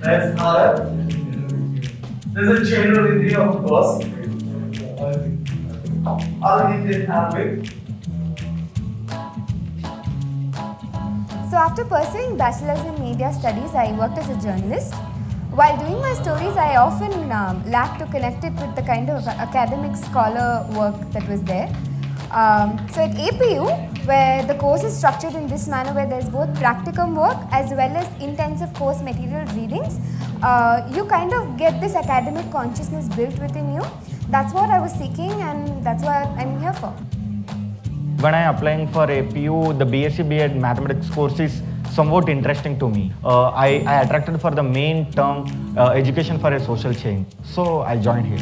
That's Bharat. There's a general Hindi, of course. All Indian have it. So So after pursuing Bachelor's in Media Studies, I worked as a journalist. While doing my stories, I often lacked to connect it with the kind of academic scholar work that was there. So at APU, where the course is structured in this manner, where there's both practicum work as well as intensive course material readings, you kind of get this academic consciousness built within you. That's what I was seeking, and that's what I'm here for. When I am applying for APU, the BSc B.Ed mathematics course is somewhat interesting to me. I attracted for the main term, education for a social change. So I joined here.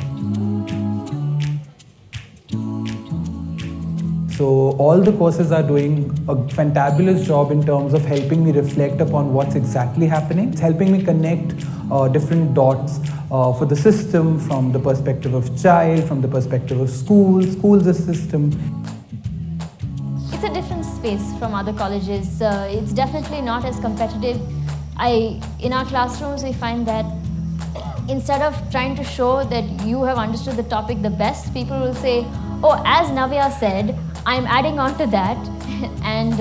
So all the courses are doing a fantabulous job in terms of helping me reflect upon what's exactly happening. It's helping me connect different dots for the system from the perspective of child, from the perspective of school's a system. It's a different space from other colleges. It's definitely not as competitive. In our classrooms, we find that instead of trying to show that you have understood the topic the best, people will say, oh, as Navya said, I'm adding on to that. And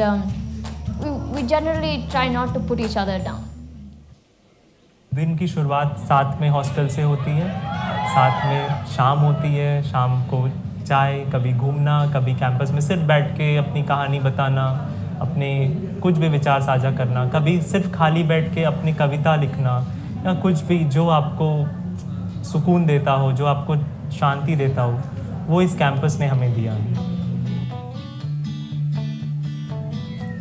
we generally try not to put each other down. दिन की शुरुआत साथ में hostel से होती है, साथ में शाम होती है, शाम को चाय, कभी घूमना, कभी कैंपस में सिर्फ बैठ के अपनी कहानी बताना, अपने कुछ भी विचार साझा करना, कभी सिर्फ खाली बैठ के अपनी कविता लिखना या कुछ भी जो आपको सुकून देता हो, जो आपको शांति देता हो, वो इस कैंपस ने हमें दिया है।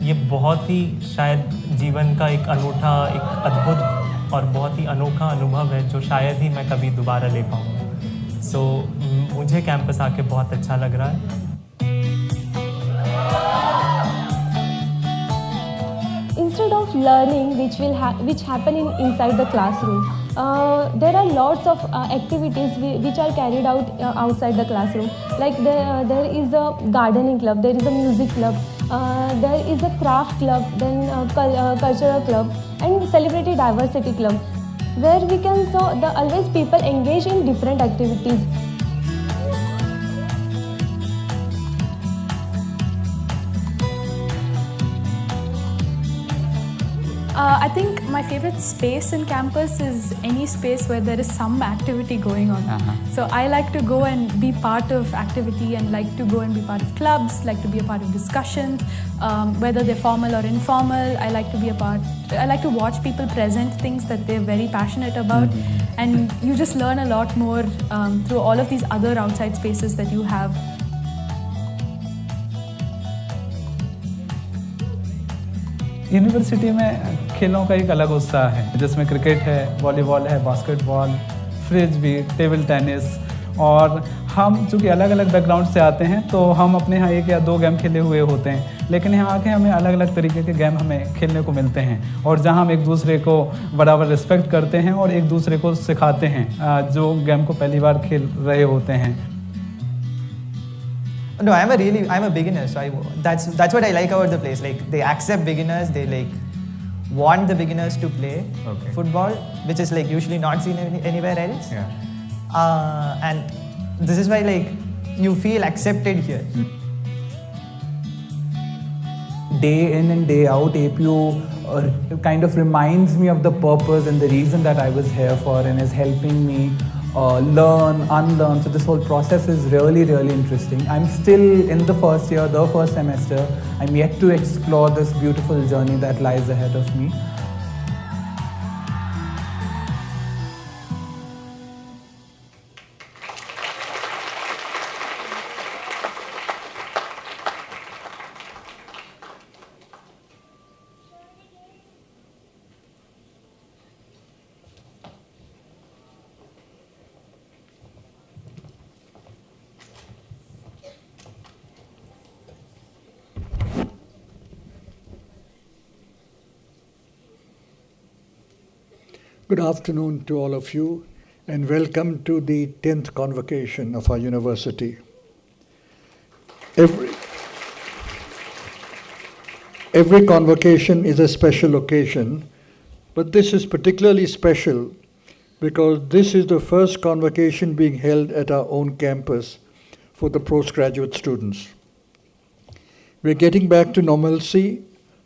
ये बहुत ही शायद जीवन का एक अनूठा, एक अद्भुत और बहुत ही अनोखा अनुभव है जो शायद ही मैं कभी दोबारा ले पाऊँगा। सो मुझे कैंपस आके बहुत अच्छा लग रहा है। Instead of learning which happen inside the classroom, there are lots of activities which are carried out outside the classroom. Like there is a gardening club, there is a music club, there is a craft club, then a cultural club, and celebrity diversity club, where we can always people engage in different activities. I think my favorite space in campus is any space where there is some activity going on. So I like to go and be part of activity and like to go and be part of clubs, like to be a part of discussions, whether they're formal or informal. I like to watch people present things that they're very passionate about. And you just learn a lot more through all of these other outside spaces that you have. University में खेलों का एक अलग उत्साह है, जिसमें cricket है, volleyball है, बास्केटबॉल, फ्रिज भी, टेबल टेनिस। और हम चूँकि अलग अलग बैकग्राउंड से आते हैं तो हम अपने यहाँ 1 या 2 गेम खेले हुए होते हैं, लेकिन यहाँ आके हमें अलग अलग तरीके के गेम हमें खेलने को मिलते हैं और जहाँ हम एक दूसरे को बराबर रिस्पेक्ट करते हैं और एक दूसरे को सिखाते हैं जो गेम को पहली बार खेल रहे होते हैं। No, I'm a beginner, so that's what I like about the place. Like they accept beginners, they like want the beginners to play football, which is like usually not seen anywhere else. Yeah. And this is why like you feel accepted here. Day in and day out, APU kind of reminds me of the purpose and the reason that I was here for, and is helping me learn, unlearn. So this whole process is really, really interesting. I'm still in the first year, the first semester. I'm yet to explore this beautiful journey that lies ahead of me. Good afternoon to all of you, and welcome to the 10th convocation of our university. Every convocation is a special occasion, but this is particularly special because this is the first convocation being held at our own campus for the postgraduate students. We're getting back to normalcy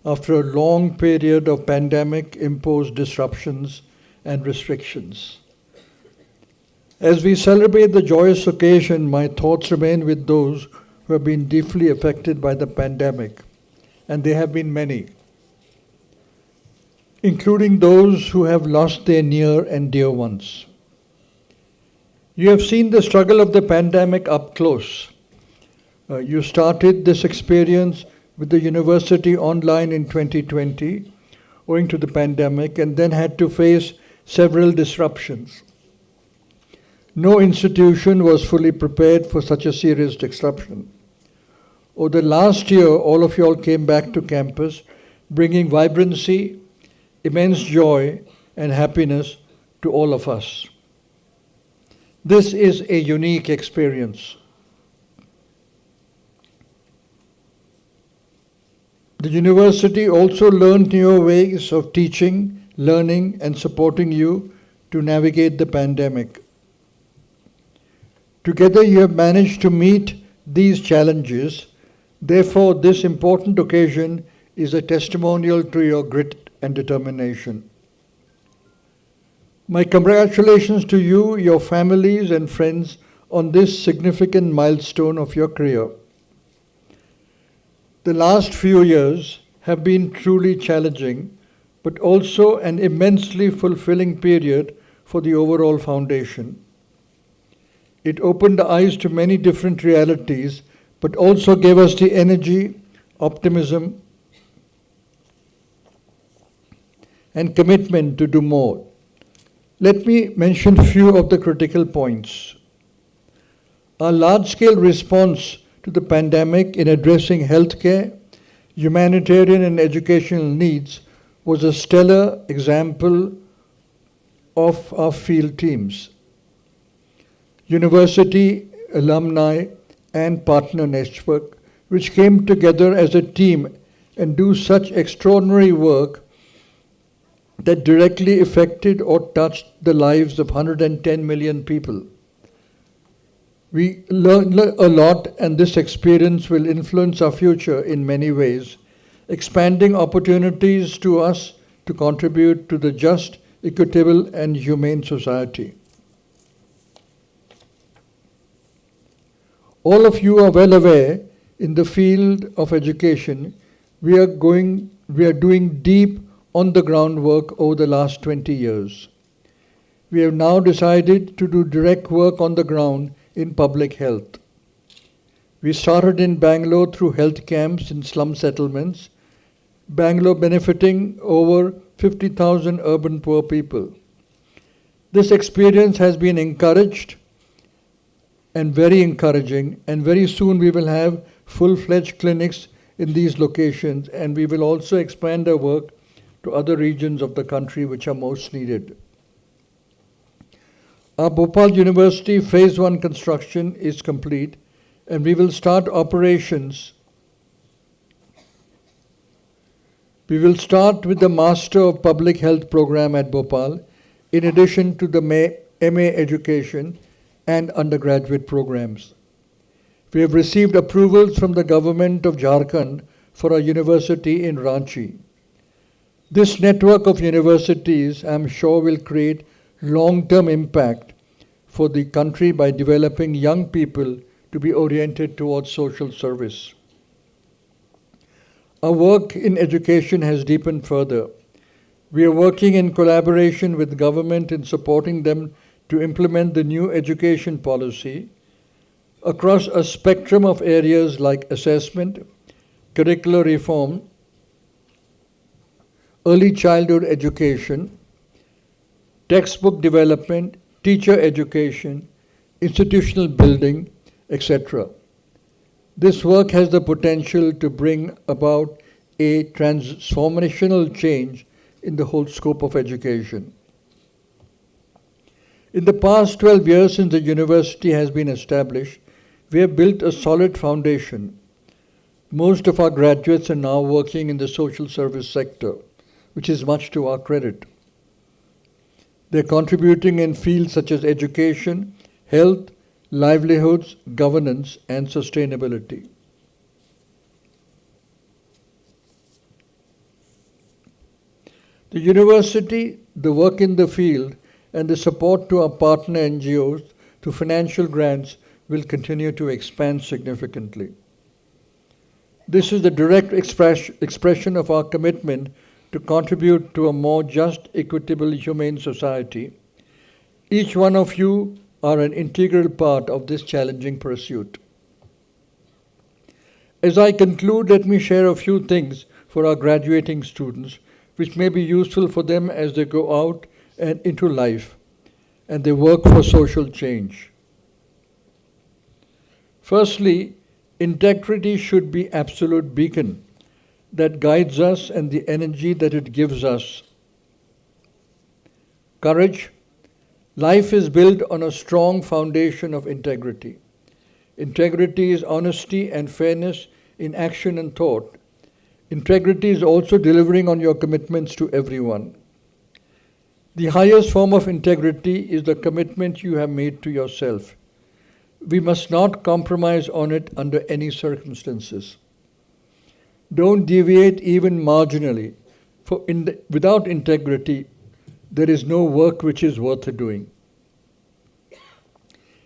after a long period of pandemic-imposed disruptions and restrictions. As we celebrate the joyous occasion, my thoughts remain with those who have been deeply affected by the pandemic, and there have been many, including those who have lost their near and dear ones. You have seen the struggle of the pandemic up close. You started this experience with the university online in 2020, owing to the pandemic, and then had to face several disruptions. No institution was fully prepared for such a serious disruption. Over the last year, all of you all came back to campus, bringing vibrancy, immense joy, and happiness to all of us. This is a unique experience. The university also learned new ways of teaching, learning, and supporting you to navigate the pandemic. Together you have managed to meet these challenges. Therefore, this important occasion is a testimonial to your grit and determination. My congratulations to you, your families and friends on this significant milestone of your career. The last few years have been truly challenging, but also an immensely fulfilling period for the overall foundation. It opened the eyes to many different realities, but also gave us the energy, optimism, and commitment to do more. Let me mention a few of the critical points. Our large-scale response to the pandemic in addressing healthcare, humanitarian and educational needs was a stellar example of our field teams. University, alumni, and partner network, which came together as a team and do such extraordinary work that directly affected or touched the lives of 110 million people. We learned a lot, and this experience will influence our future in many ways, expanding opportunities to us to contribute to the just, equitable, and humane society. All of you are well aware, in the field of education, we are doing deep on-the-ground work over the last 20 years. We have now decided to do direct work on the ground in public health. We started in Bangalore through health camps in slum settlements, Bangalore benefiting over 50,000 urban poor people. This experience has been encouraged and very encouraging, and very soon we will have full-fledged clinics in these locations, and we will also expand our work to other regions of the country which are most needed. Our Bhopal University Phase 1 construction is complete, and we will start operations. We will start with the Master of Public Health program at Bhopal, in addition to the MA education and undergraduate programs. We have received approvals from the government of Jharkhand for a university in Ranchi. This network of universities, I am sure, will create long-term impact for the country by developing young people to be oriented towards social service. Our work in education has deepened further. We are working in collaboration with government in supporting them to implement the new education policy across a spectrum of areas like assessment, curricular reform, early childhood education, textbook development, teacher education, institutional building, etc. This work has the potential to bring about a transformational change in the whole scope of education. In the past 12 years since the university has been established, we have built a solid foundation. Most of our graduates are now working in the social service sector, which is much to our credit. They're contributing in fields such as education, health, livelihoods, governance, and sustainability. The university, the work in the field, and the support to our partner NGOs through financial grants will continue to expand significantly. This is the direct expression of our commitment to contribute to a more just, equitable, humane society. Each one of you are an integral part of this challenging pursuit. As I conclude, let me share a few things for our graduating students which may be useful for them as they go out and into life and they work for social change. Firstly, integrity should be absolute beacon that guides us and the energy that it gives us. Courage. Life is built on a strong foundation of integrity. Integrity is honesty and fairness in action and thought. Integrity is also delivering on your commitments to everyone. The highest form of integrity is the commitment you have made to yourself. We must not compromise on it under any circumstances. Don't deviate even marginally, for without integrity, there is no work which is worth doing.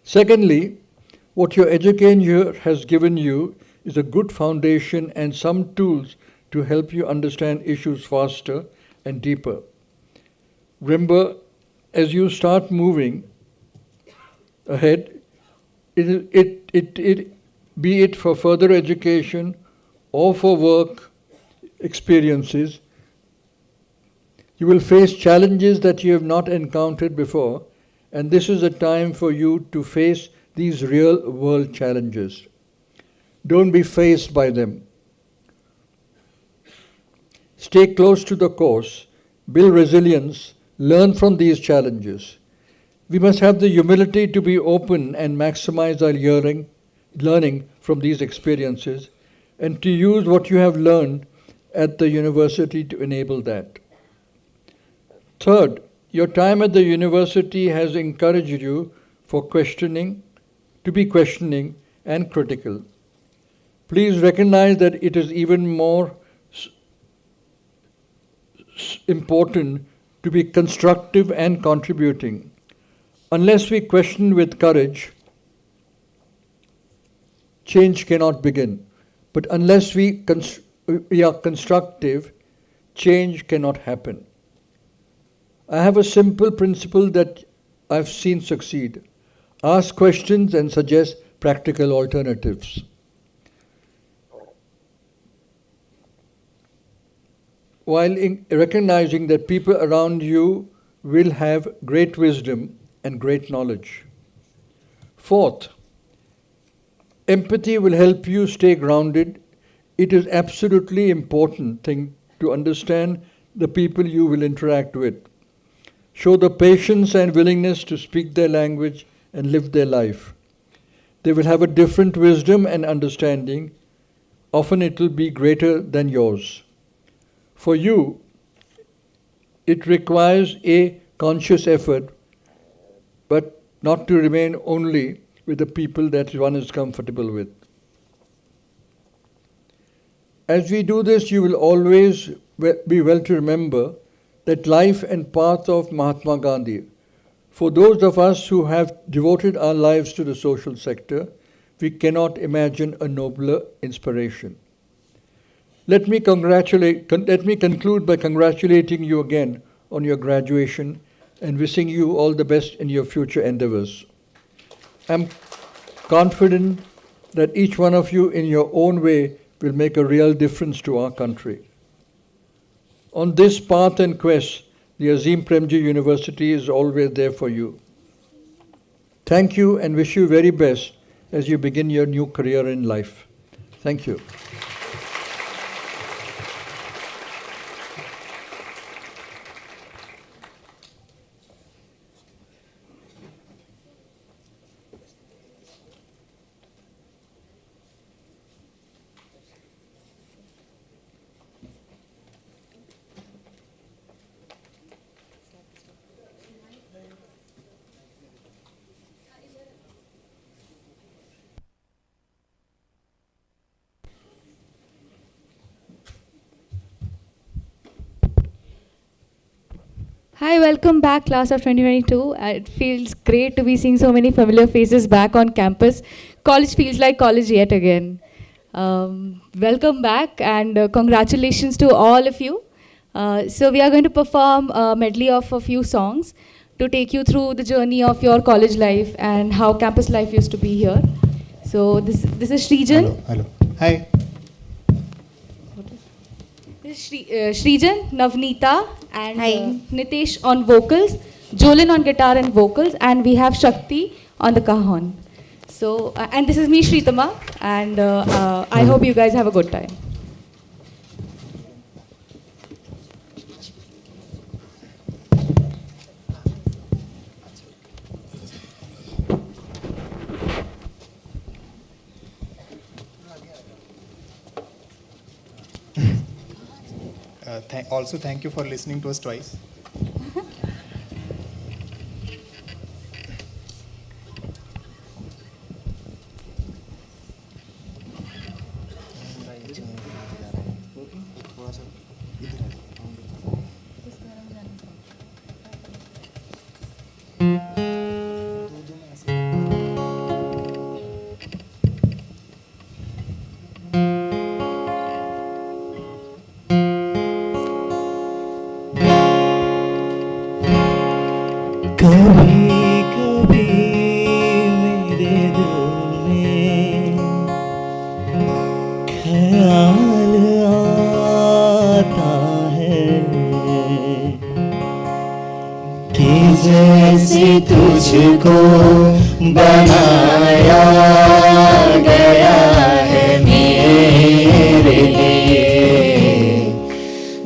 Secondly, what your education has given you is a good foundation and some tools to help you understand issues faster and deeper. Remember, as you start moving ahead, be it for further education or for work experiences, you will face challenges that you have not encountered before, and this is a time for you to face these real world challenges. Don't be faced by them. Stay close to the course, build resilience, learn from these challenges. We must have the humility to be open and maximize our learning from these experiences and to use what you have learned at the university to enable that. Third, your time at the university has encouraged you to be questioning and critical. Please recognize that it is even more important to be constructive and contributing. Unless we question with courage, change cannot begin. But unless we are constructive, change cannot happen. I have a simple principle that I've seen succeed. Ask questions and suggest practical alternatives. While recognizing that people around you will have great wisdom and great knowledge. Fourth, empathy will help you stay grounded. It is absolutely important thing to understand the people you will interact with. Show the patience and willingness to speak their language and live their life. They will have a different wisdom and understanding. Often it will be greater than yours. For you, it requires a conscious effort, but not to remain only with the people that one is comfortable with. As we do this, you will always be well to remember that life and path of Mahatma Gandhi. For those of us who have devoted our lives to the social sector, we cannot imagine a nobler inspiration. Let me conclude by congratulating you again on your graduation and wishing you all the best in your future endeavors. I'm confident that each one of you in your own way will make a real difference to our country. On this path and quest, the Azimpremjiuniversity University is always there for you. Thank you and wish you very best as you begin your new career in life. Thank you. Hi, welcome back, class of 2022. It feels great to be seeing so many familiar faces back on campus. College feels like college yet again. Welcome back and congratulations to all of you. So we are going to perform a medley of a few songs to take you through the journey of your college life and how campus life used to be here. So this is Srijan. Hello. Hi. This is Srijan, Navneeta, and Nitesh on vocals, Jolin on guitar and vocals, and we have Shakti on the cajon. So, and this is me, Shritama, and I hope you guys have a good time. Also, thank you for listening to us twice. तुझको बनाया गया है मेरे लिए,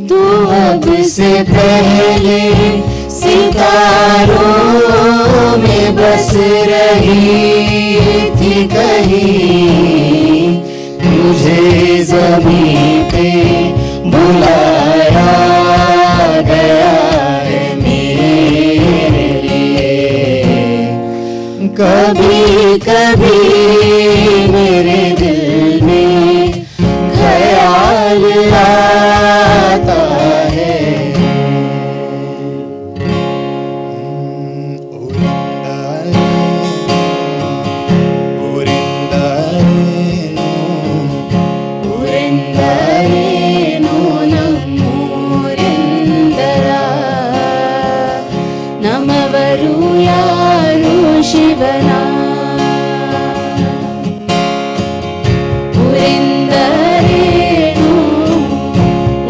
तू अब से पहले सितारों में बस रही थी कहीं, तुझे ज़मीं पे बुलाया गया है मेरे लिए। कभी कभी मेरे दिल में ख्याल आता है, ನಮವರು ಯಾರು ಶಿವನ ಊರೆಂದರೇನು,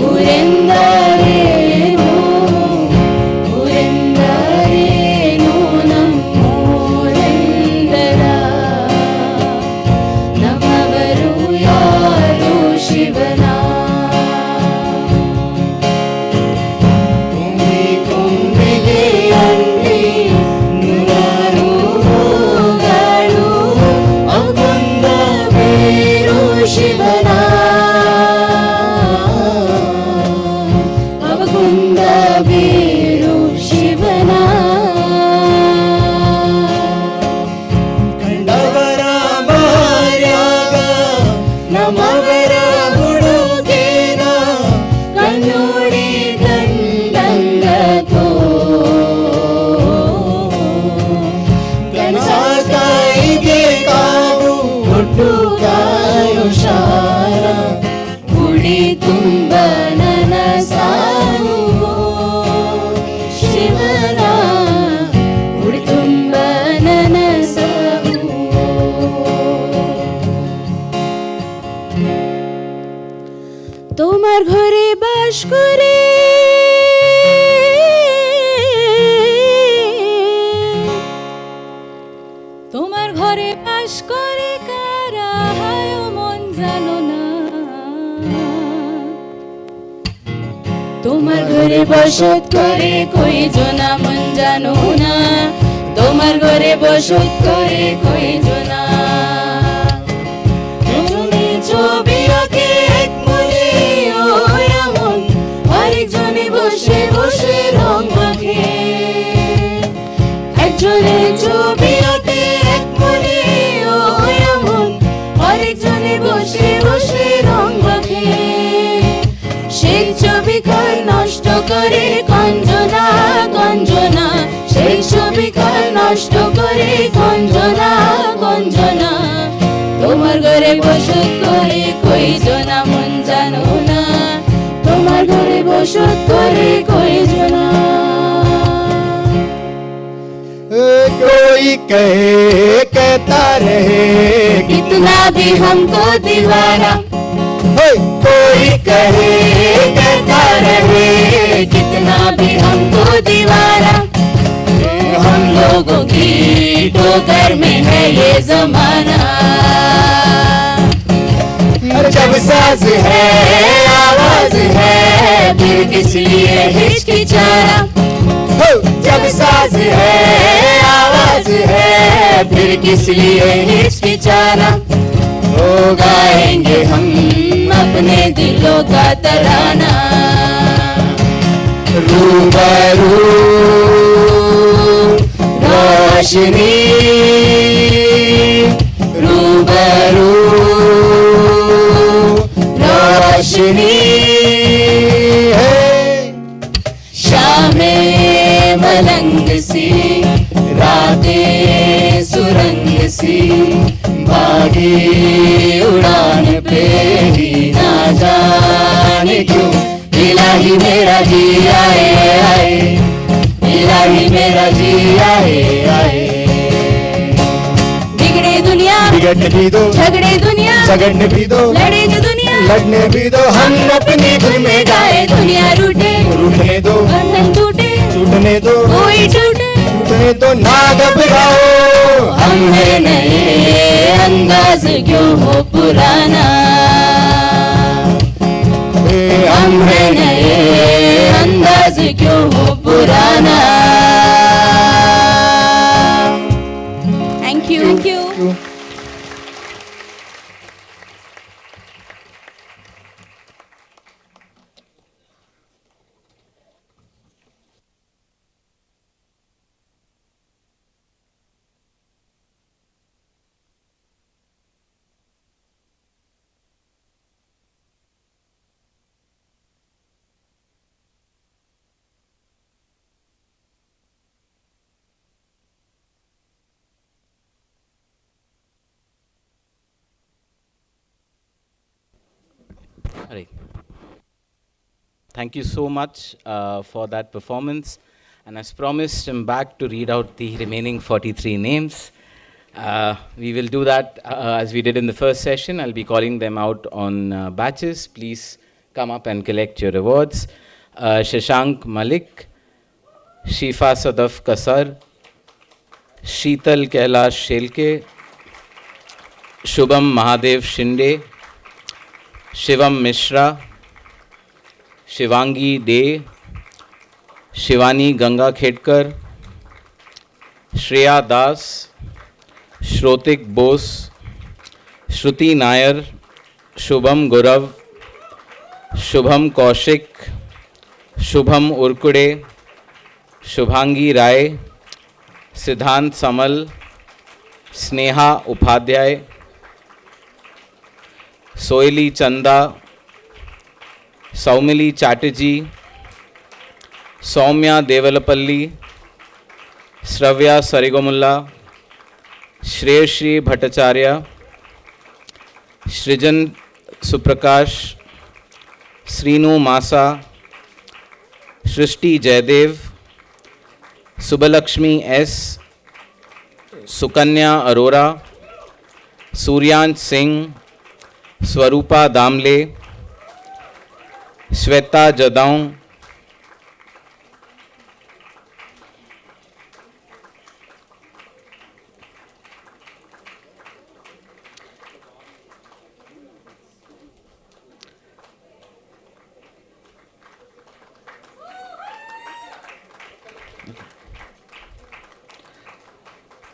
ಊರೆಂದರೇನು, ಊರೆಂದರೇನು ನಮ್ಮೂರೆಂದರ, ನಮ್ಮವರು ಯಾರು ಶಿವನ ಶಿವನ ಅವಗುಂದ ಬೇರು ಶಿವನ ಕಂಡವರ ಮಾರ್ಯಾಗ ನಮ್ಮವರ ಹುಡುಗೇನ ಕಣ್ಣೋಡಿ ಗಂಡಂಗತೋ ಕನಸಾಯಿಗೆ ಕಾವು ಹುಟ್ಟುಗಾಯುಷಾರ ಗುಡಿ ತುಂಬ ನನಸಾವು ಶಿವನ ಗುಡಿ ತುಂಬ ನನಸಾವು তোমার ঘরে বাস করে তোমার ঘরে বাস করে কারা হায় মন জানো না, তোমার ঘরে বসত করে কই জনা মন জানো না, তোমার ঘরে বসত করে কই জনা তুমি ছবি আঁকে এক মনে ও এমন আরেকজনে বসে বসে রং মাখে, একজনে ছবি আঁকে এক মনে ও এমন আরেকজনে বসে বসে রং মাখে, সেই ছবি নষ্ট করে কঞ্জনা কষ্ট করে গঞ্জনা গঞ্জনা তোমার ঘরে বসত করে কই জনা মন জানো না তোমার ঘরে বসত করে কই জনা कोई कहे कहता रहे कितना भी हमको दीवाना कोई कहे कहता रहे कितना भी हमको दीवाना हम लोगों की ठोकर में है ये जमाना जब साज है आवाज है फिर किस लिए हिचकिचाना जब साज है आवाज है फिर किस लिए हिचकिचाना हो गाएंगे हम अपने दिलों का तराना रूबरू रोशनी रूबरू रोशनी शामें मलंग सी रातें सुरंग सी भागी उड़ान पे ही ना जाने क्यों इलाही मेरा जी आए आए इलाही मेरा जी आए आए बिगड़े दुनिया बिगड़ने भी दो झगड़े दुनिया झगड़ने भी दो लड़े जो दुनिया लड़ने भी दो हम अपनी धुन में गाए दुनिया रूठे रूठने दो बंधन टूटे टूटने दो कोई टूटे टूटने तो ना घबराओ हम है नए अंदाज क्यों हो पुराना हम है नए अंदाज क्यों हो पुराना thank you All right. Thank you so much for that performance. And as promised, I'm back to read out the remaining 43 names. We will do that as we did in the first session. I'll be calling them out on batches. Please come up and collect your rewards. Shashank Malik, Shifa Sadaf Kasar, Sheetal Kailash Shelke, Shubham Mahadev Shinde, Shivam Mishra, Shivangi De, Shivani Ganga Khedkar, Shreya Das, Shrotik Bose, Shruti Nair, Shubham Gurav, Shubham Kaushik, Shubham Urkude, Shubhangi Rai, Siddhant Samal, Sneha Upadhyay, Soili Chanda, Saumili Chatterjee, Soumya Devalapalli, Sravya Sarigomulla, Shreyashri Bhattacharya, Srijan Suprakash, Srinu Masa, Shrishti Jaydev, Subbalakshmi S, Sukanya Arora, Suryansh Singh, Swarupa Damle, Shweta Jadaun,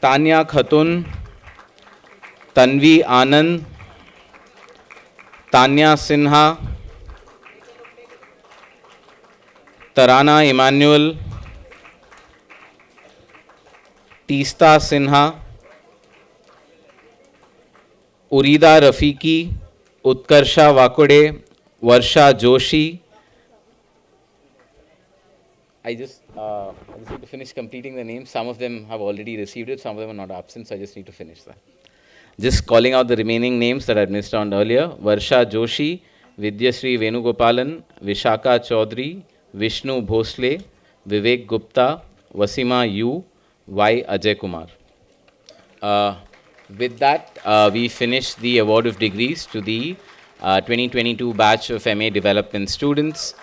Tanya Khatun, Tanvi Anand, Tanya Sinha, Tarana Emmanuel, Teesta Sinha, Urida Rafiki, Utkarsha Vakode, Varsha Joshi, I just need to finish completing the names. Some of them have already received it, some of them are not absent, so I just need to finish that. Just calling out the remaining names that I missed on earlier. Varsha Joshi, Vidyashree Venugopalan, Vishaka Chaudhary, Vishnu Bhosle, Vivek Gupta, Wasima U, Y. Ajay Kumar. With that, we finish the award of degrees to the 2022 batch of MA Development students.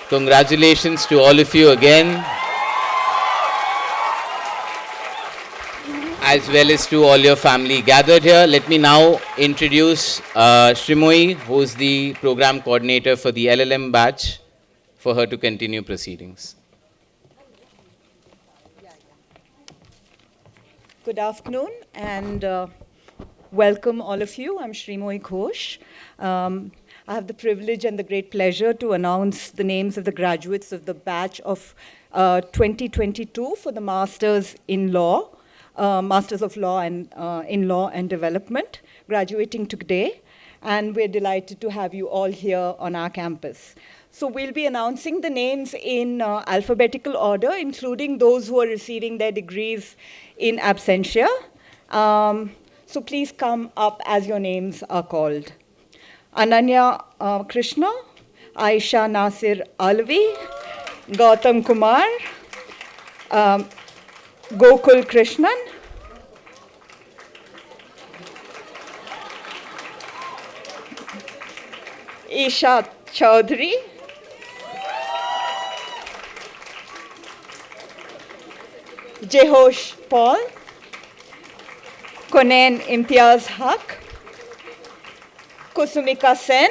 Congratulations to all of you again, as well as to all your family gathered here. Let me now introduce Shrimoy, who is the program coordinator for the LLM batch, for her to continue proceedings. Good afternoon and welcome all of you. I'm Shrimoy Ghosh. I have the privilege and the great pleasure to announce the names of the graduates of the batch of 2022 for the Masters in Law, Masters of Law and in Law and Development, graduating today. And we're delighted to have you all here on our campus. So we'll be announcing the names in alphabetical order, including those who are receiving their degrees in absentia. So please come up as your names are called. Ananya Krishna, Aisha Nasir Alvi, Gautam Kumar, Gokul Krishnan, Isha Chaudhary, Jehosh Paul, Konen Imtiaz Haq, Kusumika Sen,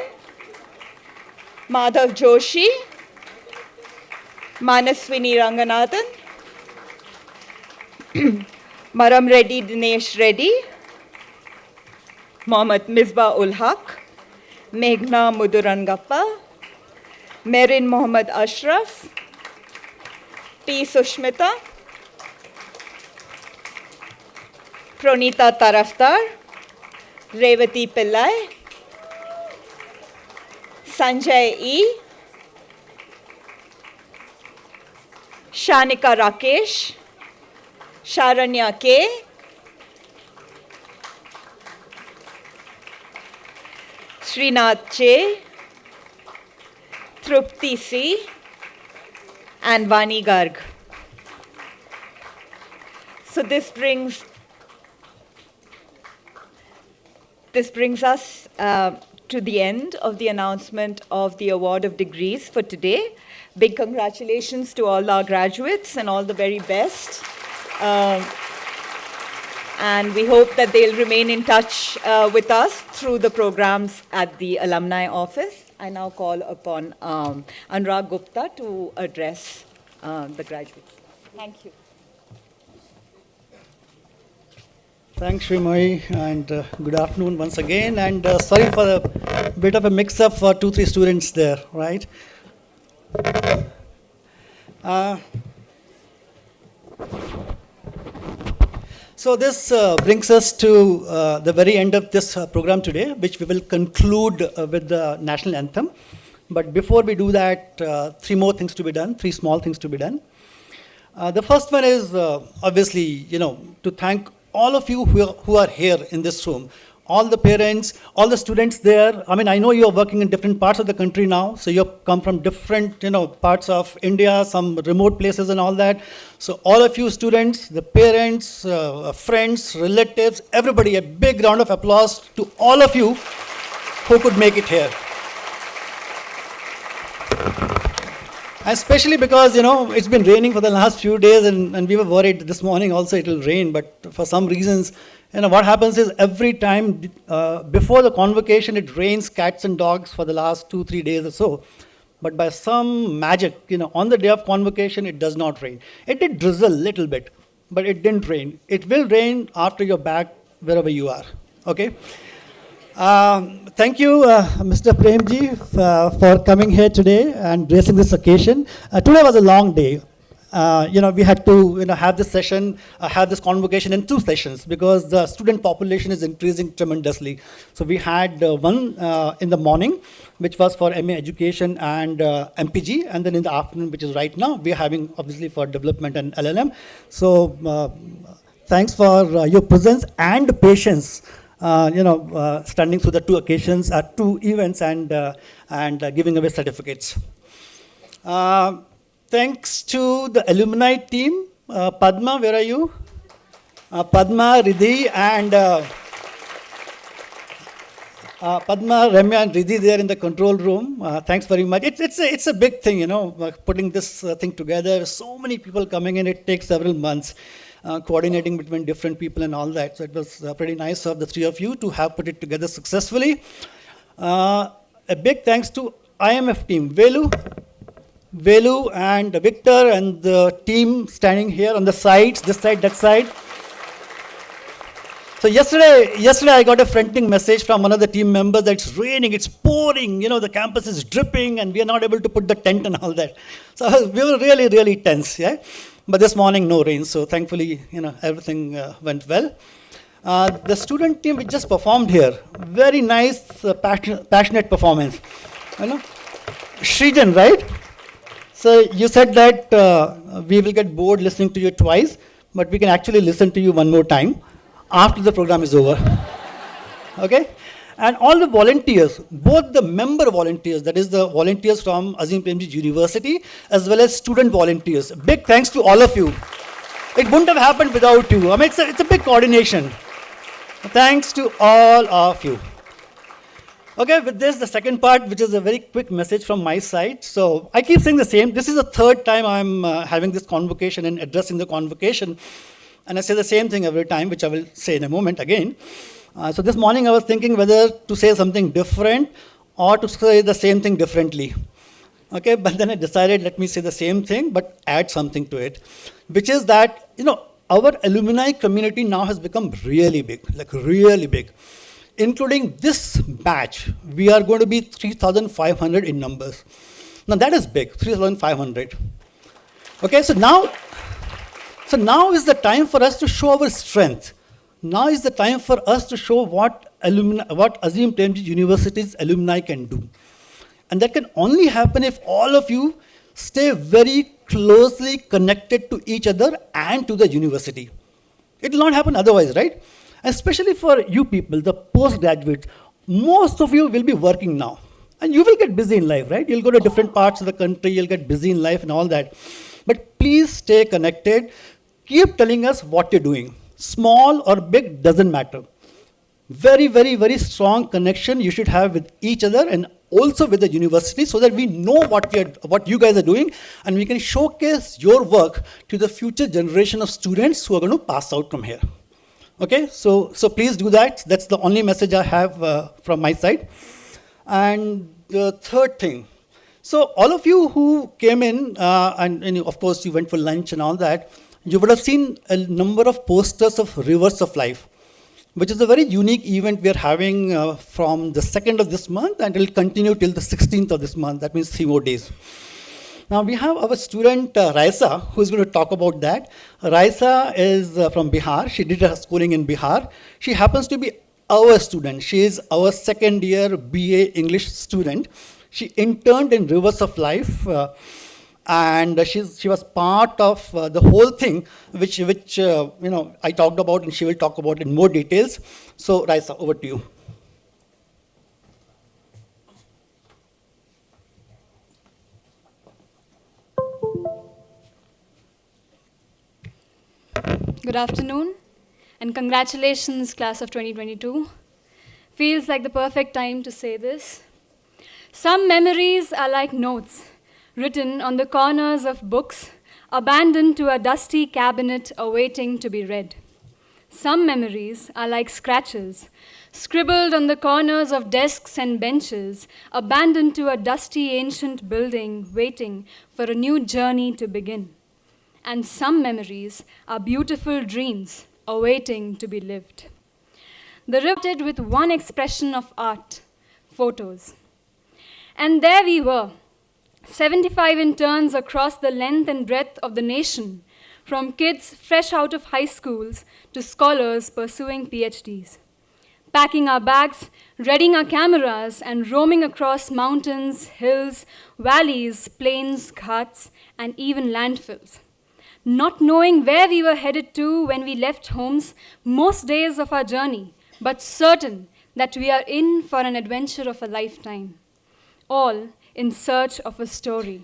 Madhav Joshi, Manaswini Ranganathan, Maram Reddy Dinesh Reddy, Mohammad Misbah ul Haq, Meghna Mudurangappa, Merin Mohammad Ashraf, P. Sushmita, Pronita Taraftar, Revati Pillai, Sanjay E, Shanika Rakesh, Sharanya K, Srinath J, Trupti C, and Vani Garg. So this brings us to the end of the announcement of the award of degrees for today. Big congratulations to all our graduates and all the very best. And we hope that they'll remain in touch with us through the programs at the alumni office. I now call upon Anurag Gupta to address the graduates. Thank you. Thanks, Shrimoy, and good afternoon once again. And sorry for a bit of a mix-up for 2-3 students there, right? So this brings us to the very end of this program today, which we will conclude with the national anthem. But before we do that, 3 more things to be done, 3 small things to be done. The first one is obviously, to thank all of you who are here in this room, all the parents, all the students there. I mean, I know you are working in different parts of the country now, so you have come from different, parts of India, some remote places and all that. So all of you students, the parents, friends, relatives, everybody, a big round of applause to all of you who could make it here. Especially because, it's been raining for the last few days and we were worried this morning also it will rain, but for some reasons, what happens is every time before the convocation, it rains cats and dogs for the last 2-3 days or so. But by some magic, on the day of convocation, it does not rain. It did drizzle a little bit, but it didn't rain. It will rain after you're back wherever you are, okay? Thank you, Mr. Premji, for coming here today and gracing this occasion. Today was a long day. we had to have this session, have this convocation in 2 sessions because the student population is increasing tremendously. So we had one in the morning, which was for MA Education and MPG, and then in the afternoon, which is right now, we are having obviously for development and LLM. So thanks for your presence and patience. Standing through the 2 occasions, 2 events, and giving away certificates. Thanks to the alumni team. Padma, where are you? Padma, Riddhi, and Padma, Ramya, and Riddhi there in the control room. Thanks very much. It's a big thing, putting this thing together. So many people coming in. It takes several months. Coordinating between different people and all that. So it was pretty nice of the 3 of you to have put it together successfully. A big thanks to IMF team, Velu and Victor and the team standing here on the sides, this side, that side. So yesterday I got a frantic message from one of the team members that it's raining, it's pouring, the campus is dripping and we are not able to put the tent and all that. So we were really, really tense, yeah. But this morning, no rain, so thankfully, everything went well. The student team, we just performed here. Very nice, passionate performance. Srijan, right? So you said that we will get bored listening to you twice, but we can actually listen to you one more time after the program is over. Okay? And all the volunteers, both the member volunteers, that is the volunteers from Azim Premji University, as well as student volunteers. Big thanks to all of you. It wouldn't have happened without you. I mean, it's a big coordination. Thanks to all of you. Okay, with this, the second part, which is a very quick message from my side. So I keep saying the same. This is the 3rd time I'm having this convocation and addressing the convocation. And I say the same thing every time, which I will say in a moment again. So this morning I was thinking whether to say something different or to say the same thing differently. Okay, but then I decided let me say the same thing but add something to it, which is that, our alumni community now has become really big, like really big. Including this batch, we are going to be 3,500 in numbers. Now that is big, 3,500. Okay, so now is the time for us to show our strength. Now is the time for us to show what Azim Premji University's alumni can do. And that can only happen if all of you stay very closely connected to each other and to the university. It will not happen otherwise, right? Especially for you people, the postgraduates, most of you will be working now. And you will get busy in life, right? You'll go to different parts of the country, you'll get busy in life and all that. But please stay connected. Keep telling us what you're doing. Small or big, doesn't matter. Very, very, very strong connection you should have with each other and also with the university so that we know what you guys are doing and we can showcase your work to the future generation of students who are going to pass out from here. Okay, so please do that. That's the only message I have from my side. And the third thing, so all of you who came in, and of course you went for lunch and all that, you would have seen a number of posters of Rivers of Life, which is a very unique event we are having from the 2nd of this month and it will continue till the 16th of this month. That means 3 more days. Now we have our student Raisa, who is going to talk about that. Raisa is from Bihar. She did her schooling in Bihar. She happens to be our student. She is our 2nd year BA English student. She interned in Rivers of Life. And she was part of the whole thing, which I talked about, and she will talk about in more details. So, Raisa, over to you. Good afternoon, and congratulations, class of 2022. Feels like the perfect time to say this. Some memories are like notes written on the corners of books, abandoned to a dusty cabinet awaiting to be read. Some memories are like scratches, scribbled on the corners of desks and benches, abandoned to a dusty ancient building waiting for a new journey to begin. And some memories are beautiful dreams awaiting to be lived. The riveted with one expression of art, photos. And there we were, 75 interns across the length and breadth of the nation, from kids fresh out of high schools to scholars pursuing PhDs. Packing our bags, readying our cameras, and roaming across mountains, hills, valleys, plains, ghats, and even landfills. Not knowing where we were headed to when we left homes most days of our journey, but certain that we are in for an adventure of a lifetime. All in search of a story.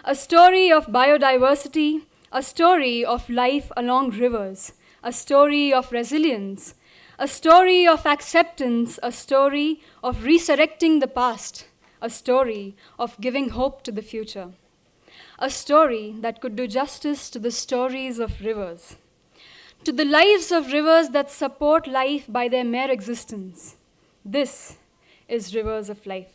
A story of biodiversity, a story of life along rivers, a story of resilience, a story of acceptance, a story of resurrecting the past, a story of giving hope to the future. A story that could do justice to the stories of rivers, to the lives of rivers that support life by their mere existence. This is Rivers of Life.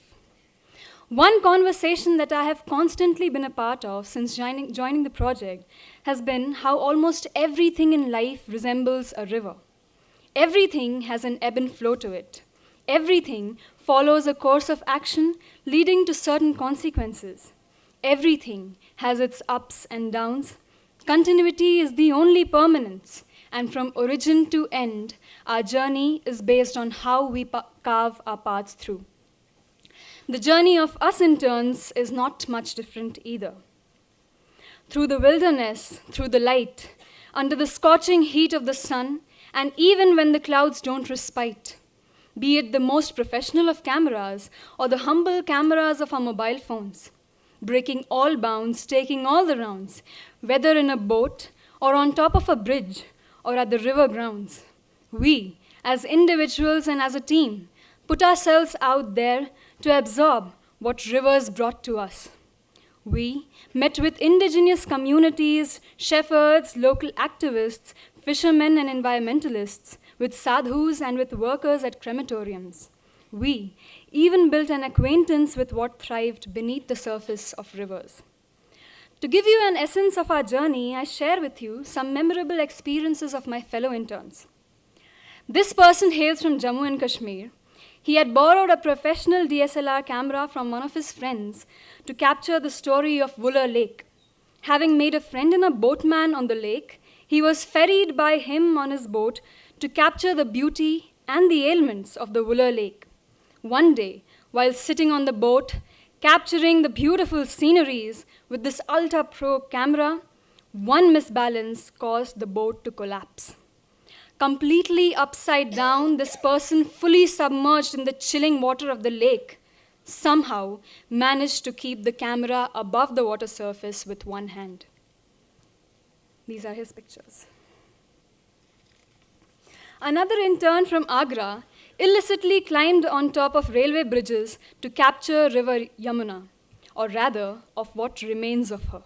One conversation that I have constantly been a part of since joining the project has been how almost everything in life resembles a river. Everything has an ebb and flow to it. Everything follows a course of action leading to certain consequences. Everything has its ups and downs. Continuity is the only permanence, and from origin to end, our journey is based on how we carve our paths through. The journey of us interns is not much different either. Through the wilderness, through the light, under the scorching heat of the sun, and even when the clouds don't respite, be it the most professional of cameras or the humble cameras of our mobile phones, breaking all bounds, taking all the rounds, whether in a boat or on top of a bridge or at the river grounds, we, as individuals and as a team, put ourselves out there to absorb what rivers brought to us. We met with indigenous communities, shepherds, local activists, fishermen and environmentalists, with sadhus and with workers at crematoriums. We even built an acquaintance with what thrived beneath the surface of rivers. To give you an essence of our journey, I share with you some memorable experiences of my fellow interns. This person hails from Jammu and Kashmir. He had borrowed a professional DSLR camera from one of his friends to capture the story of Wooler Lake. Having made a friend in a boatman on the lake, he was ferried by him on his boat to capture the beauty and the ailments of the Wooler Lake. One day, while sitting on the boat, capturing the beautiful sceneries with this Ultra Pro camera, one misbalance caused the boat to collapse. Completely upside down, this person, fully submerged in the chilling water of the lake, somehow managed to keep the camera above the water surface with one hand. These are his pictures. Another intern from Agra illicitly climbed on top of railway bridges to capture River Yamuna, or rather, of what remains of her.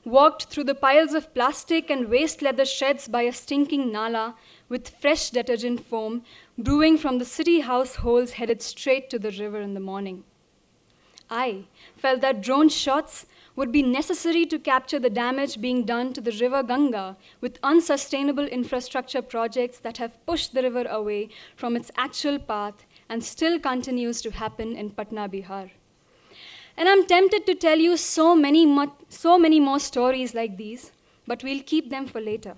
Walked through the piles of plastic and waste leather sheds by a stinking nala with fresh detergent foam brewing from the city households headed straight to the river in the morning. I felt that drone shots would be necessary to capture the damage being done to the river Ganga with unsustainable infrastructure projects that have pushed the river away from its actual path and still continues to happen in Patna, Bihar. And I'm tempted to tell you so many more stories like these, but we'll keep them for later.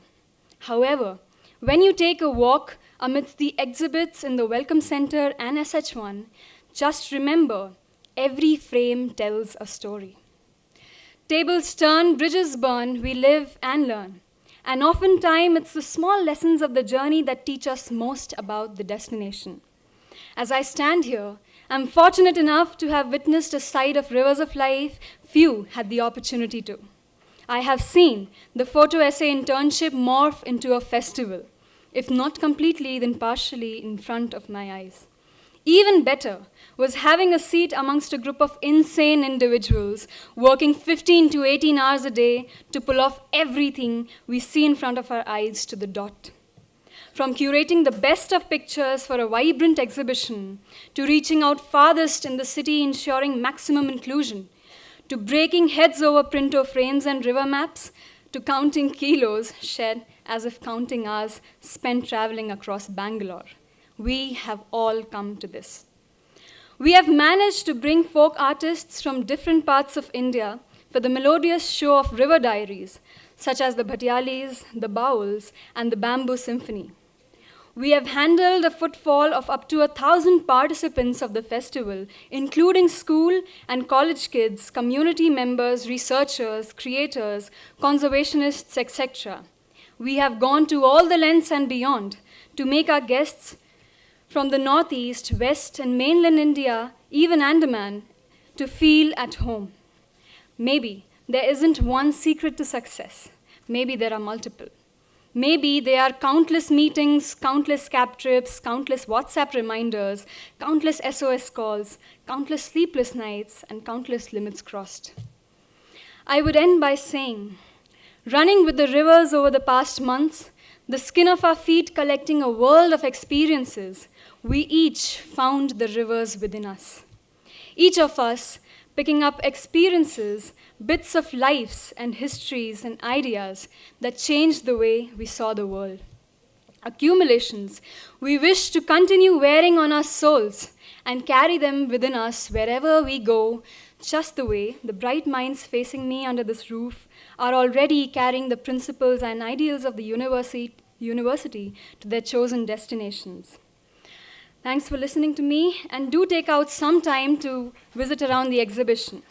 However, when you take a walk amidst the exhibits in the Welcome Center and SH1, just remember, every frame tells a story. Tables turn, bridges burn, we live and learn. And oftentimes, it's the small lessons of the journey that teach us most about the destination. As I stand here, I'm fortunate enough to have witnessed a side of Rivers of Life few had the opportunity to. I have seen the photo essay internship morph into a festival, if not completely, then partially in front of my eyes. Even better was having a seat amongst a group of insane individuals working 15 to 18 hours a day to pull off everything we see in front of our eyes to the dot. From curating the best of pictures for a vibrant exhibition, to reaching out farthest in the city ensuring maximum inclusion, to breaking heads over printer frames and river maps, to counting kilos shed as if counting hours spent traveling across Bangalore. We have all come to this. We have managed to bring folk artists from different parts of India for the melodious show of river diaries, such as the Bhatialis, the Bowls, and the Bamboo Symphony. We have handled a footfall of up to 1,000 participants of the festival, including school and college kids, community members, researchers, creators, conservationists, etc. We have gone to all the lengths and beyond to make our guests from the Northeast, West, and mainland India, even Andaman, to feel at home. Maybe there isn't one secret to success. Maybe there are multiple. Maybe there are countless meetings, countless cab trips, countless WhatsApp reminders, countless SOS calls, countless sleepless nights, and countless limits crossed. I would end by saying, running with the rivers over the past months, the skin of our feet collecting a world of experiences, we each found the rivers within us. Each of us picking up experiences, bits of lives and histories and ideas that changed the way we saw the world. Accumulations we wish to continue wearing on our souls and carry them within us wherever we go, just the way the bright minds facing me under this roof are already carrying the principles and ideals of the university to their chosen destinations. Thanks for listening to me, and do take out some time to visit around the exhibition.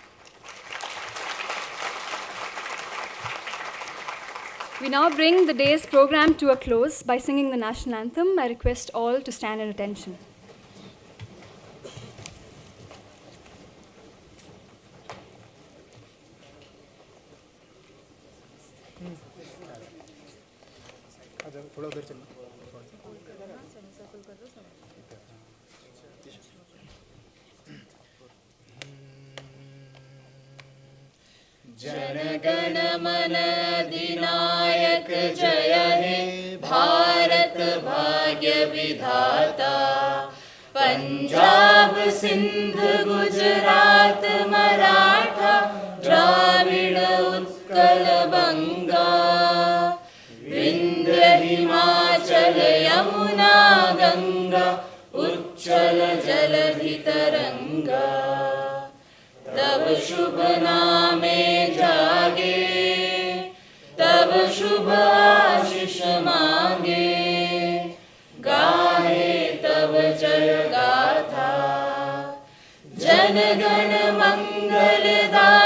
We now bring the day's program to a close by singing the national anthem. I request all to stand at attention. जनगण मन अधिनायक जय हे भारत भाग्य विधाता पंजाब सिंध गुजरात मराठा द्राविड़ उत्कल बंगा विंध्य हिमाचल यमुना गंगा उच्चल जलधि तरंगा तब शुभ नामे जागे तब शुभ आशीष मांगे गाहे तब जय गाथा जन गण मंगलदायक